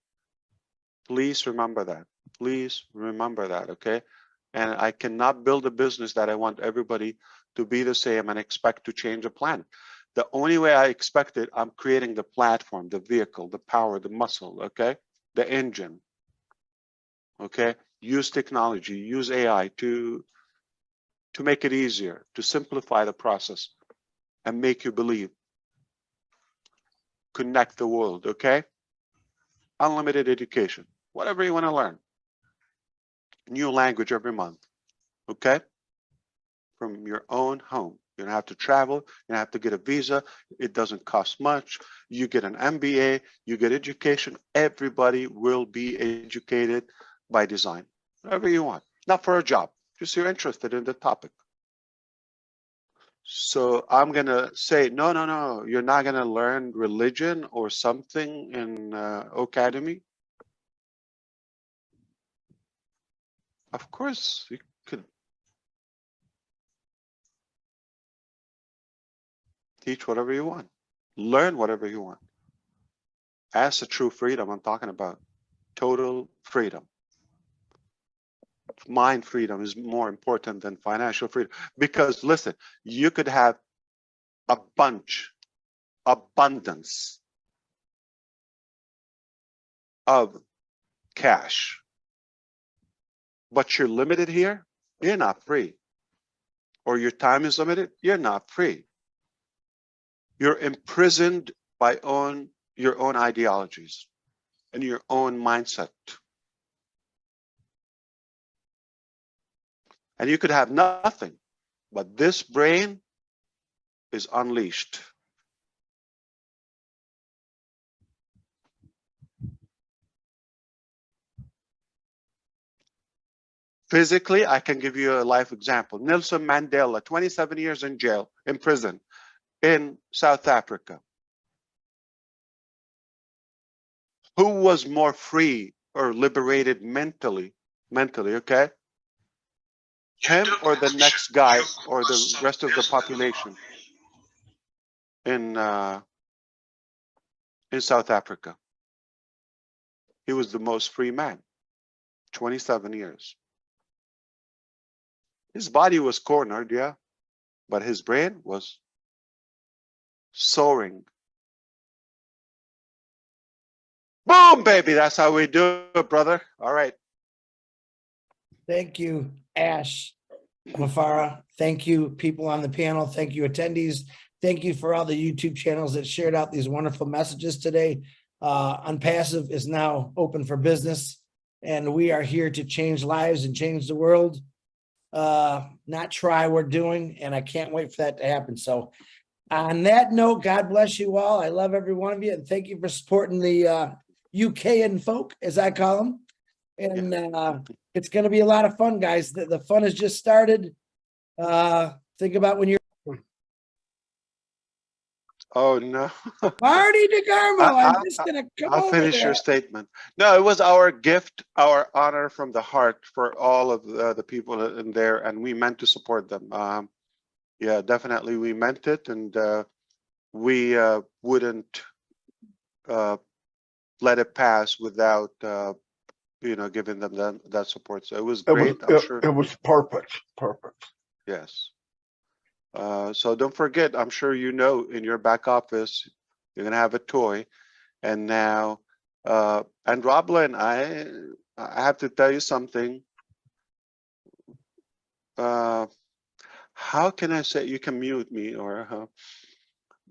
Please remember that. Please remember that, okay? And I cannot build a business that I want everybody to be the same and expect to change a planet. The only way I expect it, I'm creating the platform, the vehicle, the power, the muscle, okay? The engine, okay? Use technology, use AI to make it easier, to simplify the process and make you believe. Connect the world, okay? Unlimited education, whatever you want to learn. New language every month, okay? From your own home. You don't have to travel, you don't have to get a visa, it doesn't cost much. You get an MBA, you get education. Everybody will be educated by design, whatever you want. Not for a job, just you're interested in the topic. So I'm gonna say, no, you're not gonna learn religion or something in Academy. Of course, you could teach whatever you want, learn whatever you want. That's the true freedom I'm talking about. Total freedom. Mind freedom is more important than financial freedom. Because listen, you could have a bunch abundance of cash, but you're limited here, you're not free. Or your time is limited, you're not free. You're imprisoned by your own ideologies and your own mindset. And you could have nothing, but this brain is unleashed. Physically, I can give you a life example. Nelson Mandela, 27 years in jail, in prison, in South Africa. Who was more free or liberated mentally, okay? Him or the next guy or the rest of the population in South Africa? He was the most free man, 27 years. His body was cornered, yeah, but his brain was soaring. Boom, baby, that's how we do it, brother. All right. Thank you, Ash Mufara. Thank you, people on the panel. Thank you, attendees. Thank you for all the YouTube channels that shared out these wonderful messages today. Unpassive is now open for business, and we are here to change lives and change the world. Not try, we're doing, and I can't wait for that to happen. So on that note, God bless you all. I love every one of you, and thank you for supporting the UKian folk, as I call them. And it's going to be a lot of fun, guys. The fun has just started. Think about when you're Oh no. Marty DeGarmo. I'm just gonna come I'll over finish there. your statement. No, it was our gift, our honor from the heart for all of the people in there, and we meant to support them. Yeah, definitely, we meant it, and we wouldn't let it pass without giving them that support. So it was great. I'm sure it was perfect. Yes. So don't forget, I'm sure you know in your back office, you're gonna have a toy. And now, and Roblin, I have to tell you something. How can I say, you can mute me or,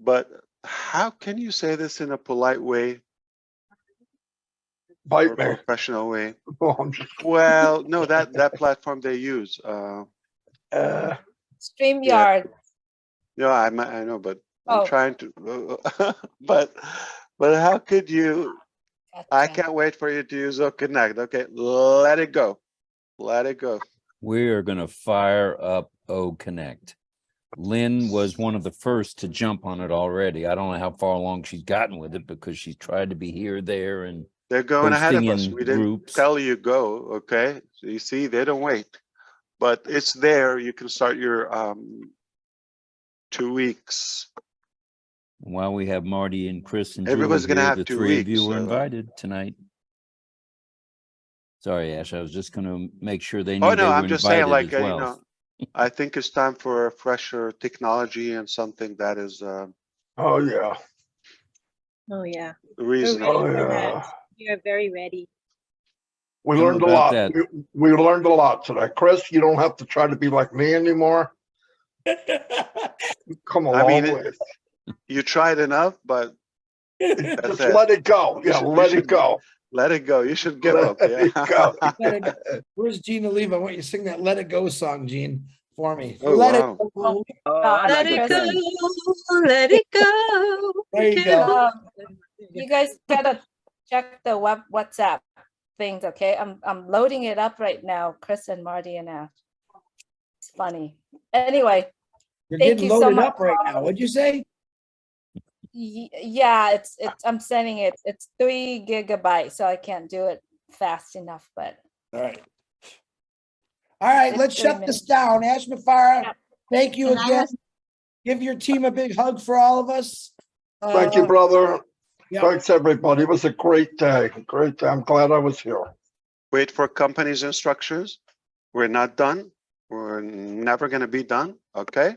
but how can you say this in a polite way? Bite me. Professional way? Oh, Well, no, that platform they use. StreamYard. Yeah, I know, but Oh. I'm trying to, but how could you? I can't wait for you to use Connect. Okay, let it go. Let it go. We are going to fire up Connect. Lynn was one of the first to jump on it already. I don't know how far along she's gotten with it because she's tried to be here, there, and they're going ahead of us. in We didn't groups. tell you go. Okay, so you see, they don't wait, but it's there. You can start your 2 weeks. While we have Marty and Chris and Everybody's Julie gonna here, have the 2 three of you weeks, were so. invited tonight. Sorry, Ash, I was just going to make sure they knew Oh they no, were I'm just saying, invited like as well. I think it's time for a fresher technology and something that is. Oh yeah. Oh yeah. Reasonable. We're ready for that. We are very ready. We How learned a about lot. that? We learned a lot today. Chris, you don't have to try to be like me anymore. Come a I long mean, way. you tried enough, but that's Just it. let it go. Yeah, let it go. Let it go. You should give up. Let Yeah. it go. Let it go. Where's Gene Oliva? I want you to sing that "Let It Go" song, Gene, for me. Oh, Let wow. it go. Let it go, let it go. There you go. You guys gotta check the WhatsApp things, okay? I'm loading it up right now, Chris and Marty and Ash. It's funny. Anyway, You're thank getting you so loaded much. up right now. What'd you say? Yeah, it's I'm sending it. It's 3 gigabytes, so I can't do it fast enough, but All right. All right, It's let's 3 shut minutes. this down. Ash Mufara, thank you And I again. was- Give your team a big hug for all of us. Thank you, brother. Yep. Thanks, everybody. It was a great day. Great day. I'm glad I was here. Wait for company's instructions. We're not done. We're never going to be done. Okay.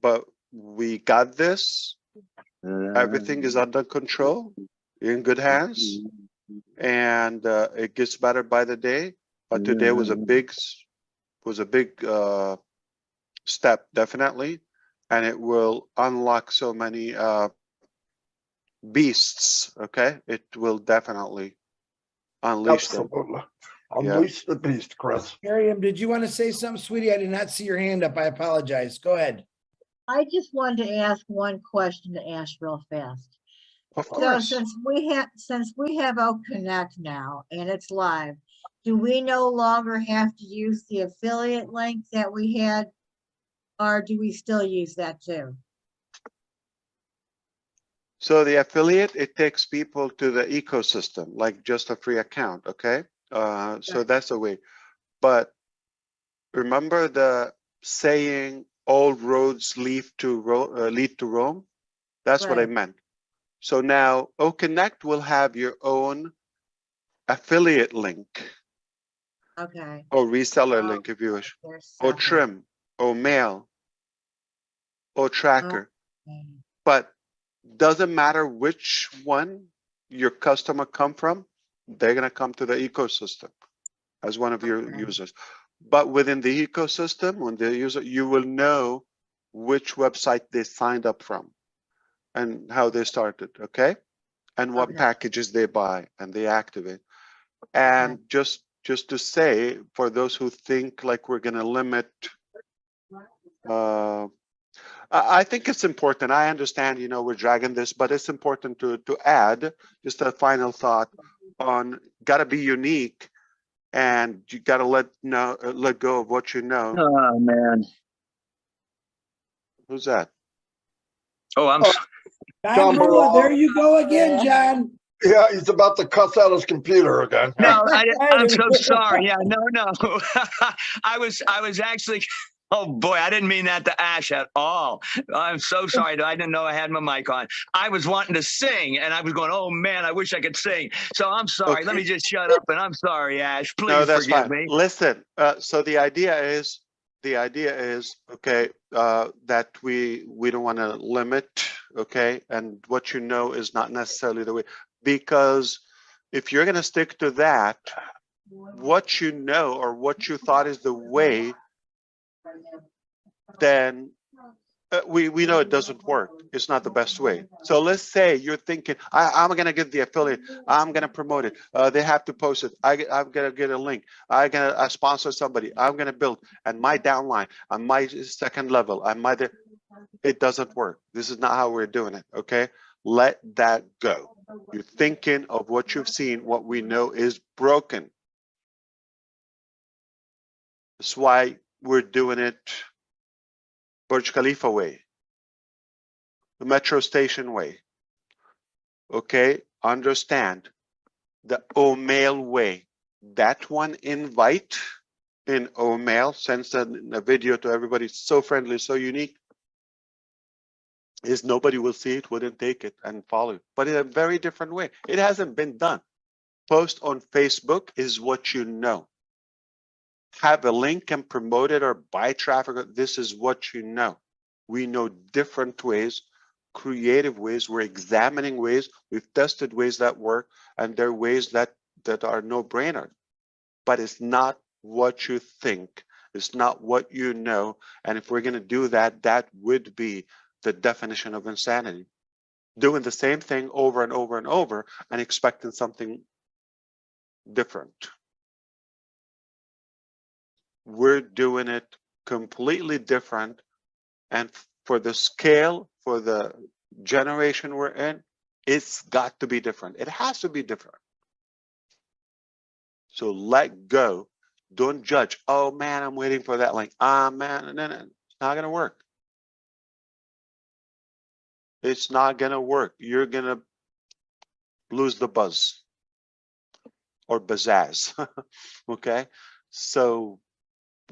But we got this. Everything is under control, in good hands, and it gets better by the day. But today was a big step, definitely, and it will unlock so many beasts. Okay, it will definitely unleash them. Absolutely. Unleash the beast, Chris. Miriam, did you want to say something, sweetie? I did not see your hand up. I apologize. Go ahead. I just wanted to ask one question to Ash real fast. Of So course. since we have O Connect now and it's live, do we no longer have to use the affiliate link that we had, or do we still use that too? So the affiliate, it takes people to the ecosystem, like just a free account, okay? So that's the way. But remember the saying, all roads lead to Rome? That's what I Right. meant. So now OConnect will have your own affiliate link Okay. or reseller link if you wish, or trim, or mail, or tracker. Okay. But doesn't matter which one your customer come from, they're gonna come to the ecosystem as one of your users. But within the ecosystem, when the user, you will know which website they signed up from and how they started, okay? And what packages they buy and they activate. And just to say, for those who think like we're gonna limit, I think it's important. I understand, you know, we're dragging this, but it's important to add just a final thought on gotta be unique, and you gotta let go of what you know. Oh man. Who's that? Oh, I'm John Barala. There you go again, John. Yeah, he's about to cuss out his computer again. No, I'm so sorry. Yeah, no. I was actually. Oh boy, I didn't mean that to Ash at all. I'm so sorry. I didn't know I had my mic on. I was wanting to sing, and I was going, "Oh man, I wish I could sing." So I'm sorry. Okay. Let me just shut up, and I'm sorry, Ash. Please No, that's forgive fine. me. Listen, so the idea is okay, that we don't want to limit, okay, and what you know is not necessarily the way, because if you're going to stick to that, what you know or what you thought is the way, then we know it doesn't work. It's not the best way. So let's say you're thinking, I'm going to get the affiliate. I'm going to promote it. They have to post it. I'm going to get a link. I'm going to sponsor somebody. I'm going to build. And my downline, on my second level, it doesn't work. This is not how we're doing it, okay? Let that go. You're thinking of what you've seen. What we know is broken. That's why we're doing it Burj Khalifa way, the metro station way. Okay, understand the O'Mail way. That one invite in O'Mail sends a video to everybody. So friendly, so unique. Is nobody will see it, wouldn't take it and follow it, but in a very different way. It hasn't been done. Post on Facebook is what you know. Have a link and promote it or buy traffic. This is what you know. We know different ways, creative ways. We're examining ways. We've tested ways that work, and there are ways that are no-brainer. But it's not what you think. It's not what you know. And if we're going to do that, that would be the definition of insanity. Doing the same thing over and over and over and expecting something different. We're doing it completely different, and for the scale, for the generation we're in, it's got to be different. It has to be different. So let go. Don't judge. Oh man, I'm waiting for that link. Man, no, it's not gonna work. It's not gonna work. You're gonna lose the buzz or pizzazz. Okay, so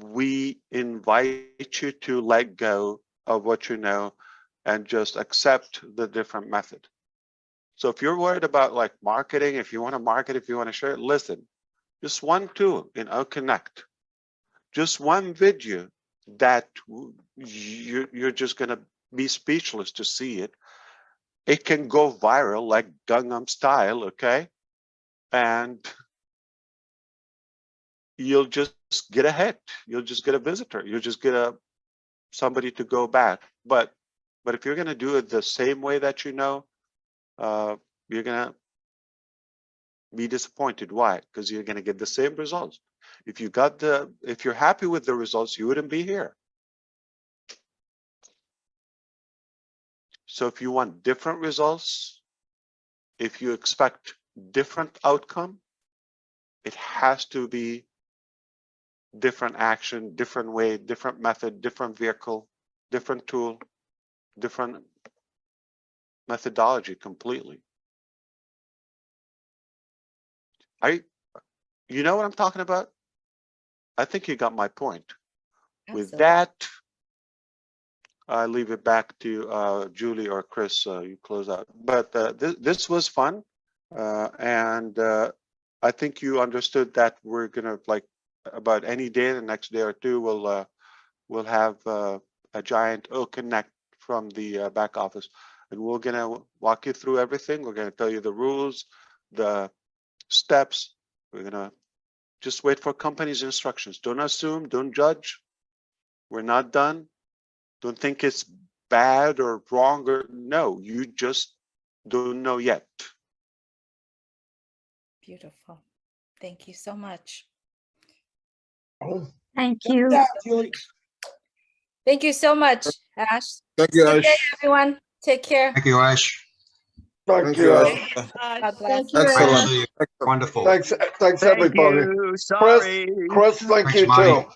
we invite you to let go of what you know and just accept the different method. So if you're worried about like marketing, if you want to market, if you want to share it, listen, just one tool in Connect, just one video that you're just going to be speechless to see it. it can go viral like Gangnam Style, okay? And you'll just get a hit. You'll just get a visitor. You'll just get somebody to go back. But if you're gonna do it the same way that you know, you're gonna be disappointed. Why? Because you're gonna get the same results. If you're happy with the results, you wouldn't be here. So if you want different results, if you expect different outcome, it has to be different action, different way, different method, different vehicle, different tool, different methodology completely. You know what I'm talking about? I think you got my point. Absolutely. With that, I leave it back to Julie or Chris. You close out. But this was fun, and I think you understood that we're gonna, like, about any day, the next day or two, we'll have a giant connect from the back office, and we're gonna walk you through everything. We're gonna tell you the rules, the steps. We're gonna just wait for company's instructions. Don't assume, don't judge. We're not done. Don't think it's bad or wrong, or no, you just don't know yet. Beautiful. Thank you so much. Thank you. Thank you so much, Ash. Thank you, Good day, Ash. everyone. Take care. Thank you, Ash. Thank you. God bless. Thank you, Excellent. See you. Wonderful. Thanks Thank everybody. you. Sorry. Chris, thank Thanks, you Marty. too.